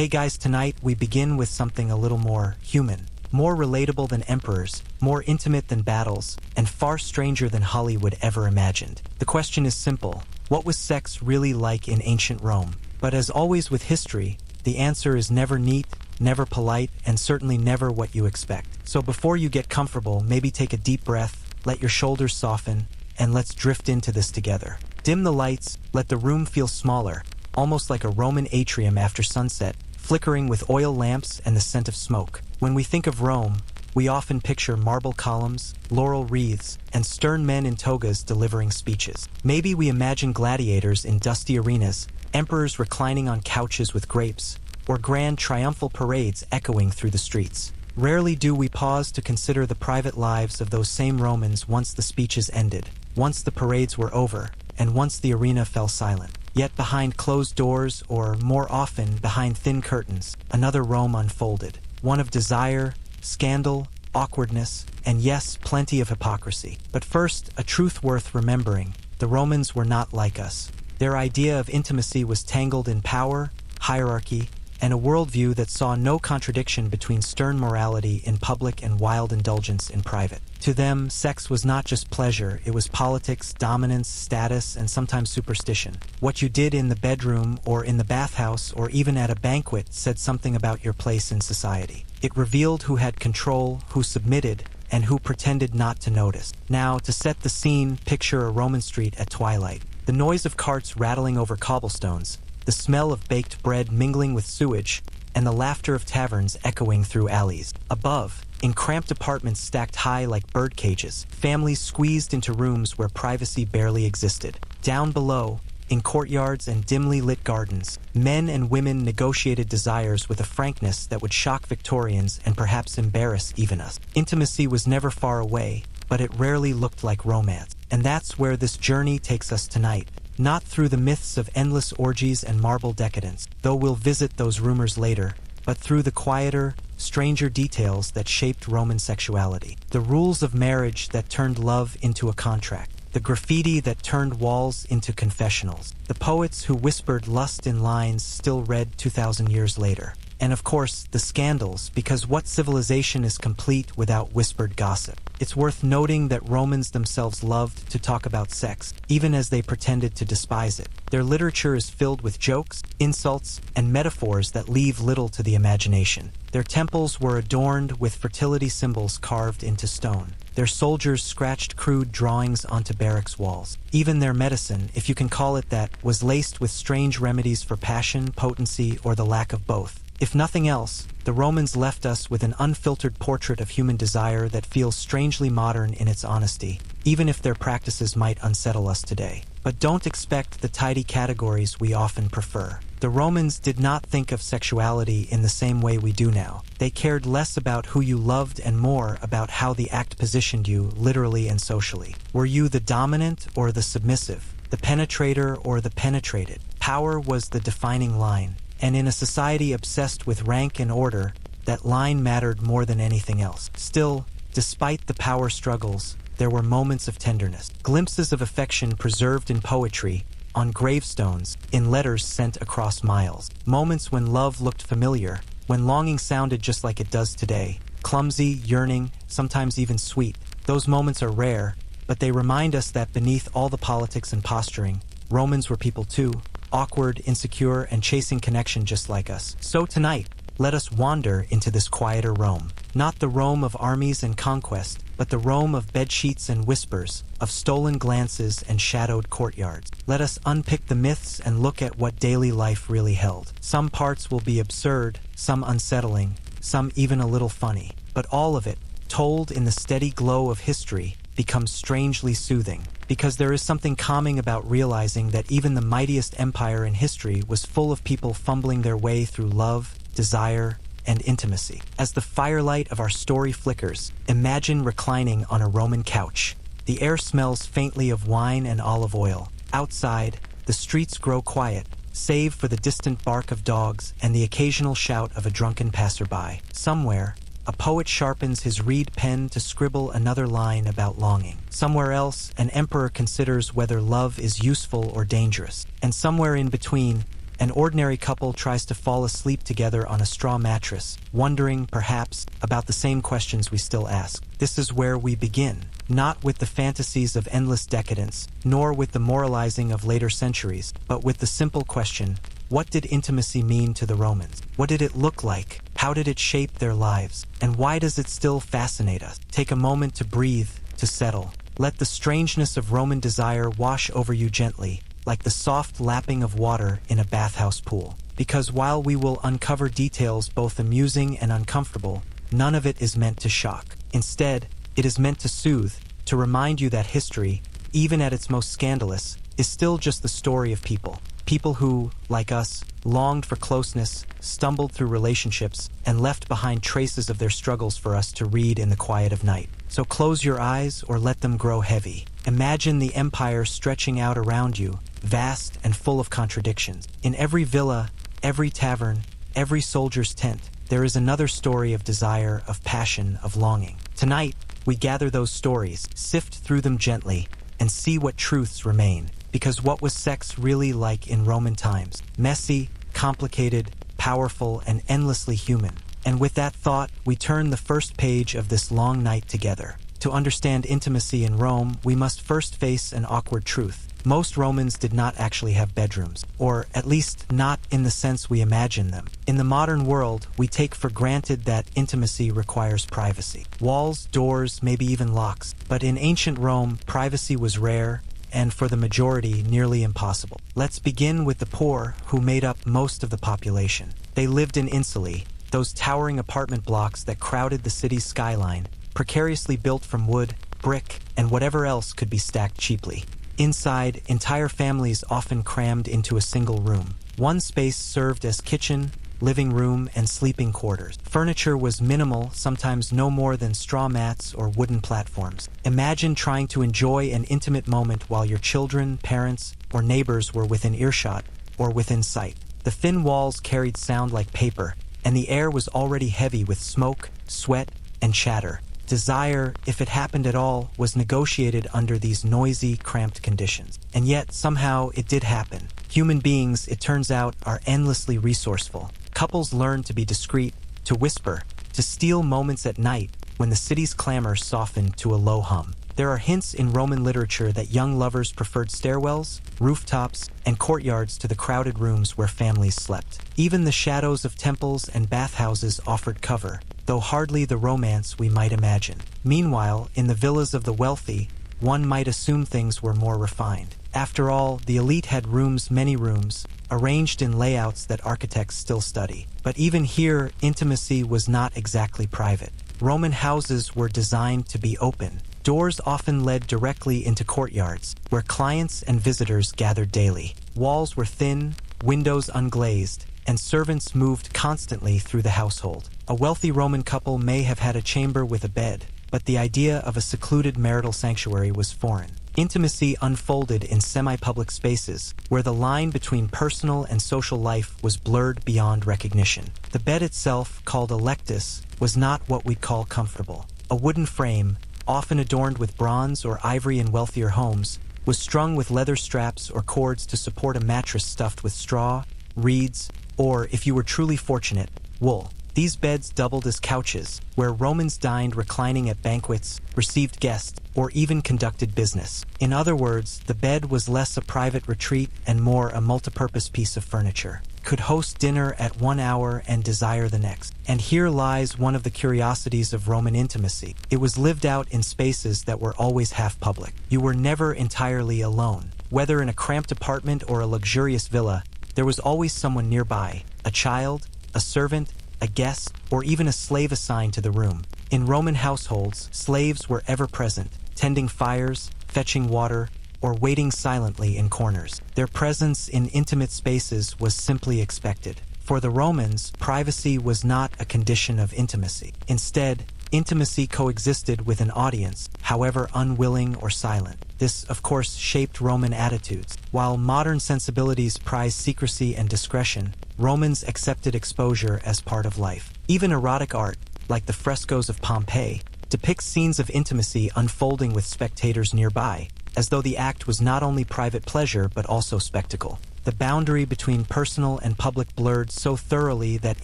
Hey guys, tonight we begin with something a little more human. More relatable than emperors, more intimate than battles, and far stranger than Hollywood ever imagined. The question is simple. What was sex really like in ancient Rome? But as always with history, the answer is never neat, never polite, and certainly never what you expect. So before you get comfortable, maybe take a deep breath, let your shoulders soften, and let's drift into this together. Dim the lights, let the room feel smaller, almost like a Roman atrium after sunset, flickering with oil lamps and the scent of smoke. When we think of Rome, we often picture marble columns, laurel wreaths, and stern men in togas delivering speeches. Maybe we imagine gladiators in dusty arenas, emperors reclining on couches with grapes, or grand triumphal parades echoing through the streets. Rarely do we pause to consider the private lives of those same Romans once the speeches ended, once the parades were over, and once the arena fell silent. Yet behind closed doors, or more often behind thin curtains, another Rome unfolded. One of desire, scandal, awkwardness, and yes, plenty of hypocrisy. But first, a truth worth remembering. The Romans were not like us. Their idea of intimacy was tangled in power, hierarchy, and a worldview that saw no contradiction between stern morality in public and wild indulgence in private. To them, sex was not just pleasure, it was politics, dominance, status, and sometimes superstition. What you did in the bedroom, or in the bathhouse, or even at a banquet said something about your place in society. It revealed who had control, who submitted, and who pretended not to notice. Now, to set the scene, picture a Roman street at twilight. The noise of carts rattling over cobblestones, the smell of baked bread mingling with sewage, and the laughter of taverns echoing through alleys. Above, in cramped apartments stacked high like bird cages, families squeezed into rooms where privacy barely existed. Down below, in courtyards and dimly lit gardens, men and women negotiated desires with a frankness that would shock Victorians and perhaps embarrass even us. Intimacy was never far away, but it rarely looked like romance. And that's where this journey takes us tonight. Not through the myths of endless orgies and marble decadence, though we'll visit those rumors later, but through the quieter, stranger details that shaped Roman sexuality. The rules of marriage that turned love into a contract. The graffiti that turned walls into confessionals. The poets who whispered lust in lines still read 2,000 years later. And of course, the scandals, because what civilization is complete without whispered gossip? It's worth noting that Romans themselves loved to talk about sex, even as they pretended to despise it. Their literature is filled with jokes, insults, and metaphors that leave little to the imagination. Their temples were adorned with fertility symbols carved into stone. Their soldiers scratched crude drawings onto barracks walls. Even their medicine, if you can call it that, was laced with strange remedies for passion, potency, or the lack of both. If nothing else, the Romans left us with an unfiltered portrait of human desire that feels strangely modern in its honesty, even if their practices might unsettle us today. But don't expect the tidy categories we often prefer. The Romans did not think of sexuality in the same way we do now. They cared less about who you loved and more about how the act positioned you, literally and socially. Were you the dominant or the submissive, the penetrator or the penetrated? Power was the defining line. And in a society obsessed with rank and order, that line mattered more than anything else. Still, despite the power struggles, there were moments of tenderness, glimpses of affection preserved in poetry, on gravestones, in letters sent across miles. Moments when love looked familiar, when longing sounded just like it does today, clumsy, yearning, sometimes even sweet. Those moments are rare, but they remind us that beneath all the politics and posturing, Romans were people too. Awkward, insecure, and chasing connection just like us. So tonight, let us wander into this quieter Rome. Not the Rome of armies and conquest, but the Rome of bedsheets and whispers, of stolen glances and shadowed courtyards. Let us unpick the myths and look at what daily life really held. Some parts will be absurd, some unsettling, some even a little funny. But all of it, told in the steady glow of history, becomes strangely soothing. Because there is something calming about realizing that even the mightiest empire in history was full of people fumbling their way through love, desire, and intimacy. As the firelight of our story flickers, imagine reclining on a Roman couch. The air smells faintly of wine and olive oil. Outside, the streets grow quiet, save for the distant bark of dogs and the occasional shout of a drunken passerby. Somewhere, a poet sharpens his reed pen to scribble another line about longing. Somewhere else, an emperor considers whether love is useful or dangerous. And somewhere in between, An ordinary couple tries to fall asleep together on a straw mattress, wondering, perhaps, about the same questions we still ask. This is where we begin, not with the fantasies of endless decadence, nor with the moralizing of later centuries, but with the simple question, what did intimacy mean to the Romans? What did it look like? How did it shape their lives? And why does it still fascinate us? Take a moment to breathe, to settle. Let the strangeness of Roman desire wash over you gently, like the soft lapping of water in a bathhouse pool. Because while we will uncover details both amusing and uncomfortable, none of it is meant to shock. Instead, it is meant to soothe, to remind you that history, even at its most scandalous, is still just the story of people. People who, like us, longed for closeness, stumbled through relationships, and left behind traces of their struggles for us to read in the quiet of night. So close your eyes or let them grow heavy. Imagine the empire stretching out around you, vast and full of contradictions. In every villa, every tavern, every soldier's tent, there is another story of desire, of passion, of longing. Tonight, we gather those stories, sift through them gently, and see what truths remain. Because what was sex really like in Roman times? Messy, complicated, powerful, and endlessly human. And with that thought, we turn the first page of this long night together. To understand intimacy in Rome, we must first face an awkward truth. Most Romans did not actually have bedrooms, or at least not in the sense we imagine them. In the modern world, we take for granted that intimacy requires privacy. Walls, doors, maybe even locks. But in ancient Rome, privacy was rare, and for the majority, nearly impossible. Let's begin with the poor, who made up most of the population. They lived in insulae, those towering apartment blocks that crowded the city's skyline, precariously built from wood, brick, and whatever else could be stacked cheaply. Inside, entire families often crammed into a single room. One space served as kitchen, living room, and sleeping quarters. Furniture was minimal, sometimes no more than straw mats or wooden platforms. Imagine trying to enjoy an intimate moment while your children, parents, or neighbors were within earshot or within sight. The thin walls carried sound like paper, and the air was already heavy with smoke, sweat, and chatter. Desire, if it happened at all, was negotiated under these noisy, cramped conditions. And yet, somehow, it did happen. Human beings, it turns out, are endlessly resourceful. Couples learn to be discreet, to whisper, to steal moments at night when the city's clamor softened to a low hum. There are hints in Roman literature that young lovers preferred stairwells, rooftops, and courtyards to the crowded rooms where families slept. Even the shadows of temples and bathhouses offered cover, though hardly the romance we might imagine. Meanwhile, in the villas of the wealthy, one might assume things were more refined. After all, the elite had rooms, many rooms, arranged in layouts that architects still study. But even here, intimacy was not exactly private. Roman houses were designed to be open. Doors often led directly into courtyards, where clients and visitors gathered daily. Walls were thin, windows unglazed, and servants moved constantly through the household. A wealthy Roman couple may have had a chamber with a bed, but the idea of a secluded marital sanctuary was foreign. Intimacy unfolded in semi-public spaces, where the line between personal and social life was blurred beyond recognition. The bed itself, called a lectus, was not what we'd call comfortable. A wooden frame, often adorned with bronze or ivory in wealthier homes, was strung with leather straps or cords to support a mattress stuffed with straw, reeds, or, if you were truly fortunate, wool. These beds doubled as couches, where Romans dined reclining at banquets, received guests, or even conducted business. In other words, the bed was less a private retreat and more a multipurpose piece of furniture. Could host dinner at one hour and desire the next. And here lies one of the curiosities of Roman intimacy. It was lived out in spaces that were always half public. You were never entirely alone. Whether in a cramped apartment or a luxurious villa, there was always someone nearby, a child, a servant, a guest, or even a slave assigned to the room. In Roman households, slaves were ever present, tending fires, fetching water, or waiting silently in corners. Their presence in intimate spaces was simply expected. For the Romans, privacy was not a condition of intimacy. Instead, intimacy coexisted with an audience, however unwilling or silent. This, of course, shaped Roman attitudes. While modern sensibilities prize secrecy and discretion, Romans accepted exposure as part of life. Even erotic art, like the frescoes of Pompeii, depicts scenes of intimacy unfolding with spectators nearby, as though the act was not only private pleasure but also spectacle. The boundary between personal and public blurred so thoroughly that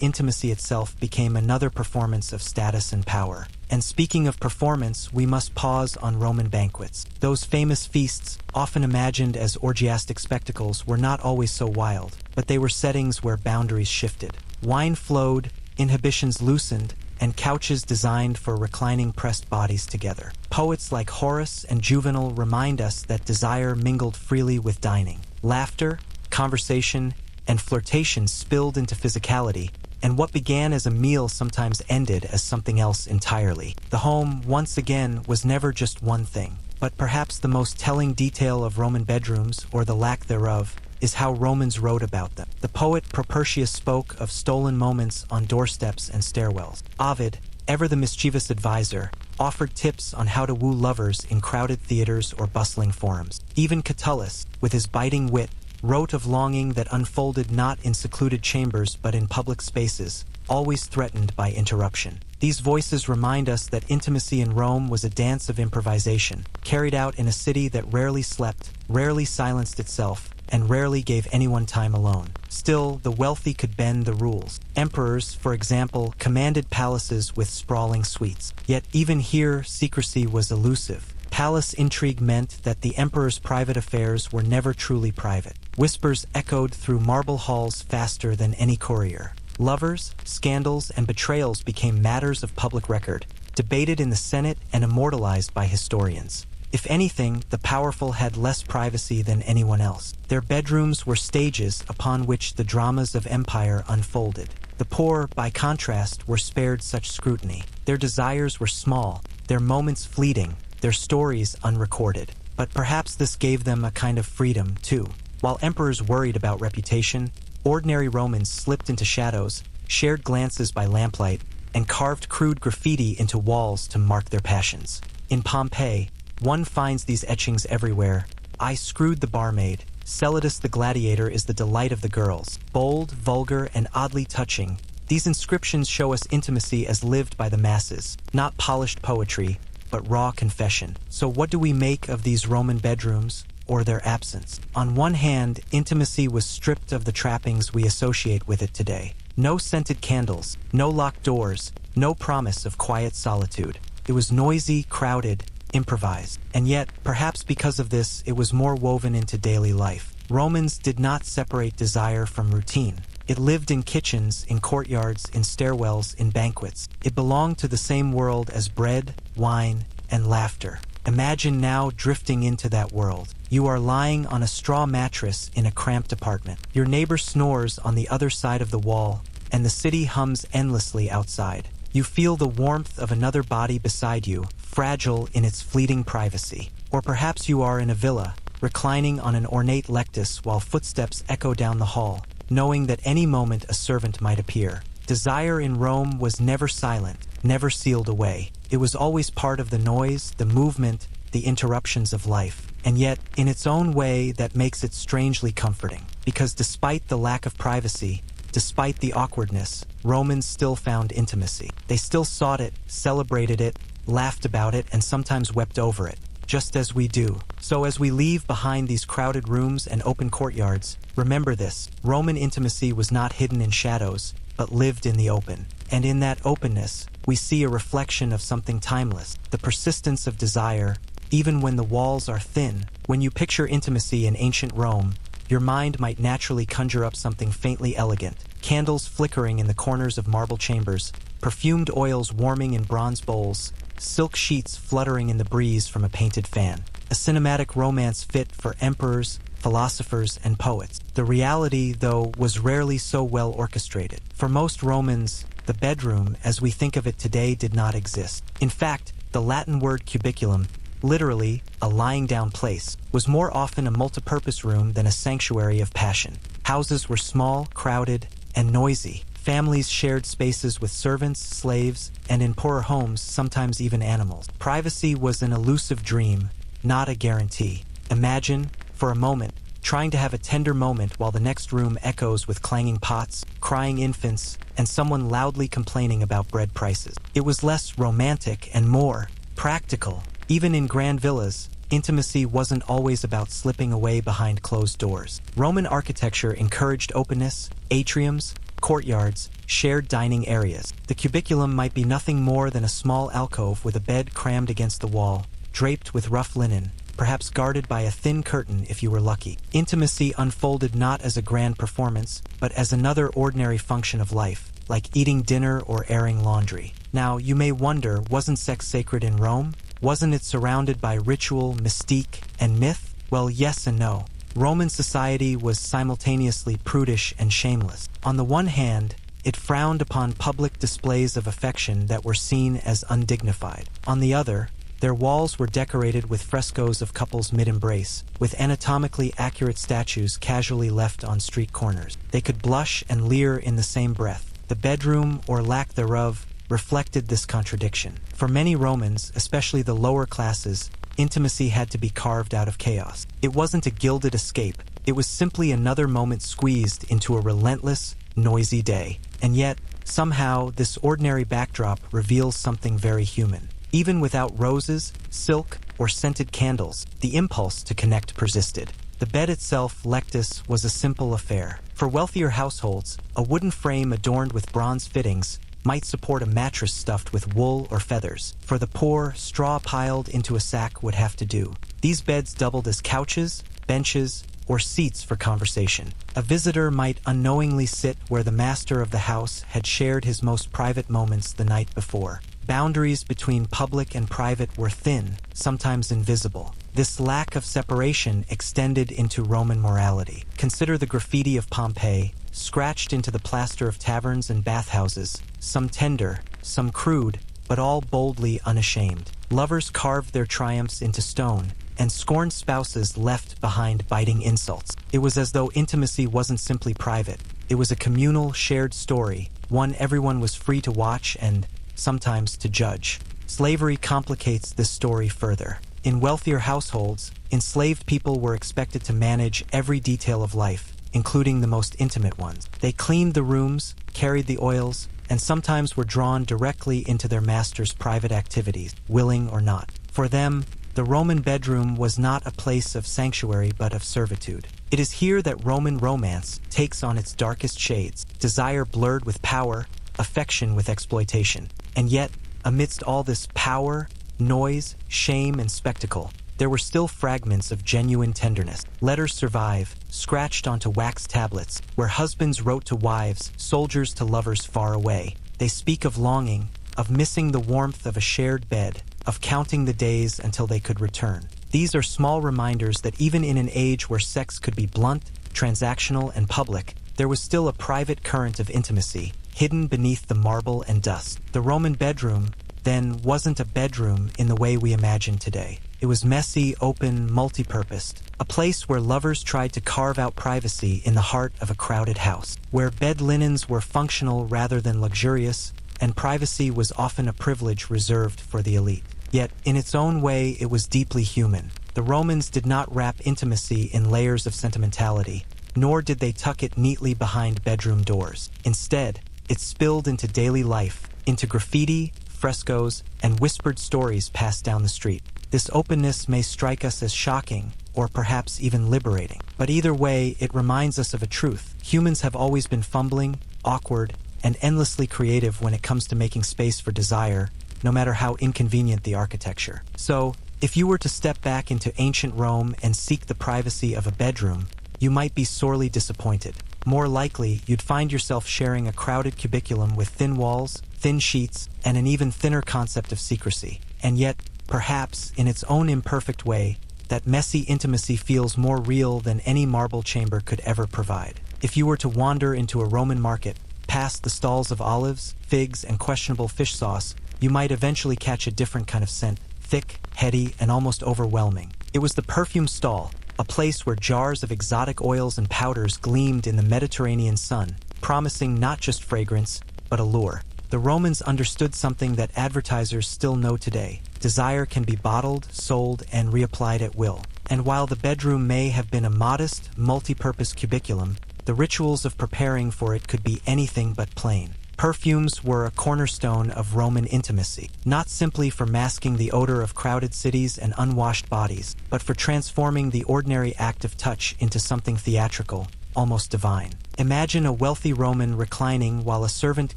intimacy itself became another performance of status and power. And speaking of performance, we must pause on Roman banquets. Those famous feasts, often imagined as orgiastic spectacles, were not always so wild, but they were settings where boundaries shifted. Wine flowed, inhibitions loosened, and couches designed for reclining pressed bodies together. Poets like Horace and Juvenal remind us that desire mingled freely with dining. Laughter, conversation, and flirtation spilled into physicality, and what began as a meal sometimes ended as something else entirely. The home, once again, was never just one thing. But perhaps the most telling detail of Roman bedrooms, or the lack thereof, is how Romans wrote about them. The poet Propertius spoke of stolen moments on doorsteps and stairwells. Ovid, ever the mischievous advisor, offered tips on how to woo lovers in crowded theaters or bustling forums. Even Catullus, with his biting wit, wrote of longing that unfolded not in secluded chambers but in public spaces, always threatened by interruption. These voices remind us that intimacy in Rome was a dance of improvisation, carried out in a city that rarely slept, rarely silenced itself, and rarely gave anyone time alone. Still, the wealthy could bend the rules. Emperors, for example, commanded palaces with sprawling suites. Yet even here, secrecy was elusive. Palace intrigue meant that the emperor's private affairs were never truly private. Whispers echoed through marble halls faster than any courier. Lovers, scandals, and betrayals became matters of public record, debated in the Senate and immortalized by historians. If anything, the powerful had less privacy than anyone else. Their bedrooms were stages upon which the dramas of empire unfolded. The poor, by contrast, were spared such scrutiny. Their desires were small, their moments fleeting, their stories unrecorded. But perhaps this gave them a kind of freedom, too. While emperors worried about reputation, ordinary Romans slipped into shadows, shared glances by lamplight, and carved crude graffiti into walls to mark their passions. In Pompeii, one finds these etchings everywhere. I screwed the barmaid. Celadus the gladiator is the delight of the girls. Bold, vulgar, and oddly touching, these inscriptions show us intimacy as lived by the masses, not polished poetry, but raw confession. So what do we make of these Roman bedrooms, or their absence? On one hand, intimacy was stripped of the trappings we associate with it today. No scented candles, no locked doors, no promise of quiet solitude. It was noisy, crowded, improvised. And yet, perhaps because of this, it was more woven into daily life. Romans did not separate desire from routine. It lived in kitchens, in courtyards, in stairwells, in banquets. It belonged to the same world as bread, wine, and laughter. Imagine now drifting into that world. You are lying on a straw mattress in a cramped apartment. Your neighbor snores on the other side of the wall, and the city hums endlessly outside. You feel the warmth of another body beside you, fragile in its fleeting privacy. Or perhaps you are in a villa, reclining on an ornate lectus while footsteps echo down the hall, knowing that any moment a servant might appear. Desire in Rome was never silent, never sealed away. It was always part of the noise, the movement, the interruptions of life. And yet, in its own way, that makes it strangely comforting. Because despite the lack of privacy, despite the awkwardness, Romans still found intimacy. They still sought it, celebrated it, laughed about it, and sometimes wept over it, just as we do. So as we leave behind these crowded rooms and open courtyards, remember this: Roman intimacy was not hidden in shadows, but lived in the open. And in that openness, we see a reflection of something timeless, the persistence of desire, even when the walls are thin. When you picture intimacy in ancient Rome, your mind might naturally conjure up something faintly elegant: candles flickering in the corners of marble chambers, perfumed oils warming in bronze bowls, silk sheets fluttering in the breeze from a painted fan. A cinematic romance fit for emperors, philosophers, and poets. The reality, though, was rarely so well orchestrated. For most Romans, the bedroom, as we think of it today, did not exist. In fact, the Latin word cubiculum, literally a lying down place, was more often a multipurpose room than a sanctuary of passion. Houses were small, crowded, and noisy. Families shared spaces with servants, slaves, and in poorer homes, sometimes even animals. Privacy was an elusive dream, not a guarantee. Imagine, for a moment, trying to have a tender moment while the next room echoes with clanging pots, crying infants, and someone loudly complaining about bread prices. It was less romantic and more practical. Even in grand villas, intimacy wasn't always about slipping away behind closed doors. Roman architecture encouraged openness, atriums, courtyards, shared dining areas. The cubiculum might be nothing more than a small alcove with a bed crammed against the wall, draped with rough linen, perhaps guarded by a thin curtain if you were lucky. Intimacy unfolded not as a grand performance, but as another ordinary function of life, like eating dinner or airing laundry. Now, you may wonder, wasn't sex sacred in Rome? Wasn't it surrounded by ritual, mystique, and myth? Well, yes and no. Roman society was simultaneously prudish and shameless. On the one hand, it frowned upon public displays of affection that were seen as undignified. On the other, their walls were decorated with frescoes of couples mid-embrace, with anatomically accurate statues casually left on street corners. They could blush and leer in the same breath. The bedroom, or lack thereof, reflected this contradiction. For many Romans, especially the lower classes, intimacy had to be carved out of chaos. It wasn't a gilded escape. It was simply another moment squeezed into a relentless, noisy day. And yet, somehow, this ordinary backdrop reveals something very human. Even without roses, silk, or scented candles, the impulse to connect persisted. The bed itself, lectus, was a simple affair. For wealthier households, a wooden frame adorned with bronze fittings might support a mattress stuffed with wool or feathers. For the poor, straw piled into a sack would have to do. These beds doubled as couches, benches, or seats for conversation. A visitor might unknowingly sit where the master of the house had shared his most private moments the night before. Boundaries between public and private were thin, sometimes invisible. This lack of separation extended into Roman morality. Consider the graffiti of Pompeii, scratched into the plaster of taverns and bathhouses, some tender, some crude, but all boldly unashamed. Lovers carved their triumphs into stone, and scorned spouses left behind biting insults. It was as though intimacy wasn't simply private. It was a communal, shared story, one everyone was free to watch and, sometimes, to judge. Slavery complicates this story further. In wealthier households, enslaved people were expected to manage every detail of life, including the most intimate ones. They cleaned the rooms, carried the oils, and sometimes were drawn directly into their master's private activities, willing or not. For them, the Roman bedroom was not a place of sanctuary but of servitude. It is here that Roman romance takes on its darkest shades, desire blurred with power, affection with exploitation. And yet, amidst all this power, noise, shame, and spectacle, there were still fragments of genuine tenderness. Letters survive, scratched onto wax tablets, where husbands wrote to wives, soldiers to lovers far away. They speak of longing, of missing the warmth of a shared bed, of counting the days until they could return. These are small reminders that even in an age where sex could be blunt, transactional, and public, there was still a private current of intimacy, hidden beneath the marble and dust. The Roman bedroom, then, wasn't a bedroom in the way we imagine today. It was messy, open, multi-purposed, a place where lovers tried to carve out privacy in the heart of a crowded house, where bed linens were functional rather than luxurious, and privacy was often a privilege reserved for the elite. Yet, in its own way, it was deeply human. The Romans did not wrap intimacy in layers of sentimentality, nor did they tuck it neatly behind bedroom doors. Instead, it spilled into daily life, into graffiti, frescoes, and whispered stories passed down the street. This openness may strike us as shocking, or perhaps even liberating. But either way, it reminds us of a truth. Humans have always been fumbling, awkward, and endlessly creative when it comes to making space for desire, no matter how inconvenient the architecture. So, if you were to step back into ancient Rome and seek the privacy of a bedroom, you might be sorely disappointed. More likely, you'd find yourself sharing a crowded cubiculum with thin walls, thin sheets, and an even thinner concept of secrecy. And yet, perhaps, in its own imperfect way, that messy intimacy feels more real than any marble chamber could ever provide. If you were to wander into a Roman market, past the stalls of olives, figs, and questionable fish sauce, you might eventually catch a different kind of scent, thick, heady, and almost overwhelming. It was the perfume stall, a place where jars of exotic oils and powders gleamed in the Mediterranean sun, promising not just fragrance, but allure. The Romans understood something that advertisers still know today. Desire can be bottled, sold, and reapplied at will. And while the bedroom may have been a modest, multi-purpose cubiculum, the rituals of preparing for it could be anything but plain. Perfumes were a cornerstone of Roman intimacy, not simply for masking the odor of crowded cities and unwashed bodies, but for transforming the ordinary act of touch into something theatrical, almost divine. Imagine a wealthy Roman reclining while a servant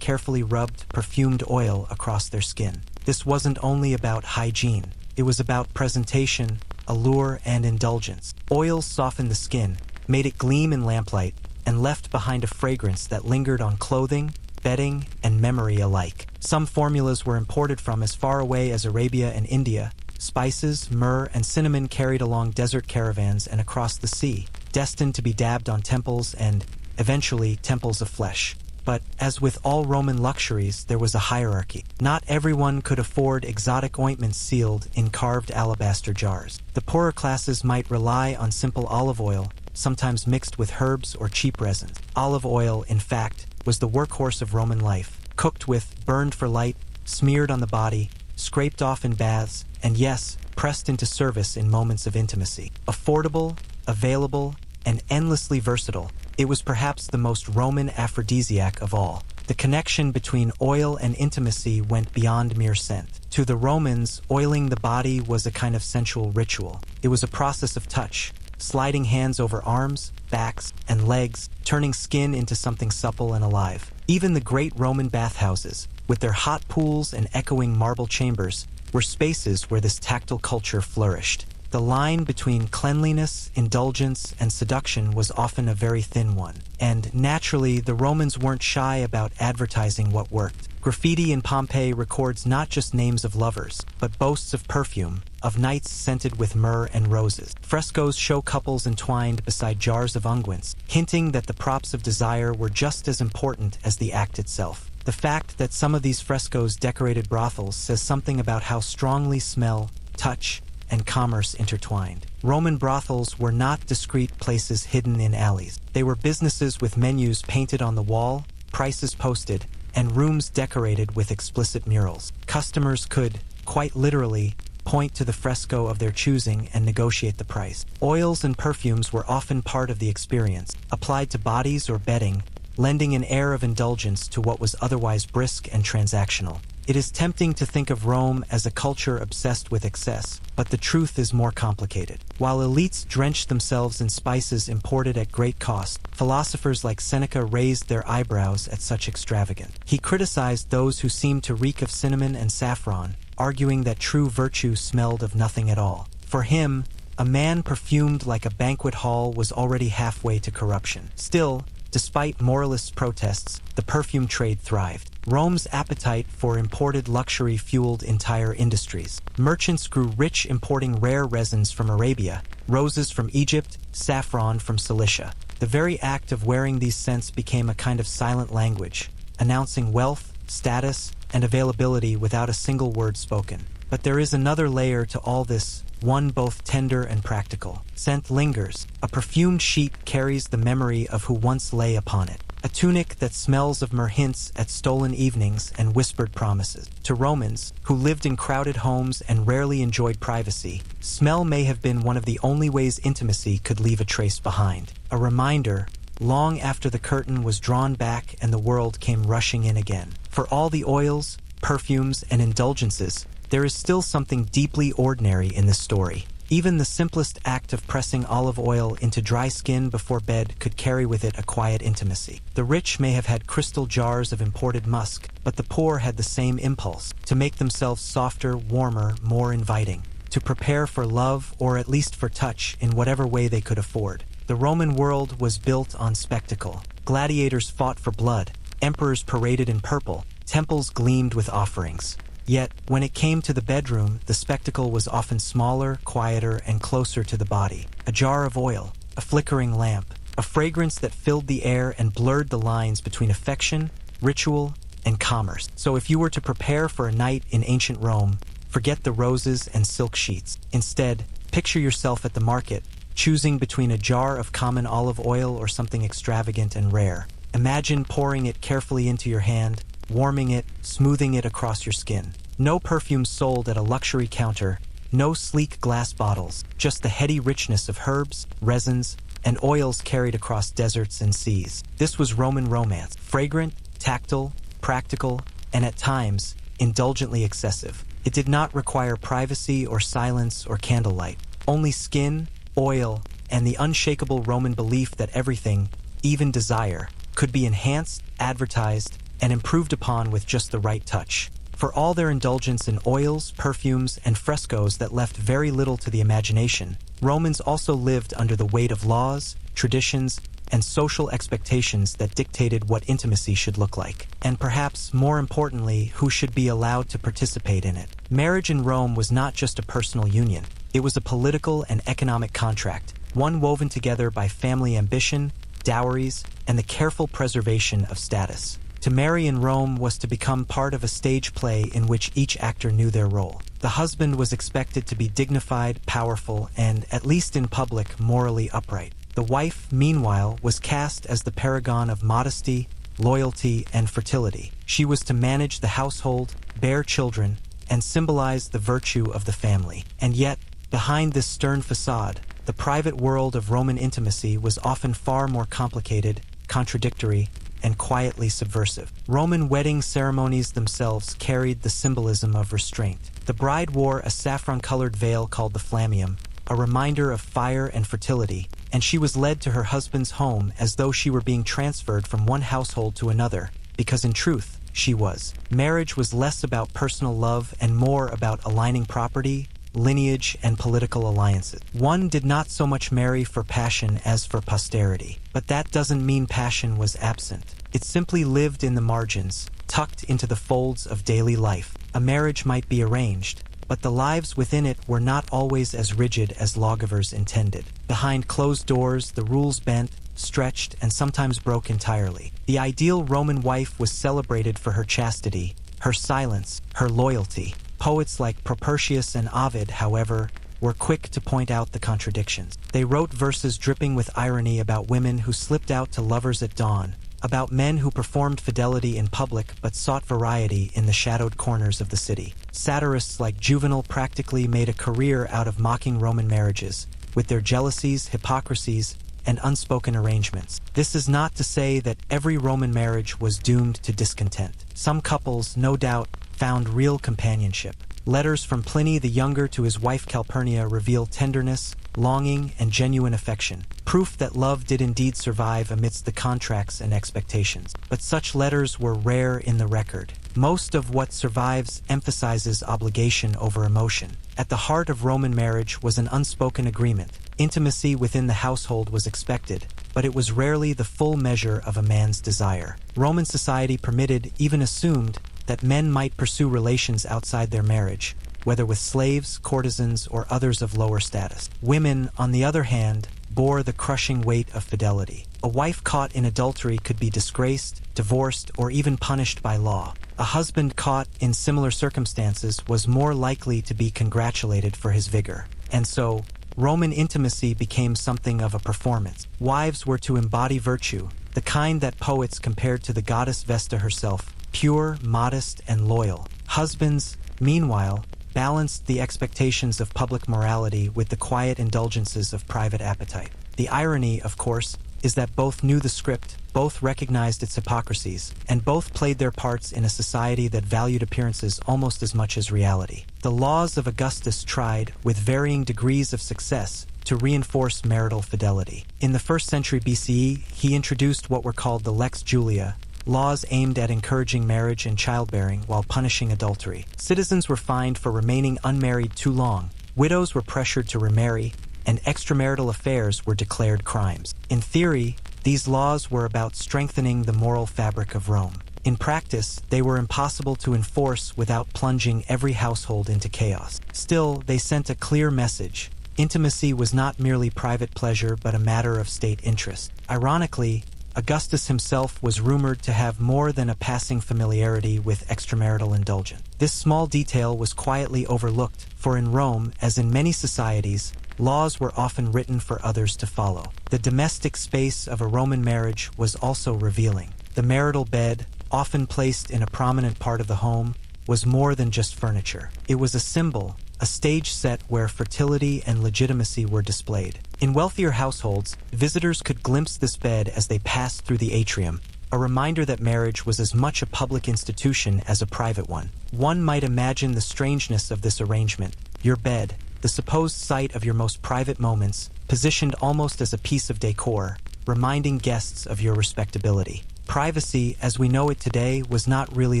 carefully rubbed perfumed oil across their skin. This wasn't only about hygiene, it was about presentation, allure, and indulgence. Oils softened the skin, made it gleam in lamplight, and left behind a fragrance that lingered on clothing, bedding, and memory alike. Some formulas were imported from as far away as Arabia and India. Spices, myrrh, and cinnamon carried along desert caravans and across the sea, destined to be dabbed on temples and, eventually, temples of flesh. But, as with all Roman luxuries, there was a hierarchy. Not everyone could afford exotic ointments sealed in carved alabaster jars. The poorer classes might rely on simple olive oil, sometimes mixed with herbs or cheap resins. Olive oil, in fact, was the workhorse of Roman life, cooked with, burned for light, smeared on the body, scraped off in baths, and yes, pressed into service in moments of intimacy. Affordable, available, and endlessly versatile, it was perhaps the most Roman aphrodisiac of all. The connection between oil and intimacy went beyond mere scent. To the Romans, oiling the body was a kind of sensual ritual. It was a process of touch, sliding hands over arms, backs, and legs, turning skin into something supple and alive. Even the great Roman bathhouses, with their hot pools and echoing marble chambers, were spaces where this tactile culture flourished. The line between cleanliness, indulgence, and seduction was often a very thin one. And, naturally, the Romans weren't shy about advertising what worked. Graffiti in Pompeii records not just names of lovers, but boasts of perfume, of nights scented with myrrh and roses. Frescoes show couples entwined beside jars of unguents, hinting that the props of desire were just as important as the act itself. The fact that some of these frescoes decorated brothels says something about how strongly smell, touch, and commerce intertwined. Roman brothels were not discreet places hidden in alleys. They were businesses with menus painted on the wall, prices posted, and rooms decorated with explicit murals. Customers could, quite literally, point to the fresco of their choosing and negotiate the price. Oils and perfumes were often part of the experience, applied to bodies or bedding, lending an air of indulgence to what was otherwise brisk and transactional. It is tempting to think of Rome as a culture obsessed with excess, but the truth is more complicated. While elites drenched themselves in spices imported at great cost, philosophers like Seneca raised their eyebrows at such extravagance. He criticized those who seemed to reek of cinnamon and saffron, arguing that true virtue smelled of nothing at all. For him, a man perfumed like a banquet hall was already halfway to corruption. Still, despite moralists' protests, the perfume trade thrived. Rome's appetite for imported luxury fueled entire industries. Merchants grew rich importing rare resins from Arabia, roses from Egypt, saffron from Cilicia. The very act of wearing these scents became a kind of silent language, announcing wealth, status, and availability without a single word spoken. But there is another layer to all this, one both tender and practical. Scent lingers. A perfumed sheet carries the memory of who once lay upon it. A tunic that smells of myrrh hints at stolen evenings and whispered promises. To Romans, who lived in crowded homes and rarely enjoyed privacy, smell may have been one of the only ways intimacy could leave a trace behind. A reminder, long after the curtain was drawn back and the world came rushing in again. For all the oils, perfumes, and indulgences, there is still something deeply ordinary in this story. Even the simplest act of pressing olive oil into dry skin before bed could carry with it a quiet intimacy. The rich may have had crystal jars of imported musk, but the poor had the same impulse, to make themselves softer, warmer, more inviting, to prepare for love or at least for touch in whatever way they could afford. The Roman world was built on spectacle. Gladiators fought for blood, emperors paraded in purple, temples gleamed with offerings. Yet, when it came to the bedroom, the spectacle was often smaller, quieter, and closer to the body. A jar of oil, a flickering lamp, a fragrance that filled the air and blurred the lines between affection, ritual, and commerce. So if you were to prepare for a night in ancient Rome, forget the roses and silk sheets. Instead, picture yourself at the market, choosing between a jar of common olive oil or something extravagant and rare. Imagine pouring it carefully into your hand, warming it, smoothing it across your skin. No perfume sold at a luxury counter, no sleek glass bottles, just the heady richness of herbs, resins, and oils carried across deserts and seas. This was Roman romance, fragrant, tactile, practical, and at times, indulgently excessive. It did not require privacy or silence or candlelight, only skin, oil, and the unshakable Roman belief that everything, even desire, could be enhanced, advertised, and improved upon with just the right touch. For all their indulgence in oils, perfumes, and frescoes that left very little to the imagination, Romans also lived under the weight of laws, traditions, and social expectations that dictated what intimacy should look like, and perhaps more importantly, who should be allowed to participate in it. Marriage in Rome was not just a personal union, it was a political and economic contract, one woven together by family ambition, dowries, and the careful preservation of status. To marry in Rome was to become part of a stage play in which each actor knew their role. The husband was expected to be dignified, powerful, and, at least in public, morally upright. The wife, meanwhile, was cast as the paragon of modesty, loyalty, and fertility. She was to manage the household, bear children, and symbolize the virtue of the family. And yet, behind this stern facade, the private world of Roman intimacy was often far more complicated, contradictory, and quietly subversive. Roman wedding ceremonies themselves carried the symbolism of restraint. The bride wore a saffron-colored veil called the flammeum, a reminder of fire and fertility, and she was led to her husband's home as though she were being transferred from one household to another, because in truth, she was. Marriage was less about personal love and more about aligning property, lineage, and political alliances. One did not so much marry for passion as for posterity. But that doesn't mean passion was absent. It simply lived in the margins, tucked into the folds of daily life. A marriage might be arranged, but the lives within it were not always as rigid as lawgivers intended. Behind closed doors, the rules bent, stretched, and sometimes broke entirely. The ideal Roman wife was celebrated for her chastity, her silence, her loyalty. Poets like Propertius and Ovid, however, were quick to point out the contradictions. They wrote verses dripping with irony about women who slipped out to lovers at dawn, about men who performed fidelity in public but sought variety in the shadowed corners of the city. Satirists like Juvenal practically made a career out of mocking Roman marriages, with their jealousies, hypocrisies, and unspoken arrangements. This is not to say that every Roman marriage was doomed to discontent. Some couples, no doubt, found real companionship. Letters from Pliny the Younger to his wife Calpurnia reveal tenderness, longing, and genuine affection, proof that love did indeed survive amidst the contracts and expectations. But such letters were rare in the record. Most of what survives emphasizes obligation over emotion. At the heart of Roman marriage was an unspoken agreement. Intimacy within the household was expected, but it was rarely the full measure of a man's desire. Roman society permitted, even assumed, that men might pursue relations outside their marriage, whether with slaves, courtesans, or others of lower status. Women, on the other hand, bore the crushing weight of fidelity. A wife caught in adultery could be disgraced, divorced, or even punished by law. A husband caught in similar circumstances was more likely to be congratulated for his vigor. And so, Roman intimacy became something of a performance. Wives were to embody virtue, the kind that poets compared to the goddess Vesta herself, pure, modest, and loyal. Husbands, meanwhile, balanced the expectations of public morality with the quiet indulgences of private appetite. The irony, of course, is that both knew the script, both recognized its hypocrisies, and both played their parts in a society that valued appearances almost as much as reality. The laws of Augustus tried, with varying degrees of success, to reinforce marital fidelity. In the 1st century BCE, he introduced what were called the Lex Julia, laws aimed at encouraging marriage and childbearing while punishing adultery. Citizens were fined for remaining unmarried too long, widows were pressured to remarry, and extramarital affairs were declared crimes. In theory, these laws were about strengthening the moral fabric of Rome. In practice, they were impossible to enforce without plunging every household into chaos. Still, they sent a clear message. Intimacy was not merely private pleasure but a matter of state interest. Ironically, Augustus himself was rumored to have more than a passing familiarity with extramarital indulgence. This small detail was quietly overlooked, for in Rome, as in many societies, laws were often written for others to follow. The domestic space of a Roman marriage was also revealing. The marital bed, often placed in a prominent part of the home, was more than just furniture. It was a symbol, a stage set where fertility and legitimacy were displayed. In wealthier households, visitors could glimpse this bed as they passed through the atrium, a reminder that marriage was as much a public institution as a private one. One might imagine the strangeness of this arrangement. Your bed, the supposed site of your most private moments, positioned almost as a piece of decor, reminding guests of your respectability. Privacy, as we know it today, was not really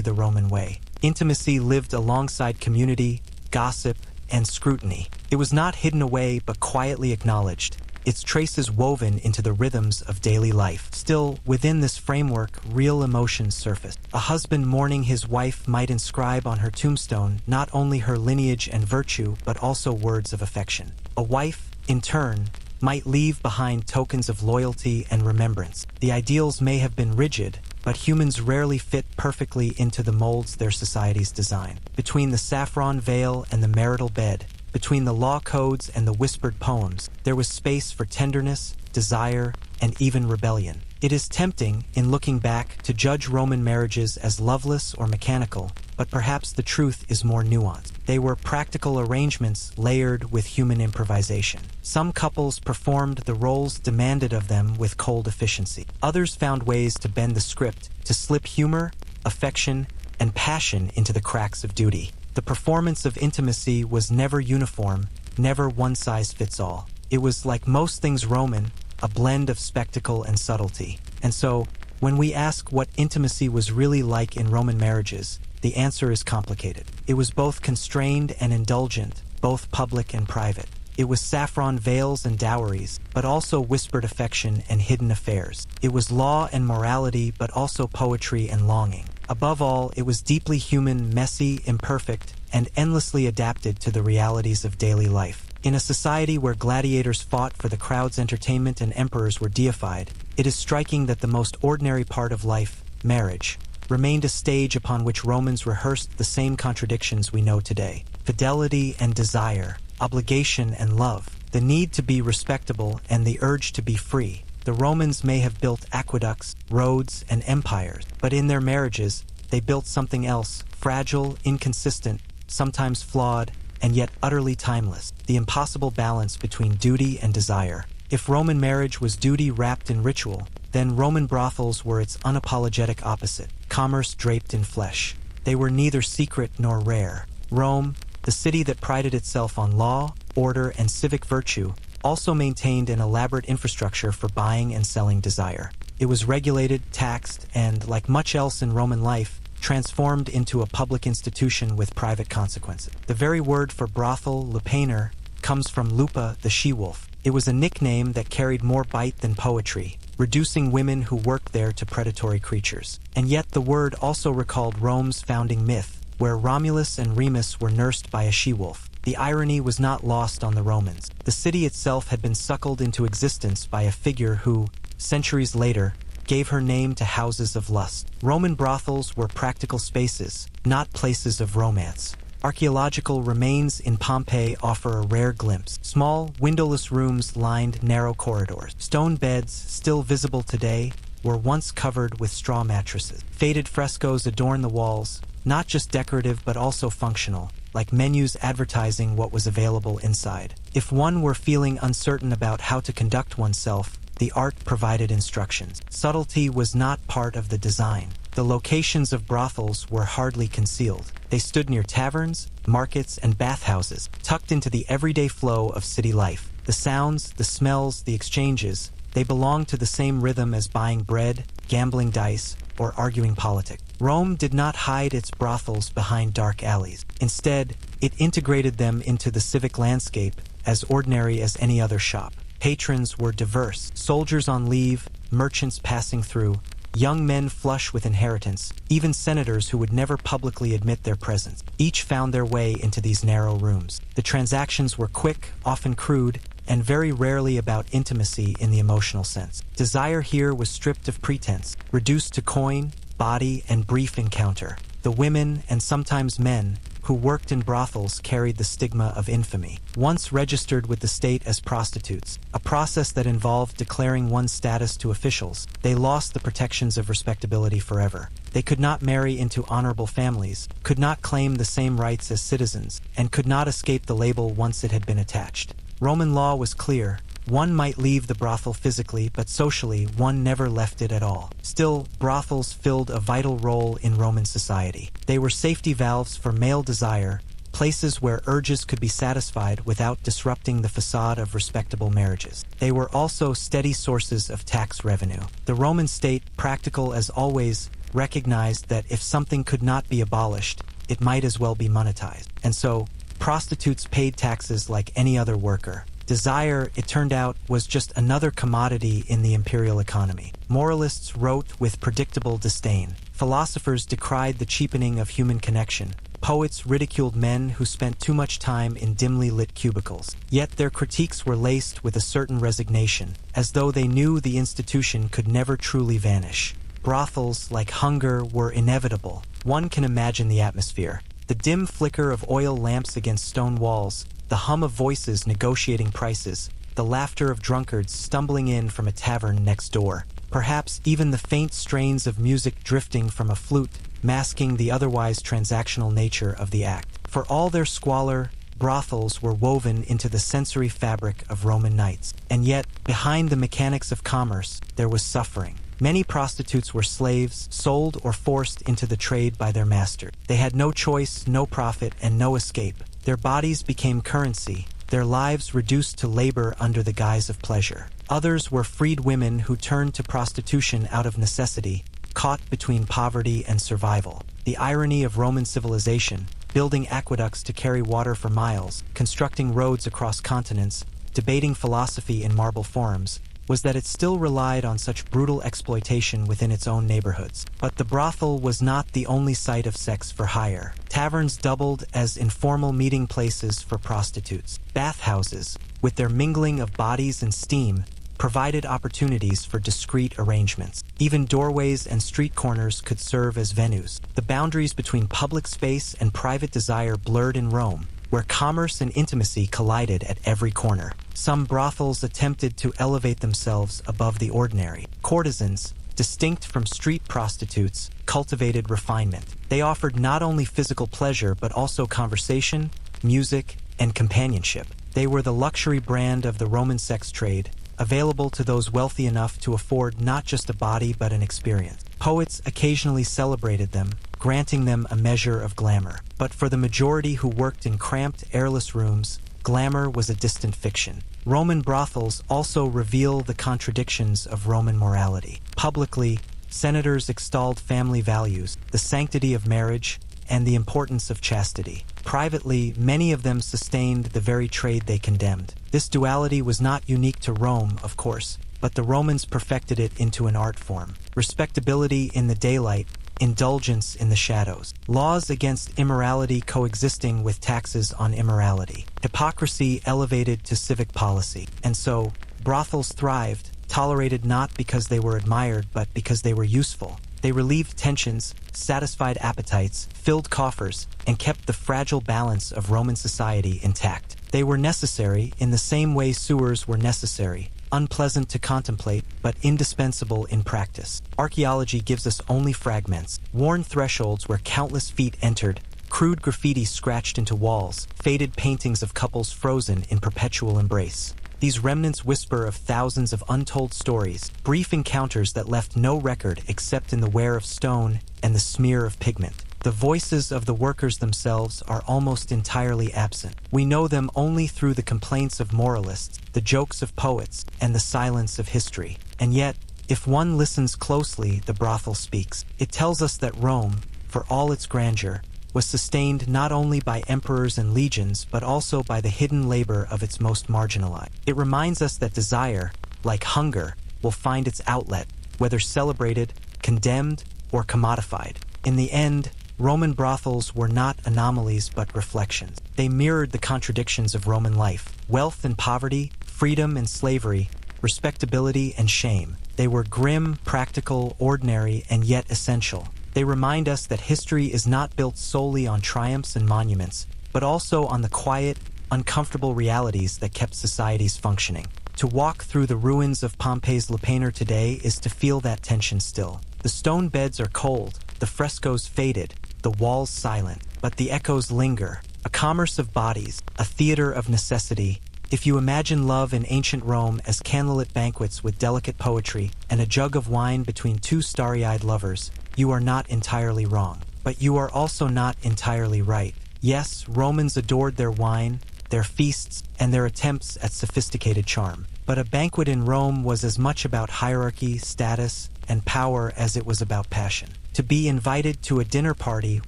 the Roman way. Intimacy lived alongside community, gossip, and scrutiny. It was not hidden away but quietly acknowledged, its traces woven into the rhythms of daily life. Still, within this framework, real emotions surfaced. A husband mourning his wife might inscribe on her tombstone not only her lineage and virtue but also words of affection. A wife, in turn, might leave behind tokens of loyalty and remembrance. The ideals may have been rigid, but humans rarely fit perfectly into the molds their societies design. Between the saffron veil and the marital bed, between the law codes and the whispered poems, there was space for tenderness, desire, and even rebellion. It is tempting, in looking back, to judge Roman marriages as loveless or mechanical, but perhaps the truth is more nuanced. They were practical arrangements layered with human improvisation. Some couples performed the roles demanded of them with cold efficiency. Others found ways to bend the script, to slip humor, affection, and passion into the cracks of duty. The performance of intimacy was never uniform, never one-size-fits-all. It was, like most things Roman, a blend of spectacle and subtlety. And so, when we ask what intimacy was really like in Roman marriages, the answer is complicated. It was both constrained and indulgent, both public and private. It was saffron veils and dowries, but also whispered affection and hidden affairs. It was law and morality, but also poetry and longing. Above all, it was deeply human, messy, imperfect, and endlessly adapted to the realities of daily life. In a society where gladiators fought for the crowd's entertainment and emperors were deified, it is striking that the most ordinary part of life, marriage, remained a stage upon which Romans rehearsed the same contradictions we know today. Fidelity and desire, obligation and love, the need to be respectable and the urge to be free. The Romans may have built aqueducts, roads, and empires, but in their marriages, they built something else, fragile, inconsistent, sometimes flawed, and yet utterly timeless, the impossible balance between duty and desire. If Roman marriage was duty wrapped in ritual, then Roman brothels were its unapologetic opposite, commerce draped in flesh. They were neither secret nor rare. Rome, the city that prided itself on law, order, and civic virtue, also maintained an elaborate infrastructure for buying and selling desire. It was regulated, taxed, and, like much else in Roman life, transformed into a public institution with private consequences. The very word for brothel, lupaner, comes from lupa, the she-wolf. It was a nickname that carried more bite than poetry, reducing women who worked there to predatory creatures. And yet the word also recalled Rome's founding myth, where Romulus and Remus were nursed by a she-wolf. The irony was not lost on the Romans. The city itself had been suckled into existence by a figure who, centuries later, gave her name to houses of lust. Roman brothels were practical spaces, not places of romance. Archaeological remains in Pompeii offer a rare glimpse. Small, windowless rooms lined narrow corridors. Stone beds, still visible today, were once covered with straw mattresses. Faded frescoes adorn the walls, not just decorative but also functional, like menus advertising what was available inside. If one were feeling uncertain about how to conduct oneself, the art provided instructions. Subtlety was not part of the design. The locations of brothels were hardly concealed. They stood near taverns, markets, and bathhouses, tucked into the everyday flow of city life. The sounds, the smells, the exchanges, they belonged to the same rhythm as buying bread, gambling dice, or arguing politics. Rome did not hide its brothels behind dark alleys. Instead, it integrated them into the civic landscape as ordinary as any other shop. Patrons were diverse, soldiers on leave, merchants passing through, young men flush with inheritance, even senators who would never publicly admit their presence. Each found their way into these narrow rooms. The transactions were quick, often crude, and very rarely about intimacy in the emotional sense. Desire here was stripped of pretense, reduced to coin, body, and brief encounter. The women, and sometimes men, who worked in brothels carried the stigma of infamy. Once registered with the state as prostitutes, a process that involved declaring one's status to officials, they lost the protections of respectability forever. They could not marry into honorable families, could not claim the same rights as citizens, and could not escape the label once it had been attached. Roman law was clear. One might leave the brothel physically, but socially, one never left it at all. Still, brothels filled a vital role in Roman society. They were safety valves for male desire, places where urges could be satisfied without disrupting the facade of respectable marriages. They were also steady sources of tax revenue. The Roman state, practical as always, recognized that if something could not be abolished, it might as well be monetized. And so, prostitutes paid taxes like any other worker. Desire, it turned out, was just another commodity in the imperial economy. Moralists wrote with predictable disdain. Philosophers decried the cheapening of human connection. Poets ridiculed men who spent too much time in dimly lit cubicles. Yet their critiques were laced with a certain resignation, as though they knew the institution could never truly vanish. Brothels, like hunger, were inevitable. One can imagine the atmosphere. The dim flicker of oil lamps against stone walls, the hum of voices negotiating prices, the laughter of drunkards stumbling in from a tavern next door. Perhaps even the faint strains of music drifting from a flute, masking the otherwise transactional nature of the act. For all their squalor, brothels were woven into the sensory fabric of Roman nights. And yet, behind the mechanics of commerce, there was suffering. Many prostitutes were slaves, sold or forced into the trade by their master. They had no choice, no profit, and no escape. Their bodies became currency, their lives reduced to labor under the guise of pleasure. Others were freed women who turned to prostitution out of necessity, caught between poverty and survival. The irony of Roman civilization, building aqueducts to carry water for miles, constructing roads across continents, debating philosophy in marble forums, was that it still relied on such brutal exploitation within its own neighborhoods. But the brothel was not the only site of sex for hire. Taverns doubled as informal meeting places for prostitutes. Bathhouses, with their mingling of bodies and steam, provided opportunities for discreet arrangements. Even doorways and street corners could serve as venues. The boundaries between public space and private desire blurred in Rome, where commerce and intimacy collided at every corner. Some brothels attempted to elevate themselves above the ordinary. Courtesans, distinct from street prostitutes, cultivated refinement. They offered not only physical pleasure but also conversation, music, and companionship. They were the luxury brand of the Roman sex trade, available to those wealthy enough to afford not just a body but an experience. Poets occasionally celebrated them, granting them a measure of glamour. But for the majority who worked in cramped, airless rooms, glamour was a distant fiction. Roman brothels also reveal the contradictions of Roman morality. Publicly, senators extolled family values, the sanctity of marriage, and the importance of chastity. Privately, many of them sustained the very trade they condemned. This duality was not unique to Rome, of course, but the Romans perfected it into an art form. Respectability in the daylight, indulgence in the shadows. Laws against immorality coexisting with taxes on immorality. Hypocrisy elevated to civic policy. And so, brothels thrived, tolerated not because they were admired, but because they were useful. They relieved tensions, satisfied appetites, filled coffers, and kept the fragile balance of Roman society intact. They were necessary in the same way sewers were necessary, unpleasant to contemplate, but indispensable in practice. Archaeology gives us only fragments, worn thresholds where countless feet entered, crude graffiti scratched into walls, faded paintings of couples frozen in perpetual embrace. These remnants whisper of thousands of untold stories, brief encounters that left no record except in the wear of stone and the smear of pigment. The voices of the workers themselves are almost entirely absent. We know them only through the complaints of moralists, the jokes of poets, and the silence of history. And yet, if one listens closely, the brothel speaks. It tells us that Rome, for all its grandeur, was sustained not only by emperors and legions, but also by the hidden labor of its most marginalized. It reminds us that desire, like hunger, will find its outlet, whether celebrated, condemned, or commodified. In the end, Roman brothels were not anomalies but reflections. They mirrored the contradictions of Roman life: wealth and poverty, freedom and slavery, respectability and shame. They were grim, practical, ordinary, and yet essential. They remind us that history is not built solely on triumphs and monuments, but also on the quiet, uncomfortable realities that kept societies functioning. To walk through the ruins of Pompeii's Lupanar today is to feel that tension still. The stone beds are cold, the frescoes faded, the walls silent, but the echoes linger. A commerce of bodies, a theater of necessity, If you imagine love in ancient Rome as candlelit banquets with delicate poetry and a jug of wine between two starry-eyed lovers, you are not entirely wrong. But you are also not entirely right. Yes, Romans adored their wine, their feasts, and their attempts at sophisticated charm. But a banquet in Rome was as much about hierarchy, status, and power as it was about passion. To be invited to a dinner party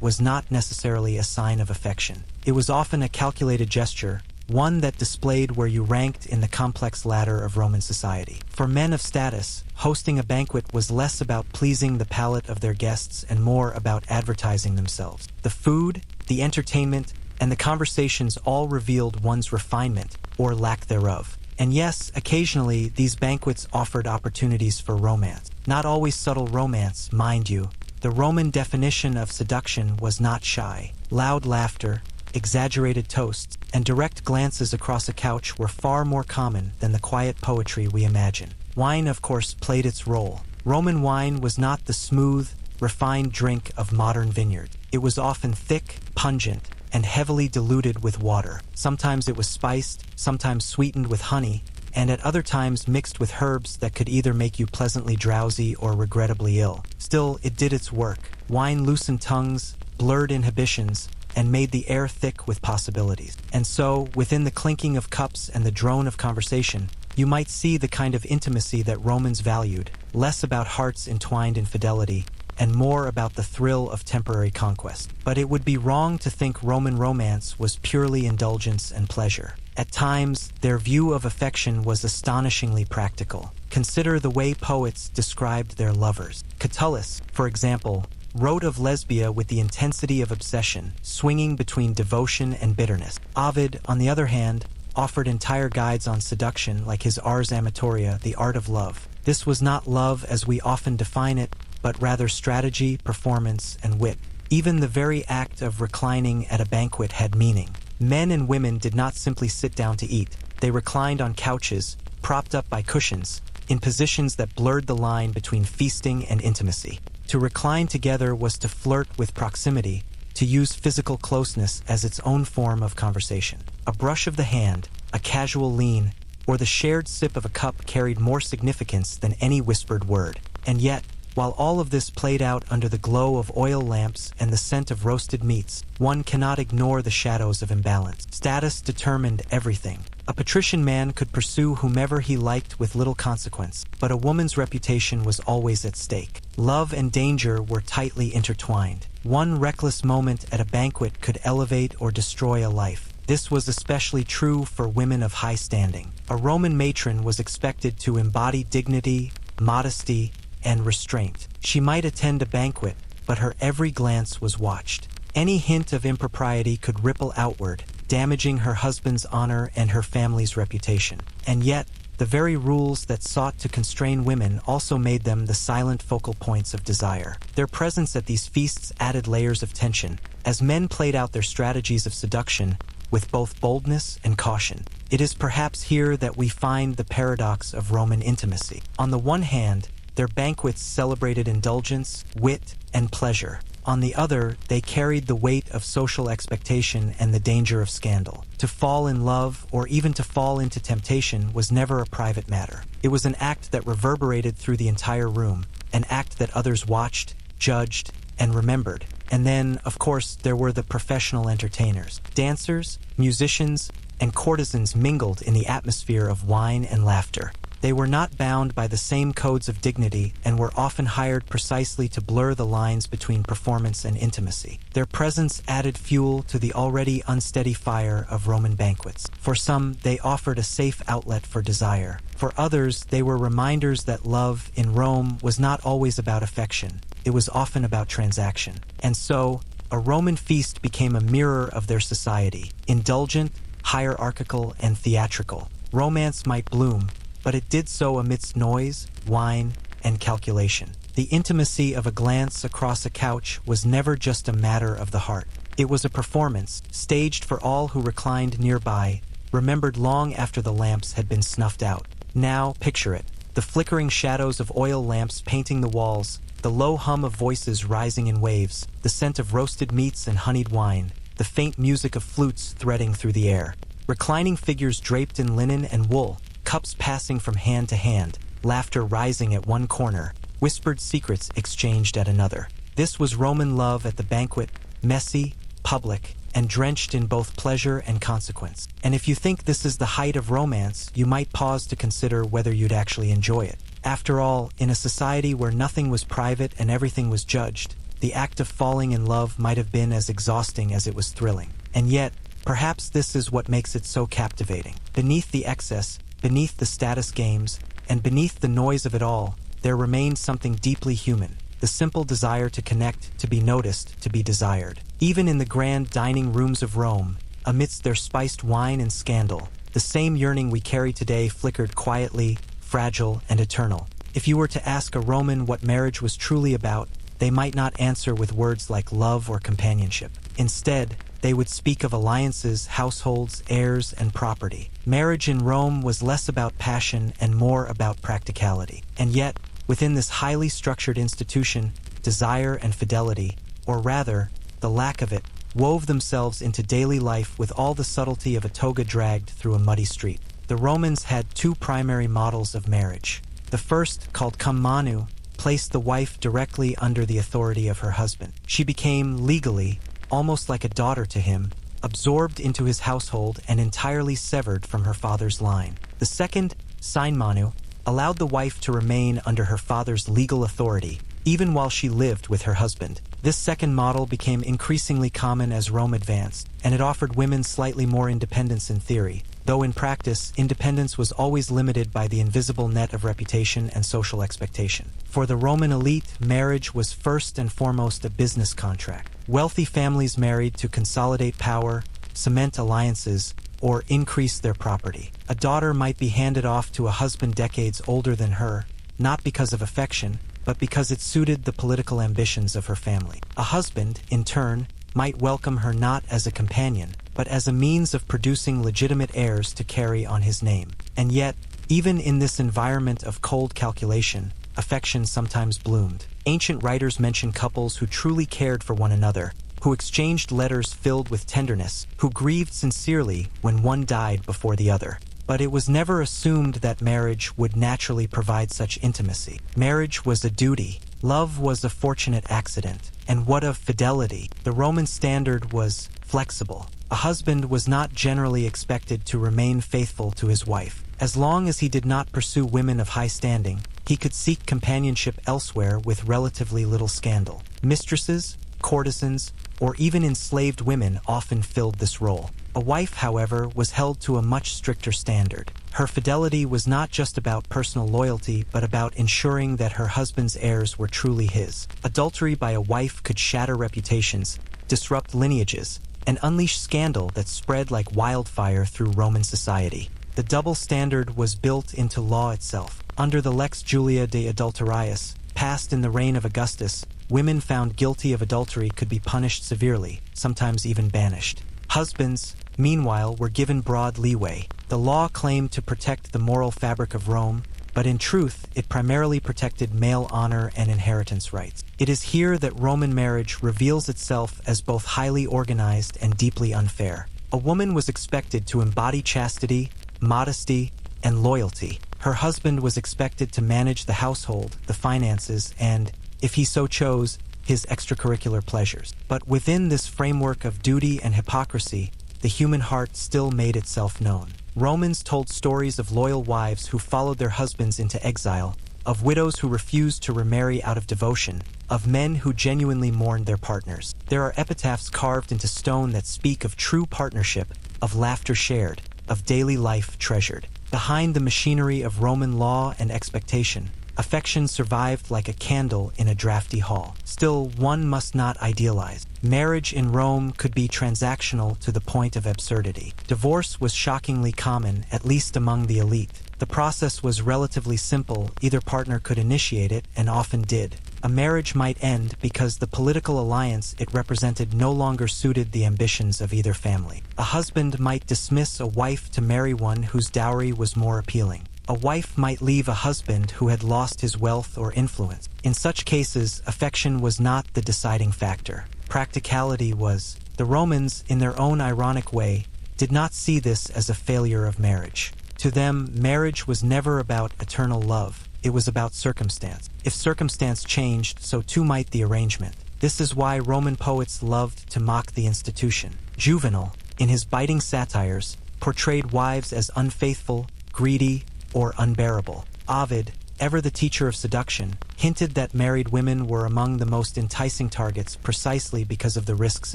was not necessarily a sign of affection. It was often a calculated gesture, one that displayed where you ranked in the complex ladder of Roman society. For men of status, hosting a banquet was less about pleasing the palate of their guests and more about advertising themselves. The food, the entertainment, and the conversations all revealed one's refinement, or lack thereof. And yes, occasionally these banquets offered opportunities for romance. Not always subtle romance, mind you. The Roman definition of seduction was not shy. Loud laughter, exaggerated toasts, and direct glances across a couch were far more common than the quiet poetry we imagine. Wine, of course, played its role. Roman wine was not the smooth, refined drink of modern vineyards. It was often thick, pungent, and heavily diluted with water. Sometimes it was spiced, sometimes sweetened with honey, and at other times mixed with herbs that could either make you pleasantly drowsy or regrettably ill. Still, it did its work. Wine loosened tongues, blurred inhibitions, and made the air thick with possibilities. And so, within the clinking of cups and the drone of conversation, you might see the kind of intimacy that Romans valued, less about hearts entwined in fidelity, and more about the thrill of temporary conquest. But it would be wrong to think Roman romance was purely indulgence and pleasure. At times, their view of affection was astonishingly practical. Consider the way poets described their lovers. Catullus, for example, wrote of Lesbia with the intensity of obsession, swinging between devotion and bitterness. Ovid, on the other hand, offered entire guides on seduction like his Ars Amatoria, The Art of Love. This was not love as we often define it, but rather strategy, performance, and wit. Even the very act of reclining at a banquet had meaning. Men and women did not simply sit down to eat. They reclined on couches, propped up by cushions, in positions that blurred the line between feasting and intimacy. To recline together was to flirt with proximity, to use physical closeness as its own form of conversation. A brush of the hand, a casual lean, or the shared sip of a cup carried more significance than any whispered word. And yet, while all of this played out under the glow of oil lamps and the scent of roasted meats, one cannot ignore the shadows of imbalance. Status determined everything. A patrician man could pursue whomever he liked with little consequence, but a woman's reputation was always at stake. Love and danger were tightly intertwined. One reckless moment at a banquet could elevate or destroy a life. This was especially true for women of high standing. A Roman matron was expected to embody dignity, modesty, and restraint. She might attend a banquet, but her every glance was watched. Any hint of impropriety could ripple outward, damaging her husband's honor and her family's reputation. And yet, the very rules that sought to constrain women also made them the silent focal points of desire. Their presence at these feasts added layers of tension, as men played out their strategies of seduction with both boldness and caution. It is perhaps here that we find the paradox of Roman intimacy. On the one hand, their banquets celebrated indulgence, wit, and pleasure. On the other, they carried the weight of social expectation and the danger of scandal. To fall in love, or even to fall into temptation, was never a private matter. It was an act that reverberated through the entire room, an act that others watched, judged, and remembered. And then, of course, there were the professional entertainers. Dancers, musicians, and courtesans mingled in the atmosphere of wine and laughter. They were not bound by the same codes of dignity and were often hired precisely to blur the lines between performance and intimacy. Their presence added fuel to the already unsteady fire of Roman banquets. For some, they offered a safe outlet for desire. For others, they were reminders that love in Rome was not always about affection. It was often about transaction. And so, a Roman feast became a mirror of their society, indulgent, hierarchical, and theatrical. Romance might bloom, but it did so amidst noise, wine, and calculation. The intimacy of a glance across a couch was never just a matter of the heart. It was a performance, staged for all who reclined nearby, remembered long after the lamps had been snuffed out. Now, picture it. The flickering shadows of oil lamps painting the walls, the low hum of voices rising in waves, the scent of roasted meats and honeyed wine, the faint music of flutes threading through the air. Reclining figures draped in linen and wool, cups passing from hand to hand, laughter rising at one corner, whispered secrets exchanged at another. This was Roman love at the banquet, messy, public, and drenched in both pleasure and consequence. And if you think this is the height of romance, you might pause to consider whether you'd actually enjoy it. After all, in a society where nothing was private and everything was judged, the act of falling in love might have been as exhausting as it was thrilling. And yet, perhaps this is what makes it so captivating. Beneath the excess, beneath the status games, and beneath the noise of it all, there remained something deeply human. The simple desire to connect, to be noticed, to be desired. Even in the grand dining rooms of Rome, amidst their spiced wine and scandal, the same yearning we carry today flickered quietly, fragile, and eternal. If you were to ask a Roman what marriage was truly about, they might not answer with words like love or companionship. Instead, they would speak of alliances, households, heirs, and property. Marriage in Rome was less about passion and more about practicality. And yet, within this highly structured institution, desire and fidelity, or rather, the lack of it, wove themselves into daily life with all the subtlety of a toga dragged through a muddy street. The Romans had two primary models of marriage. The first, called cum manu, placed the wife directly under the authority of her husband. She became, legally, almost like a daughter to him, absorbed into his household and entirely severed from her father's line. The second, sine manu, allowed the wife to remain under her father's legal authority, even while she lived with her husband. This second model became increasingly common as Rome advanced, and it offered women slightly more independence in theory, though in practice, independence was always limited by the invisible net of reputation and social expectation. For the Roman elite, marriage was first and foremost a business contract. Wealthy families married to consolidate power, cement alliances, or increase their property. A daughter might be handed off to a husband decades older than her, not because of affection, but because it suited the political ambitions of her family. A husband, in turn, might welcome her not as a companion, but as a means of producing legitimate heirs to carry on his name. And yet, even in this environment of cold calculation, affection sometimes bloomed. Ancient writers mention couples who truly cared for one another, who exchanged letters filled with tenderness, who grieved sincerely when one died before the other. But it was never assumed that marriage would naturally provide such intimacy. Marriage was a duty. Love was a fortunate accident. And what of fidelity? The Roman standard was flexible. A husband was not generally expected to remain faithful to his wife. As long as he did not pursue women of high standing, he could seek companionship elsewhere with relatively little scandal. Mistresses, courtesans, or even enslaved women often filled this role. A wife, however, was held to a much stricter standard. Her fidelity was not just about personal loyalty, but about ensuring that her husband's heirs were truly his. Adultery by a wife could shatter reputations, disrupt lineages, and unleash scandal that spread like wildfire through Roman society. The double standard was built into law itself. Under the Lex Julia de Adulterius, passed in the reign of Augustus, women found guilty of adultery could be punished severely, sometimes even banished. Husbands, meanwhile, were given broad leeway. The law claimed to protect the moral fabric of Rome, but in truth, it primarily protected male honor and inheritance rights. It is here that Roman marriage reveals itself as both highly organized and deeply unfair. A woman was expected to embody chastity, modesty, and loyalty. Her husband was expected to manage the household, the finances, and, if he so chose, his extracurricular pleasures. But within this framework of duty and hypocrisy, the human heart still made itself known. Romans told stories of loyal wives who followed their husbands into exile, of widows who refused to remarry out of devotion, of men who genuinely mourned their partners. There are epitaphs carved into stone that speak of true partnership, of laughter shared, of daily life treasured. Behind the machinery of Roman law and expectation, affection survived like a candle in a drafty hall. Still, one must not idealize. Marriage in Rome could be transactional to the point of absurdity. Divorce was shockingly common, at least among the elite. The process was relatively simple. Either partner could initiate it, and often did. A marriage might end because the political alliance it represented no longer suited the ambitions of either family. A husband might dismiss a wife to marry one whose dowry was more appealing. A wife might leave a husband who had lost his wealth or influence. In such cases, affection was not the deciding factor. Practicality was. The Romans, in their own ironic way, did not see this as a failure of marriage. To them, marriage was never about eternal love. It was about circumstance. If circumstance changed, so too might the arrangement. This is why Roman poets loved to mock the institution. Juvenal, in his biting satires, portrayed wives as unfaithful, greedy, or unbearable. Ovid, ever the teacher of seduction, hinted that married women were among the most enticing targets precisely because of the risks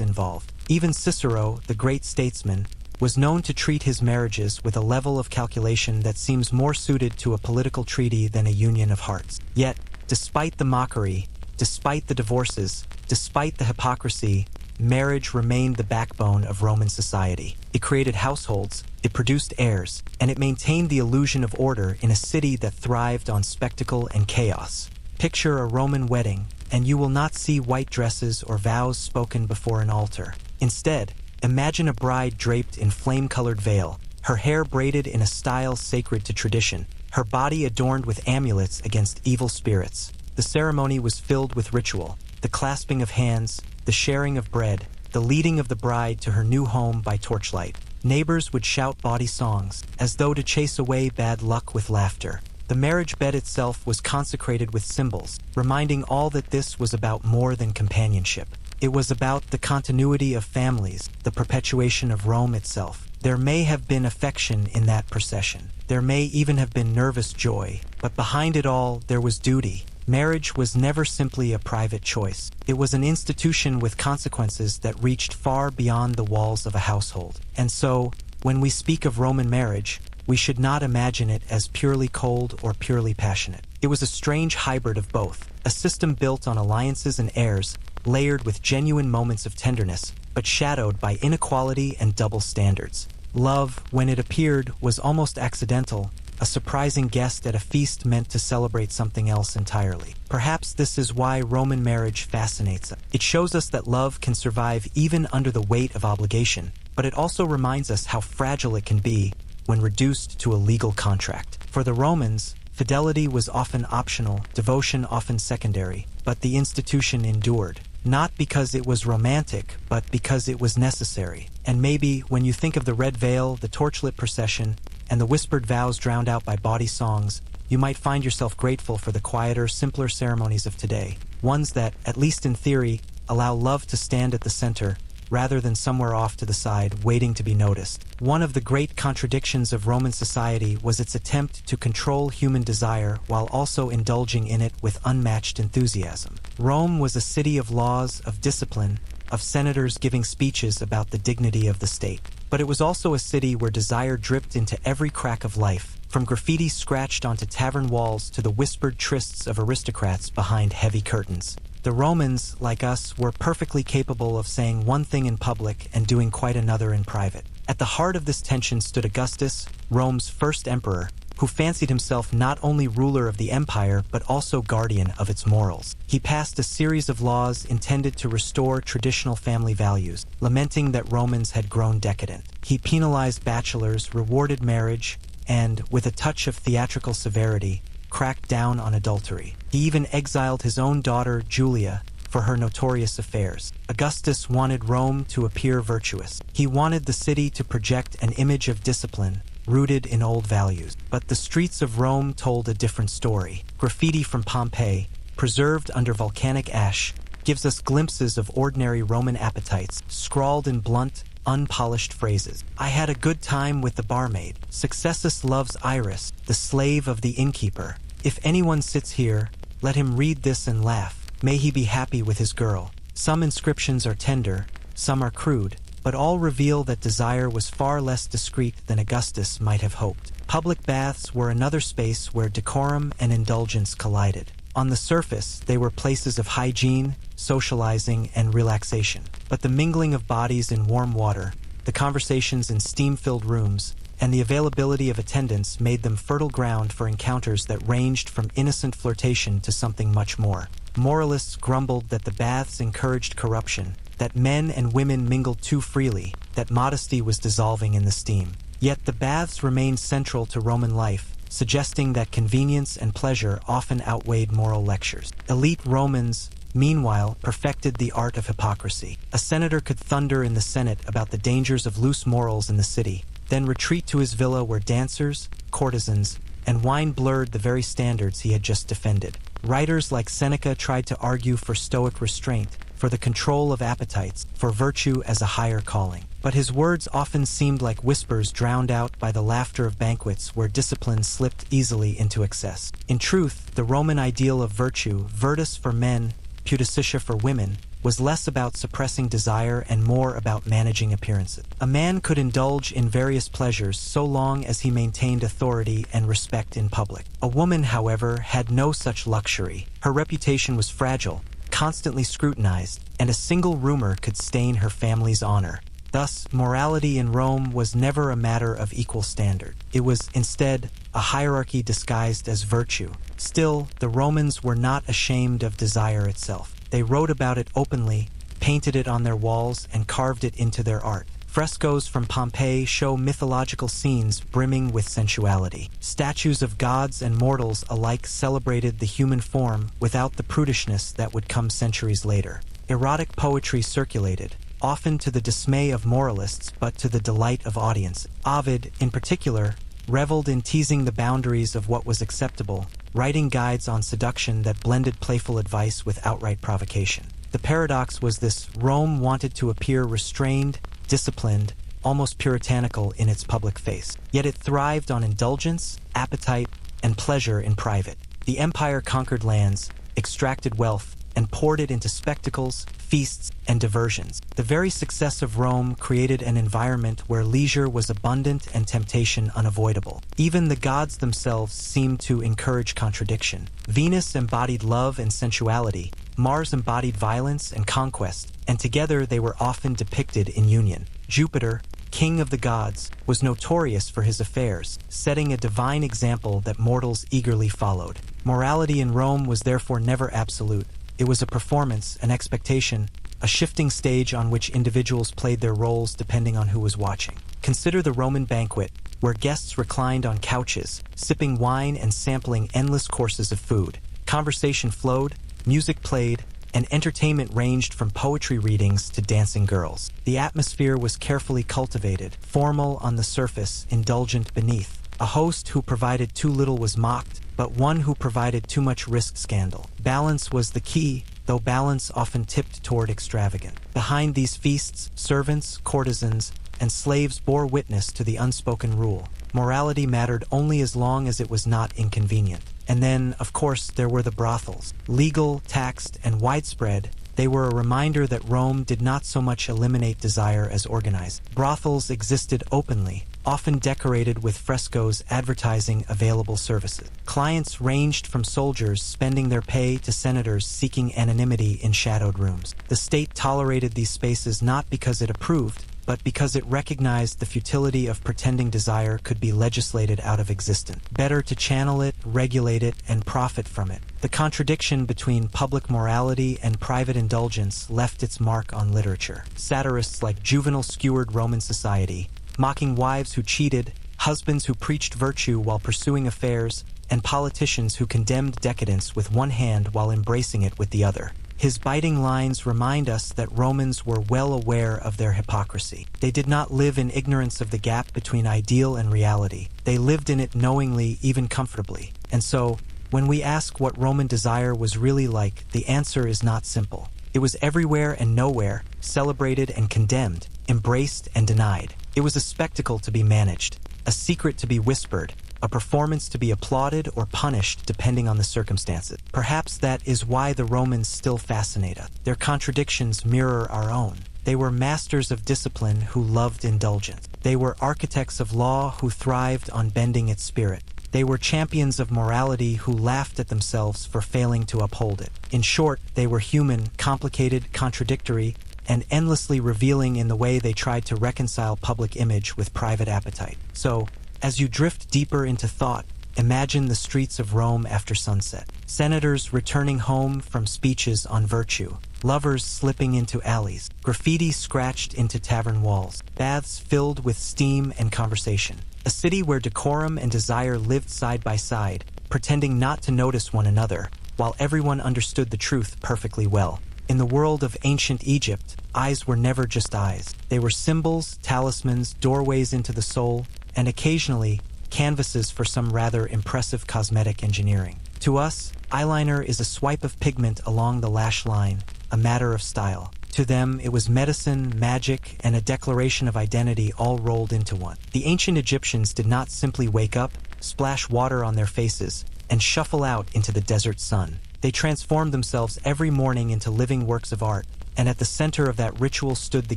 involved. Even Cicero, the great statesman, was known to treat his marriages with a level of calculation that seems more suited to a political treaty than a union of hearts. Yet, despite the mockery, despite the divorces, despite the hypocrisy, marriage remained the backbone of Roman society. It created households, it produced heirs, and it maintained the illusion of order in a city that thrived on spectacle and chaos. Picture a Roman wedding, and you will not see white dresses or vows spoken before an altar. Instead, imagine a bride draped in flame-colored veil, her hair braided in a style sacred to tradition, her body adorned with amulets against evil spirits. The ceremony was filled with ritual, the clasping of hands, the sharing of bread, the leading of the bride to her new home by torchlight. Neighbors would shout bawdy songs, as though to chase away bad luck with laughter. The marriage bed itself was consecrated with symbols, reminding all that this was about more than companionship. It was about the continuity of families, the perpetuation of Rome itself. There may have been affection in that procession. There may even have been nervous joy, but behind it all, there was duty. Marriage was never simply a private choice. It was an institution with consequences that reached far beyond the walls of a household. And so, when we speak of Roman marriage, we should not imagine it as purely cold or purely passionate. It was a strange hybrid of both, a system built on alliances and heirs, layered with genuine moments of tenderness, but shadowed by inequality and double standards. Love, when it appeared, was almost accidental, a surprising guest at a feast meant to celebrate something else entirely. Perhaps this is why Roman marriage fascinates us. It shows us that love can survive even under the weight of obligation, but it also reminds us how fragile it can be when reduced to a legal contract. For the Romans, fidelity was often optional, devotion often secondary, but the institution endured. Not because it was romantic, but because it was necessary. And maybe, when you think of the red veil, the torchlit procession, and the whispered vows drowned out by bawdy songs, you might find yourself grateful for the quieter, simpler ceremonies of today, ones that, at least in theory, allow love to stand at the center, rather than somewhere off to the side, waiting to be noticed. One of the great contradictions of Roman society was its attempt to control human desire while also indulging in it with unmatched enthusiasm. Rome was a city of laws, of discipline, of senators giving speeches about the dignity of the state. But it was also a city where desire dripped into every crack of life, from graffiti scratched onto tavern walls to the whispered trysts of aristocrats behind heavy curtains. The Romans, like us, were perfectly capable of saying one thing in public and doing quite another in private. At the heart of this tension stood Augustus, Rome's first emperor, who fancied himself not only ruler of the empire but also guardian of its morals. He passed a series of laws intended to restore traditional family values, lamenting that Romans had grown decadent. He penalized bachelors, rewarded marriage, and, with a touch of theatrical severity, cracked down on adultery. He even exiled his own daughter, Julia, for her notorious affairs. Augustus wanted Rome to appear virtuous. He wanted the city to project an image of discipline, rooted in old values. But the streets of Rome told a different story. Graffiti from Pompeii, preserved under volcanic ash, gives us glimpses of ordinary Roman appetites, scrawled in blunt, unpolished phrases. I had a good time with the barmaid. Successus loves Iris, the slave of the innkeeper. If anyone sits here, let him read this and laugh. May he be happy with his girl. Some inscriptions are tender, some are crude, but all reveal that desire was far less discreet than Augustus might have hoped. Public baths were another space where decorum and indulgence collided. On the surface, they were places of hygiene, socializing, and relaxation. But the mingling of bodies in warm water, the conversations in steam-filled rooms, and the availability of attendants made them fertile ground for encounters that ranged from innocent flirtation to something much more. Moralists grumbled that the baths encouraged corruption, that men and women mingled too freely, that modesty was dissolving in the steam. Yet the baths remained central to Roman life, suggesting that convenience and pleasure often outweighed moral lectures. Elite Romans, meanwhile, perfected the art of hypocrisy. A senator could thunder in the Senate about the dangers of loose morals in the city, then retreat to his villa where dancers, courtesans, and wine blurred the very standards he had just defended. Writers like Seneca tried to argue for stoic restraint, for the control of appetites, for virtue as a higher calling. But his words often seemed like whispers drowned out by the laughter of banquets where discipline slipped easily into excess. In truth, the Roman ideal of virtue, virtus for men, pudicitia for women, was less about suppressing desire and more about managing appearances. A man could indulge in various pleasures so long as he maintained authority and respect in public. A woman, however, had no such luxury. Her reputation was fragile, constantly scrutinized, and a single rumor could stain her family's honor. Thus, morality in Rome was never a matter of equal standard. It was, instead, a hierarchy disguised as virtue. Still, the Romans were not ashamed of desire itself. They wrote about it openly, painted it on their walls, and carved it into their art. Frescoes from Pompeii show mythological scenes brimming with sensuality. Statues of gods and mortals alike celebrated the human form without the prudishness that would come centuries later. Erotic poetry circulated, often to the dismay of moralists but to the delight of audiences. Ovid, in particular, reveled in teasing the boundaries of what was acceptable, writing guides on seduction that blended playful advice with outright provocation. The paradox was this: Rome wanted to appear restrained, disciplined, almost puritanical in its public face. Yet it thrived on indulgence, appetite, and pleasure in private. The empire conquered lands, extracted wealth, and poured it into spectacles, feasts, and diversions. The very success of Rome created an environment where leisure was abundant and temptation unavoidable. Even the gods themselves seemed to encourage contradiction. Venus embodied love and sensuality, Mars embodied violence and conquest, and together they were often depicted in union. Jupiter, king of the gods, was notorious for his affairs, setting a divine example that mortals eagerly followed. Morality in Rome was therefore never absolute. It was a performance, an expectation, a shifting stage on which individuals played their roles depending on who was watching. Consider the Roman banquet, where guests reclined on couches, sipping wine and sampling endless courses of food. Conversation flowed, music played, and entertainment ranged from poetry readings to dancing girls. The atmosphere was carefully cultivated, formal on the surface, indulgent beneath. A host who provided too little was mocked, but one who provided too much risked scandal. Balance was the key, though balance often tipped toward extravagance. Behind these feasts, servants, courtesans, and slaves bore witness to the unspoken rule. Morality mattered only as long as it was not inconvenient. And then, of course, there were the brothels. Legal, taxed, and widespread, they were a reminder that Rome did not so much eliminate desire as organize. Brothels existed openly, often decorated with frescoes advertising available services. Clients ranged from soldiers spending their pay to senators seeking anonymity in shadowed rooms. The state tolerated these spaces not because it approved, but because it recognized the futility of pretending desire could be legislated out of existence. Better to channel it, regulate it, and profit from it. The contradiction between public morality and private indulgence left its mark on literature. Satirists like Juvenal skewered Roman society, mocking wives who cheated, husbands who preached virtue while pursuing affairs, and politicians who condemned decadence with one hand while embracing it with the other. His biting lines remind us that Romans were well aware of their hypocrisy. They did not live in ignorance of the gap between ideal and reality. They lived in it knowingly, even comfortably. And so, when we ask what Roman desire was really like, the answer is not simple. It was everywhere and nowhere, celebrated and condemned, embraced and denied. It was a spectacle to be managed, a secret to be whispered, a performance to be applauded or punished depending on the circumstances. Perhaps that is why the Romans still fascinate us. Their contradictions mirror our own. They were masters of discipline who loved indulgence. They were architects of law who thrived on bending its spirit. They were champions of morality who laughed at themselves for failing to uphold it. In short, they were human, complicated, contradictory, and endlessly revealing in the way they tried to reconcile public image with private appetite. So, as you drift deeper into thought, imagine the streets of Rome after sunset. Senators returning home from speeches on virtue. Lovers slipping into alleys. Graffiti scratched into tavern walls. Baths filled with steam and conversation. A city where decorum and desire lived side by side, pretending not to notice one another, while everyone understood the truth perfectly well. In the world of ancient Egypt, eyes were never just eyes. They were symbols, talismans, doorways into the soul, and occasionally, canvases for some rather impressive cosmetic engineering. To us, eyeliner is a swipe of pigment along the lash line, a matter of style. To them, it was medicine, magic, and a declaration of identity all rolled into one. The ancient Egyptians did not simply wake up, splash water on their faces, and shuffle out into the desert sun. They transformed themselves every morning into living works of art, and at the center of that ritual stood the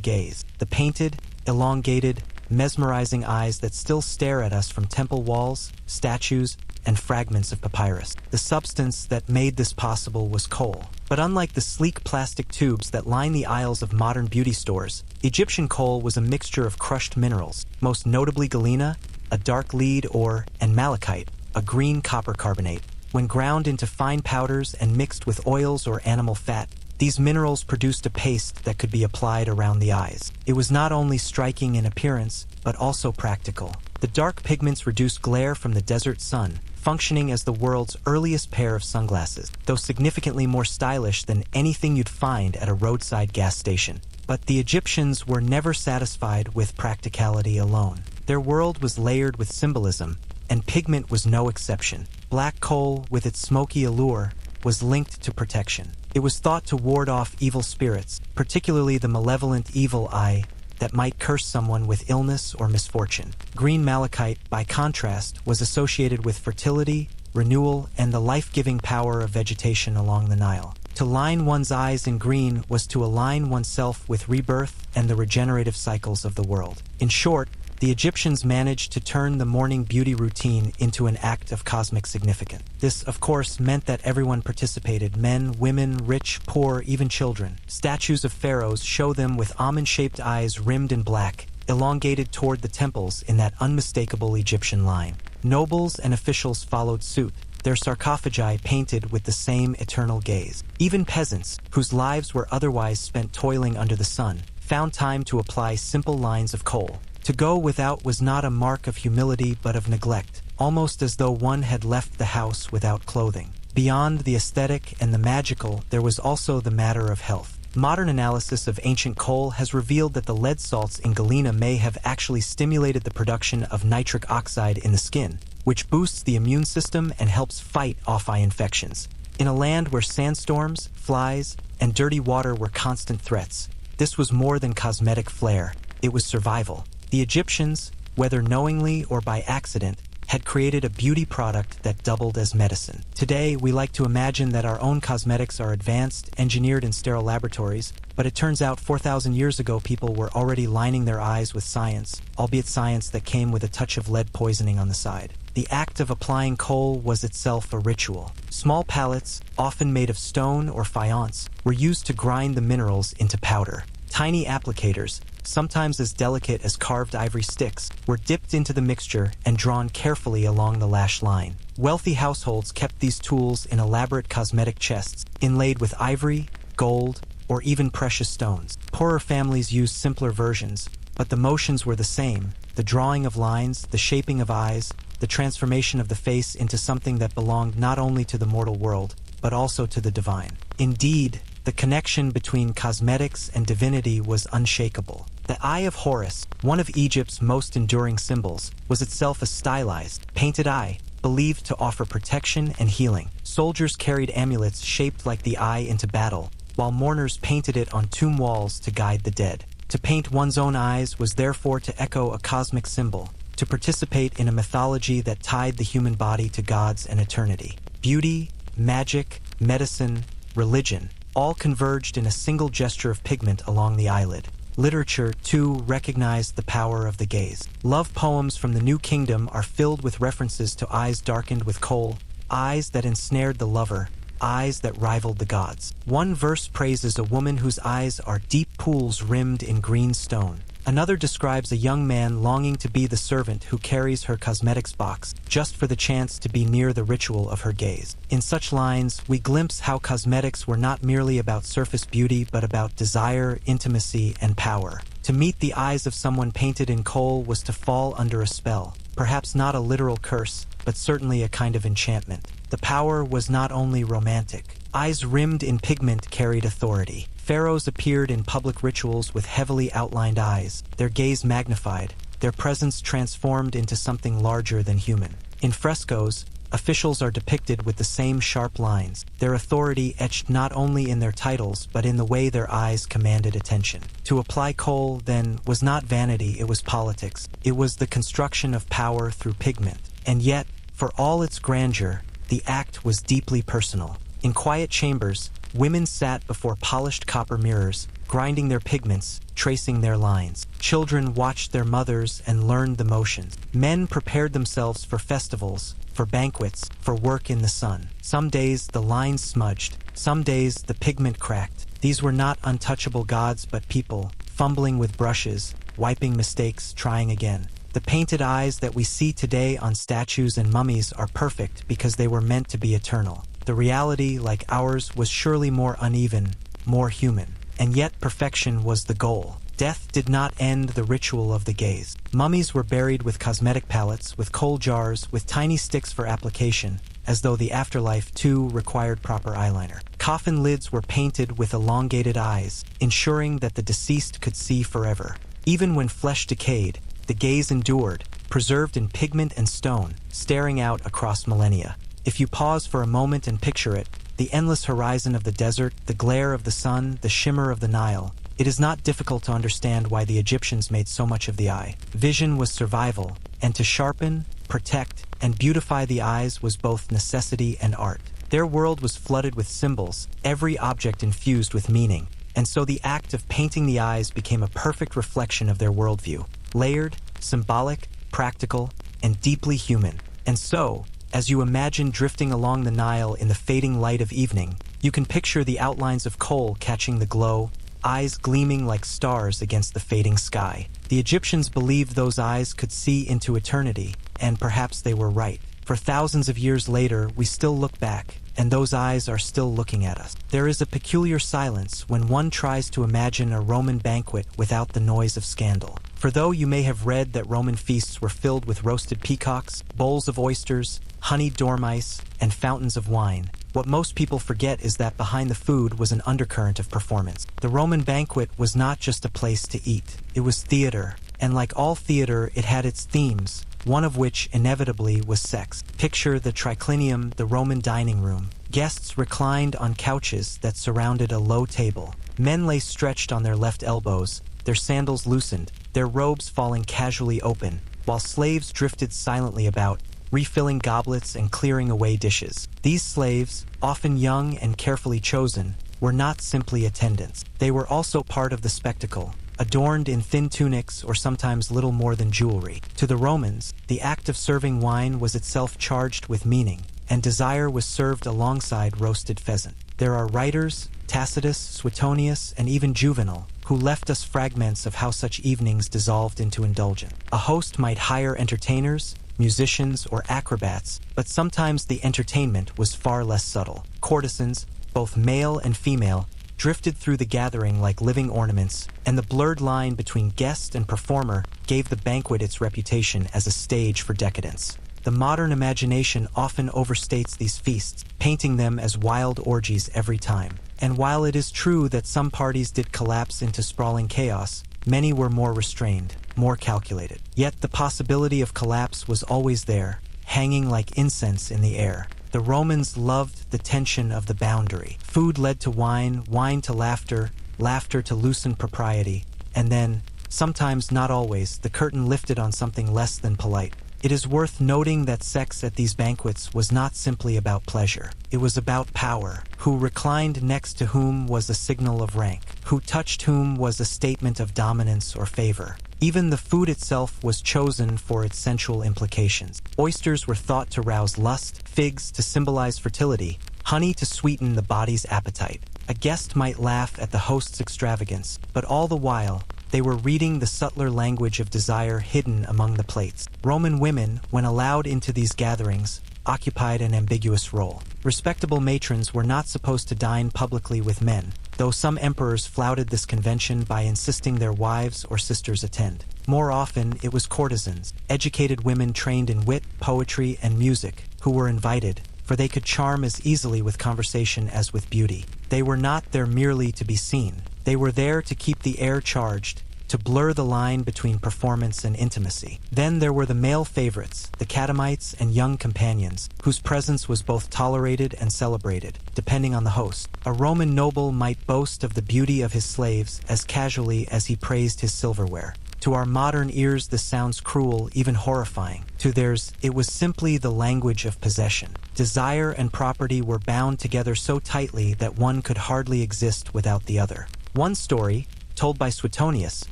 gaze, the painted, elongated, mesmerizing eyes that still stare at us from temple walls, statues, and fragments of papyrus. The substance that made this possible was coal. But unlike the sleek plastic tubes that line the aisles of modern beauty stores, Egyptian coal was a mixture of crushed minerals, most notably galena, a dark lead ore, and malachite, a green copper carbonate. When ground into fine powders and mixed with oils or animal fat, these minerals produced a paste that could be applied around the eyes. It was not only striking in appearance, but also practical. The dark pigments reduced glare from the desert sun, functioning as the world's earliest pair of sunglasses, though significantly more stylish than anything you'd find at a roadside gas station. But the Egyptians were never satisfied with practicality alone. Their world was layered with symbolism, and pigment was no exception. Black coal, with its smoky allure, was linked to protection. It was thought to ward off evil spirits, particularly the malevolent evil eye that might curse someone with illness or misfortune. Green malachite, by contrast, was associated with fertility, renewal, and the life-giving power of vegetation along the Nile. To line one's eyes in green was to align oneself with rebirth and the regenerative cycles of the world. In short, the Egyptians managed to turn the morning beauty routine into an act of cosmic significance. This, of course, meant that everyone participated: men, women, rich, poor, even children. Statues of pharaohs show them with almond-shaped eyes rimmed in black, elongated toward the temples in that unmistakable Egyptian line. Nobles and officials followed suit, their sarcophagi painted with the same eternal gaze. Even peasants, whose lives were otherwise spent toiling under the sun, found time to apply simple lines of coal. To go without was not a mark of humility but of neglect, almost as though one had left the house without clothing. Beyond the aesthetic and the magical, there was also the matter of health. Modern analysis of ancient coal has revealed that the lead salts in galena may have actually stimulated the production of nitric oxide in the skin, which boosts the immune system and helps fight off-eye infections. In a land where sandstorms, flies, and dirty water were constant threats, this was more than cosmetic flair, it was survival. The Egyptians, whether knowingly or by accident, had created a beauty product that doubled as medicine. Today, we like to imagine that our own cosmetics are advanced, engineered in sterile laboratories, but it turns out 4,000 years ago people were already lining their eyes with science, albeit science that came with a touch of lead poisoning on the side. The act of applying coal was itself a ritual. Small pallets, often made of stone or faience, were used to grind the minerals into powder. Tiny applicators, sometimes as delicate as carved ivory sticks, were dipped into the mixture and drawn carefully along the lash line. Wealthy households kept these tools in elaborate cosmetic chests, inlaid with ivory, gold, or even precious stones. Poorer families used simpler versions, but the motions were the same: the drawing of lines, the shaping of eyes, the transformation of the face into something that belonged not only to the mortal world, but also to the divine. Indeed, the connection between cosmetics and divinity was unshakable. The Eye of Horus, one of Egypt's most enduring symbols, was itself a stylized, painted eye, believed to offer protection and healing. Soldiers carried amulets shaped like the eye into battle, while mourners painted it on tomb walls to guide the dead. To paint one's own eyes was therefore to echo a cosmic symbol, to participate in a mythology that tied the human body to gods and eternity. Beauty, magic, medicine, religion, all converged in a single gesture of pigment along the eyelid. Literature, too, recognized the power of the gaze. Love poems from the New Kingdom are filled with references to eyes darkened with coal, eyes that ensnared the lover, eyes that rivaled the gods. One verse praises a woman whose eyes are deep pools rimmed in green stone. Another describes a young man longing to be the servant who carries her cosmetics box, just for the chance to be near the ritual of her gaze. In such lines, we glimpse how cosmetics were not merely about surface beauty, but about desire, intimacy, and power. To meet the eyes of someone painted in coal was to fall under a spell, perhaps not a literal curse, but certainly a kind of enchantment. The power was not only romantic. Eyes rimmed in pigment carried authority. Pharaohs appeared in public rituals with heavily outlined eyes, their gaze magnified, their presence transformed into something larger than human. In frescoes, officials are depicted with the same sharp lines, their authority etched not only in their titles but in the way their eyes commanded attention. To apply kohl, then, was not vanity, it was politics. It was the construction of power through pigment. And yet, for all its grandeur, the act was deeply personal. In quiet chambers, women sat before polished copper mirrors, grinding their pigments, tracing their lines. Children watched their mothers and learned the motions. Men prepared themselves for festivals, for banquets, for work in the sun. Some days the lines smudged, some days the pigment cracked. These were not untouchable gods but people, fumbling with brushes, wiping mistakes, trying again. The painted eyes that we see today on statues and mummies are perfect because they were meant to be eternal. The reality, like ours, was surely more uneven, more human. And yet perfection was the goal. Death did not end the ritual of the gaze. Mummies were buried with cosmetic palettes, with coal jars, with tiny sticks for application, as though the afterlife too required proper eyeliner. Coffin lids were painted with elongated eyes, ensuring that the deceased could see forever. Even when flesh decayed, the gaze endured, preserved in pigment and stone, staring out across millennia. If you pause for a moment and picture it, the endless horizon of the desert, the glare of the sun, the shimmer of the Nile, it is not difficult to understand why the Egyptians made so much of the eye. Vision was survival, and to sharpen, protect, and beautify the eyes was both necessity and art. Their world was flooded with symbols, every object infused with meaning, and so the act of painting the eyes became a perfect reflection of their worldview. Layered, symbolic, practical, and deeply human. And so, as you imagine drifting along the Nile in the fading light of evening, you can picture the outlines of kohl catching the glow, eyes gleaming like stars against the fading sky. The Egyptians believed those eyes could see into eternity, and perhaps they were right. For thousands of years later, we still look back, and those eyes are still looking at us. There is a peculiar silence when one tries to imagine a Roman banquet without the noise of scandal. For though you may have read that Roman feasts were filled with roasted peacocks, bowls of oysters, honeyed dormice, and fountains of wine, what most people forget is that behind the food was an undercurrent of performance. The Roman banquet was not just a place to eat. It was theater, and like all theater, it had its themes, one of which inevitably was sex. Picture the triclinium, the Roman dining room. Guests reclined on couches that surrounded a low table. Men lay stretched on their left elbows, their sandals loosened, their robes falling casually open, while slaves drifted silently about, refilling goblets and clearing away dishes. These slaves, often young and carefully chosen, were not simply attendants. They were also part of the spectacle, adorned in thin tunics or sometimes little more than jewelry. To the Romans, the act of serving wine was itself charged with meaning, and desire was served alongside roasted pheasant. There are writers, Tacitus, Suetonius, and even Juvenal, who left us fragments of how such evenings dissolved into indulgence. A host might hire entertainers, musicians, or acrobats, but sometimes the entertainment was far less subtle. Courtesans, both male and female, drifted through the gathering like living ornaments, and the blurred line between guest and performer gave the banquet its reputation as a stage for decadence. The modern imagination often overstates these feasts, painting them as wild orgies every time. And while it is true that some parties did collapse into sprawling chaos, many were more restrained, more calculated. Yet the possibility of collapse was always there, hanging like incense in the air. The Romans loved the tension of the boundary. Food led to wine, wine to laughter, laughter to loosened propriety, and then, sometimes not always, the curtain lifted on something less than polite. It is worth noting that sex at these banquets was not simply about pleasure. It was about power. Who reclined next to whom was a signal of rank. Who touched whom was a statement of dominance or favor. Even the food itself was chosen for its sensual implications. Oysters were thought to rouse lust, figs to symbolize fertility, honey to sweeten the body's appetite. A guest might laugh at the host's extravagance, but all the while, they were reading the subtler language of desire hidden among the plates. Roman women, when allowed into these gatherings, occupied an ambiguous role. Respectable matrons were not supposed to dine publicly with men, though some emperors flouted this convention by insisting their wives or sisters attend. More often, it was courtesans, educated women trained in wit, poetry, and music, who were invited, for they could charm as easily with conversation as with beauty. They were not there merely to be seen. They were there to keep the air charged, to blur the line between performance and intimacy. Then there were the male favorites, the catamites and young companions, whose presence was both tolerated and celebrated, depending on the host. A Roman noble might boast of the beauty of his slaves as casually as he praised his silverware. To our modern ears, this sounds cruel, even horrifying. To theirs, it was simply the language of possession. Desire and property were bound together so tightly that one could hardly exist without the other. One story, told by Suetonius,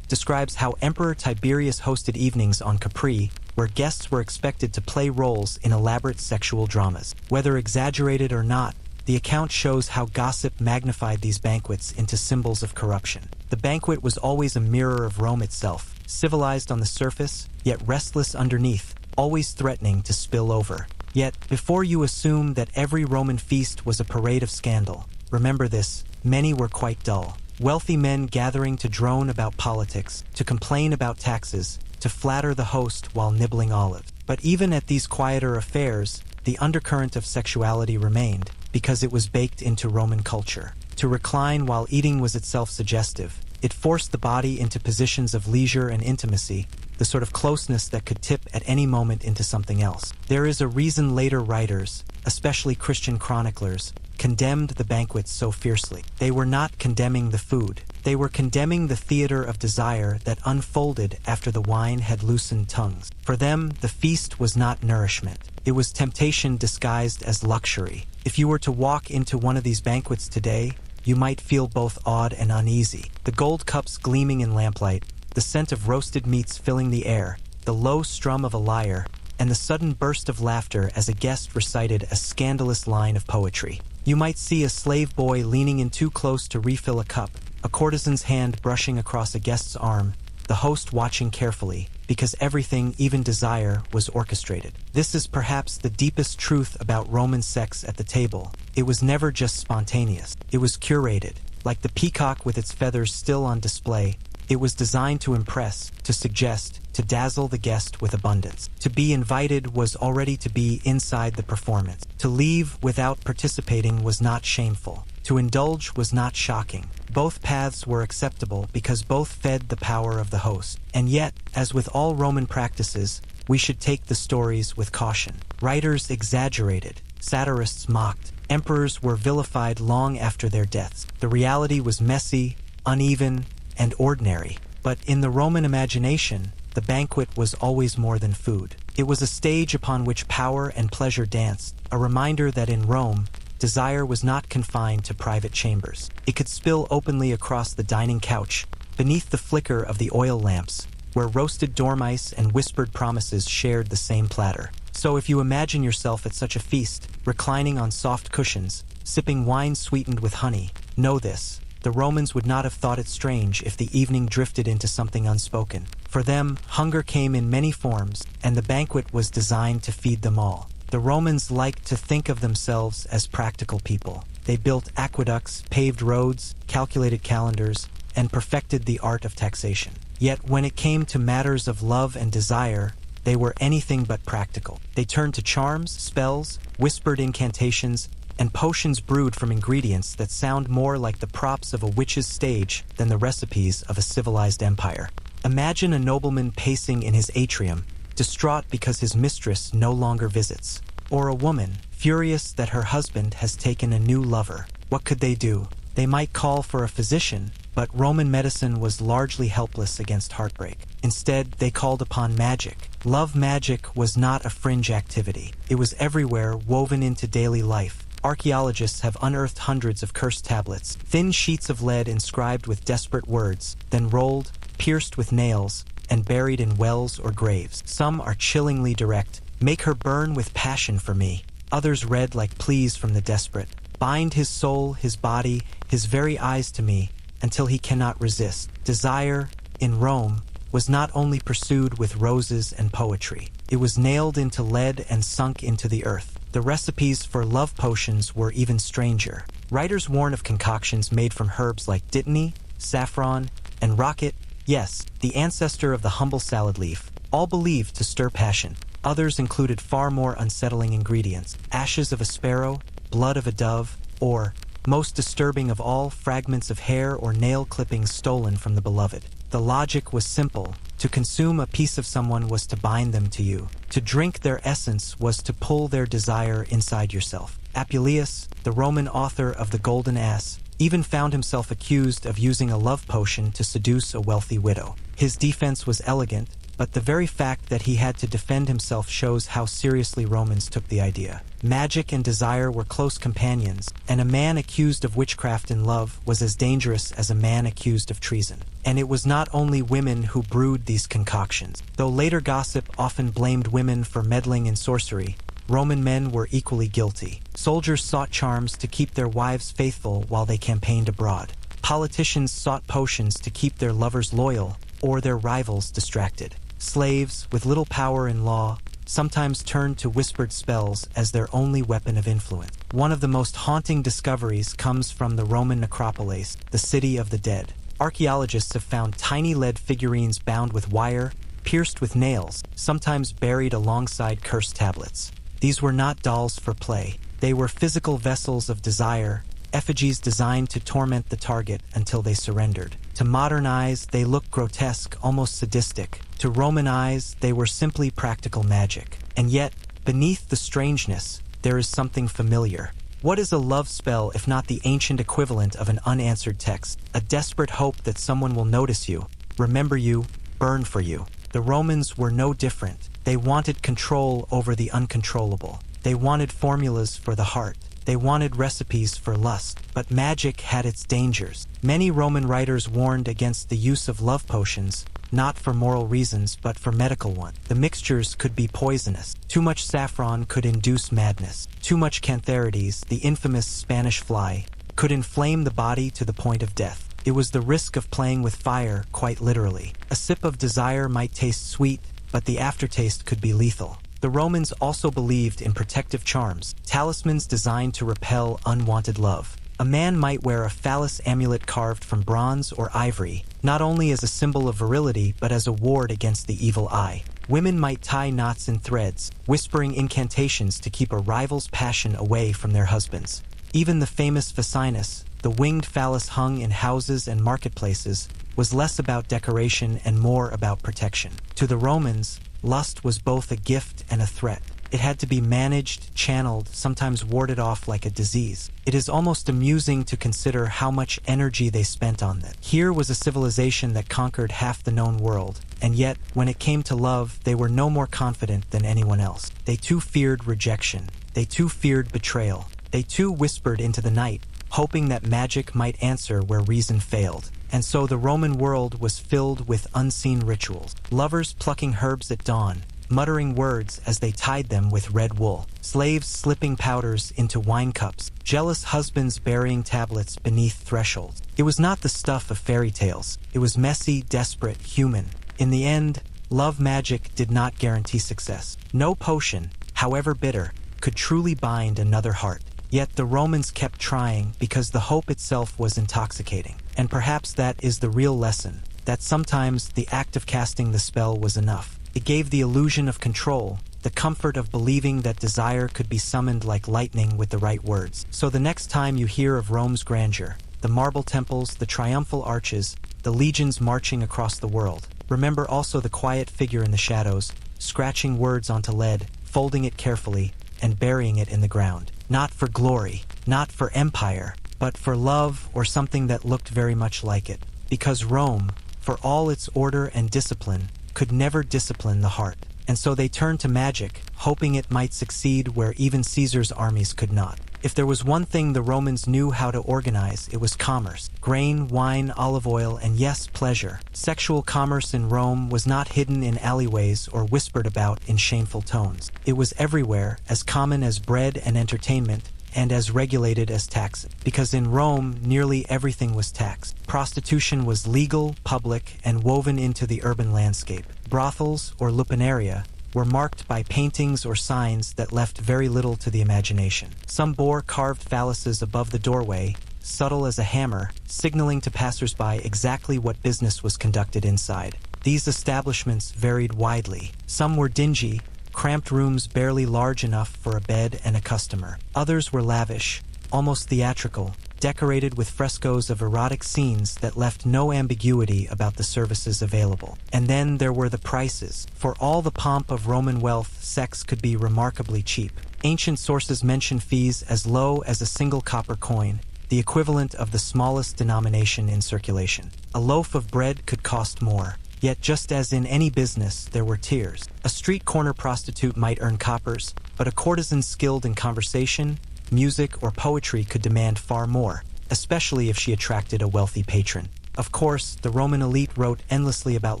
describes how Emperor Tiberius hosted evenings on Capri, where guests were expected to play roles in elaborate sexual dramas. Whether exaggerated or not, the account shows how gossip magnified these banquets into symbols of corruption. The banquet was always a mirror of Rome itself, civilized on the surface, yet restless underneath, always threatening to spill over. Yet, before you assume that every Roman feast was a parade of scandal, remember this: many were quite dull. Wealthy men gathering to drone about politics, to complain about taxes, to flatter the host while nibbling olives. But even at these quieter affairs, the undercurrent of sexuality remained, because it was baked into Roman culture. To recline while eating was itself suggestive. It forced the body into positions of leisure and intimacy, the sort of closeness that could tip at any moment into something else. There is a reason later writers, especially Christian chroniclers, condemned the banquets so fiercely. They were not condemning the food. They were condemning the theater of desire that unfolded after the wine had loosened tongues. For them, the feast was not nourishment. It was temptation disguised as luxury. If you were to walk into one of these banquets today, you might feel both awed and uneasy. The gold cups gleaming in lamplight, the scent of roasted meats filling the air, the low strum of a lyre, and the sudden burst of laughter as a guest recited a scandalous line of poetry. You might see a slave boy leaning in too close to refill a cup, a courtesan's hand brushing across a guest's arm, the host watching carefully, because everything, even desire, was orchestrated. This is perhaps the deepest truth about Roman sex at the table. It was never just spontaneous. It was curated. Like the peacock with its feathers still on display, it was designed to impress, to suggest, to dazzle the guest with abundance. To be invited was already to be inside the performance. To leave without participating was not shameful. To indulge was not shocking. Both paths were acceptable because both fed the power of the host. And yet, as with all Roman practices, we should take the stories with caution. Writers exaggerated, satirists mocked, emperors were vilified long after their deaths. The reality was messy, uneven, and ordinary. But in the Roman imagination, the banquet was always more than food. It was a stage upon which power and pleasure danced, a reminder that in Rome, desire was not confined to private chambers. It could spill openly across the dining couch, beneath the flicker of the oil lamps, where roasted dormice and whispered promises shared the same platter. So if you imagine yourself at such a feast, reclining on soft cushions, sipping wine sweetened with honey, know this: the Romans would not have thought it strange if the evening drifted into something unspoken. For them, hunger came in many forms, and the banquet was designed to feed them all. The Romans liked to think of themselves as practical people. They built aqueducts, paved roads, calculated calendars, and perfected the art of taxation. Yet when it came to matters of love and desire, they were anything but practical. They turned to charms, spells, whispered incantations, and potions brewed from ingredients that sound more like the props of a witch's stage than the recipes of a civilized empire. Imagine a nobleman pacing in his atrium, distraught because his mistress no longer visits, or a woman furious that her husband has taken a new lover. What could they do? They might call for a physician, but Roman medicine was largely helpless against heartbreak. Instead, they called upon magic. Love magic was not a fringe activity. It was everywhere, woven into daily life. Archaeologists have unearthed hundreds of cursed tablets, thin sheets of lead inscribed with desperate words, then rolled, pierced with nails, and buried in wells or graves. Some are chillingly direct. Make her burn with passion for me. Others read like pleas from the desperate. Bind his soul, his body, his very eyes to me, until he cannot resist. Desire, in Rome, was not only pursued with roses and poetry. It was nailed into lead and sunk into the earth. The recipes for love potions were even stranger. Writers warn of concoctions made from herbs like dittany, saffron, and rocket, yes, the ancestor of the humble salad leaf, all believed to stir passion. Others included far more unsettling ingredients: ashes of a sparrow, blood of a dove, or, most disturbing of all, fragments of hair or nail clippings stolen from the beloved. The logic was simple. To consume a piece of someone was to bind them to you. To drink their essence was to pull their desire inside yourself. Apuleius, the Roman author of The Golden Ass, even found himself accused of using a love potion to seduce a wealthy widow. His defense was elegant, but the very fact that he had to defend himself shows how seriously Romans took the idea. Magic and desire were close companions, and a man accused of witchcraft in love was as dangerous as a man accused of treason. And it was not only women who brewed these concoctions. Though later gossip often blamed women for meddling in sorcery, Roman men were equally guilty. Soldiers sought charms to keep their wives faithful while they campaigned abroad. Politicians sought potions to keep their lovers loyal or their rivals distracted. Slaves, with little power in law, sometimes turned to whispered spells as their only weapon of influence. One of the most haunting discoveries comes from the Roman necropolis, the city of the dead. Archaeologists have found tiny lead figurines bound with wire, pierced with nails, sometimes buried alongside cursed tablets. These were not dolls for play. They were physical vessels of desire, effigies designed to torment the target until they surrendered. To modern eyes, they look grotesque, almost sadistic. To Roman eyes, they were simply practical magic. And yet, beneath the strangeness, there is something familiar. What is a love spell if not the ancient equivalent of an unanswered text? A desperate hope that someone will notice you, remember you, burn for you. The Romans were no different. They wanted control over the uncontrollable. They wanted formulas for the heart. They wanted recipes for lust. But magic had its dangers. Many Roman writers warned against the use of love potions, not for moral reasons but for medical ones. The mixtures could be poisonous. Too much saffron could induce madness. Too much cantharides, the infamous Spanish fly, could inflame the body to the point of death. It was the risk of playing with fire, quite literally. A sip of desire might taste sweet, but the aftertaste could be lethal. The Romans also believed in protective charms, talismans designed to repel unwanted love. A man might wear a phallus amulet carved from bronze or ivory, not only as a symbol of virility but as a ward against the evil eye. Women might tie knots in threads, whispering incantations to keep a rival's passion away from their husbands. Even the famous Ficinus, the winged phallus hung in houses and marketplaces, was less about decoration and more about protection. To the Romans, lust was both a gift and a threat. It had to be managed, channeled, sometimes warded off like a disease. It is almost amusing to consider how much energy they spent on that. Here was a civilization that conquered half the known world, and yet, when it came to love, they were no more confident than anyone else. They too feared rejection. They too feared betrayal. They too whispered into the night, hoping that magic might answer where reason failed. And so the Roman world was filled with unseen rituals. Lovers plucking herbs at dawn, muttering words as they tied them with red wool. Slaves slipping powders into wine cups. Jealous husbands burying tablets beneath thresholds. It was not the stuff of fairy tales. It was messy, desperate, human. In the end, love magic did not guarantee success. No potion, however bitter, could truly bind another heart. Yet the Romans kept trying because the hope itself was intoxicating. And perhaps that is the real lesson, that sometimes the act of casting the spell was enough. It gave the illusion of control, the comfort of believing that desire could be summoned like lightning with the right words. So the next time you hear of Rome's grandeur, the marble temples, the triumphal arches, the legions marching across the world, remember also the quiet figure in the shadows, scratching words onto lead, folding it carefully, and burying it in the ground. Not for glory, not for empire, but for love or something that looked very much like it. Because Rome, for all its order and discipline, could never discipline the heart. And so they turned to magic, hoping it might succeed where even Caesar's armies could not. If there was one thing the Romans knew how to organize, it was commerce. Grain, wine, olive oil, and yes, pleasure. Sexual commerce in Rome was not hidden in alleyways or whispered about in shameful tones. It was everywhere, as common as bread and entertainment, and as regulated as taxes. Because in Rome, nearly everything was taxed. Prostitution was legal, public, and woven into the urban landscape. Brothels, or lupanaria, were marked by paintings or signs that left very little to the imagination. Some bore carved phalluses above the doorway, subtle as a hammer, signaling to passers-by exactly what business was conducted inside. These establishments varied widely. Some were dingy, cramped rooms barely large enough for a bed and a customer. Others were lavish, almost theatrical, decorated with frescoes of erotic scenes that left no ambiguity about the services available. And then there were the prices. For all the pomp of Roman wealth, sex could be remarkably cheap. Ancient sources mention fees as low as a single copper coin, the equivalent of the smallest denomination in circulation. A loaf of bread could cost more. Yet just as in any business, there were tiers. A street corner prostitute might earn coppers, but a courtesan skilled in conversation, music, or poetry could demand far more, especially if she attracted a wealthy patron. Of course, the Roman elite wrote endlessly about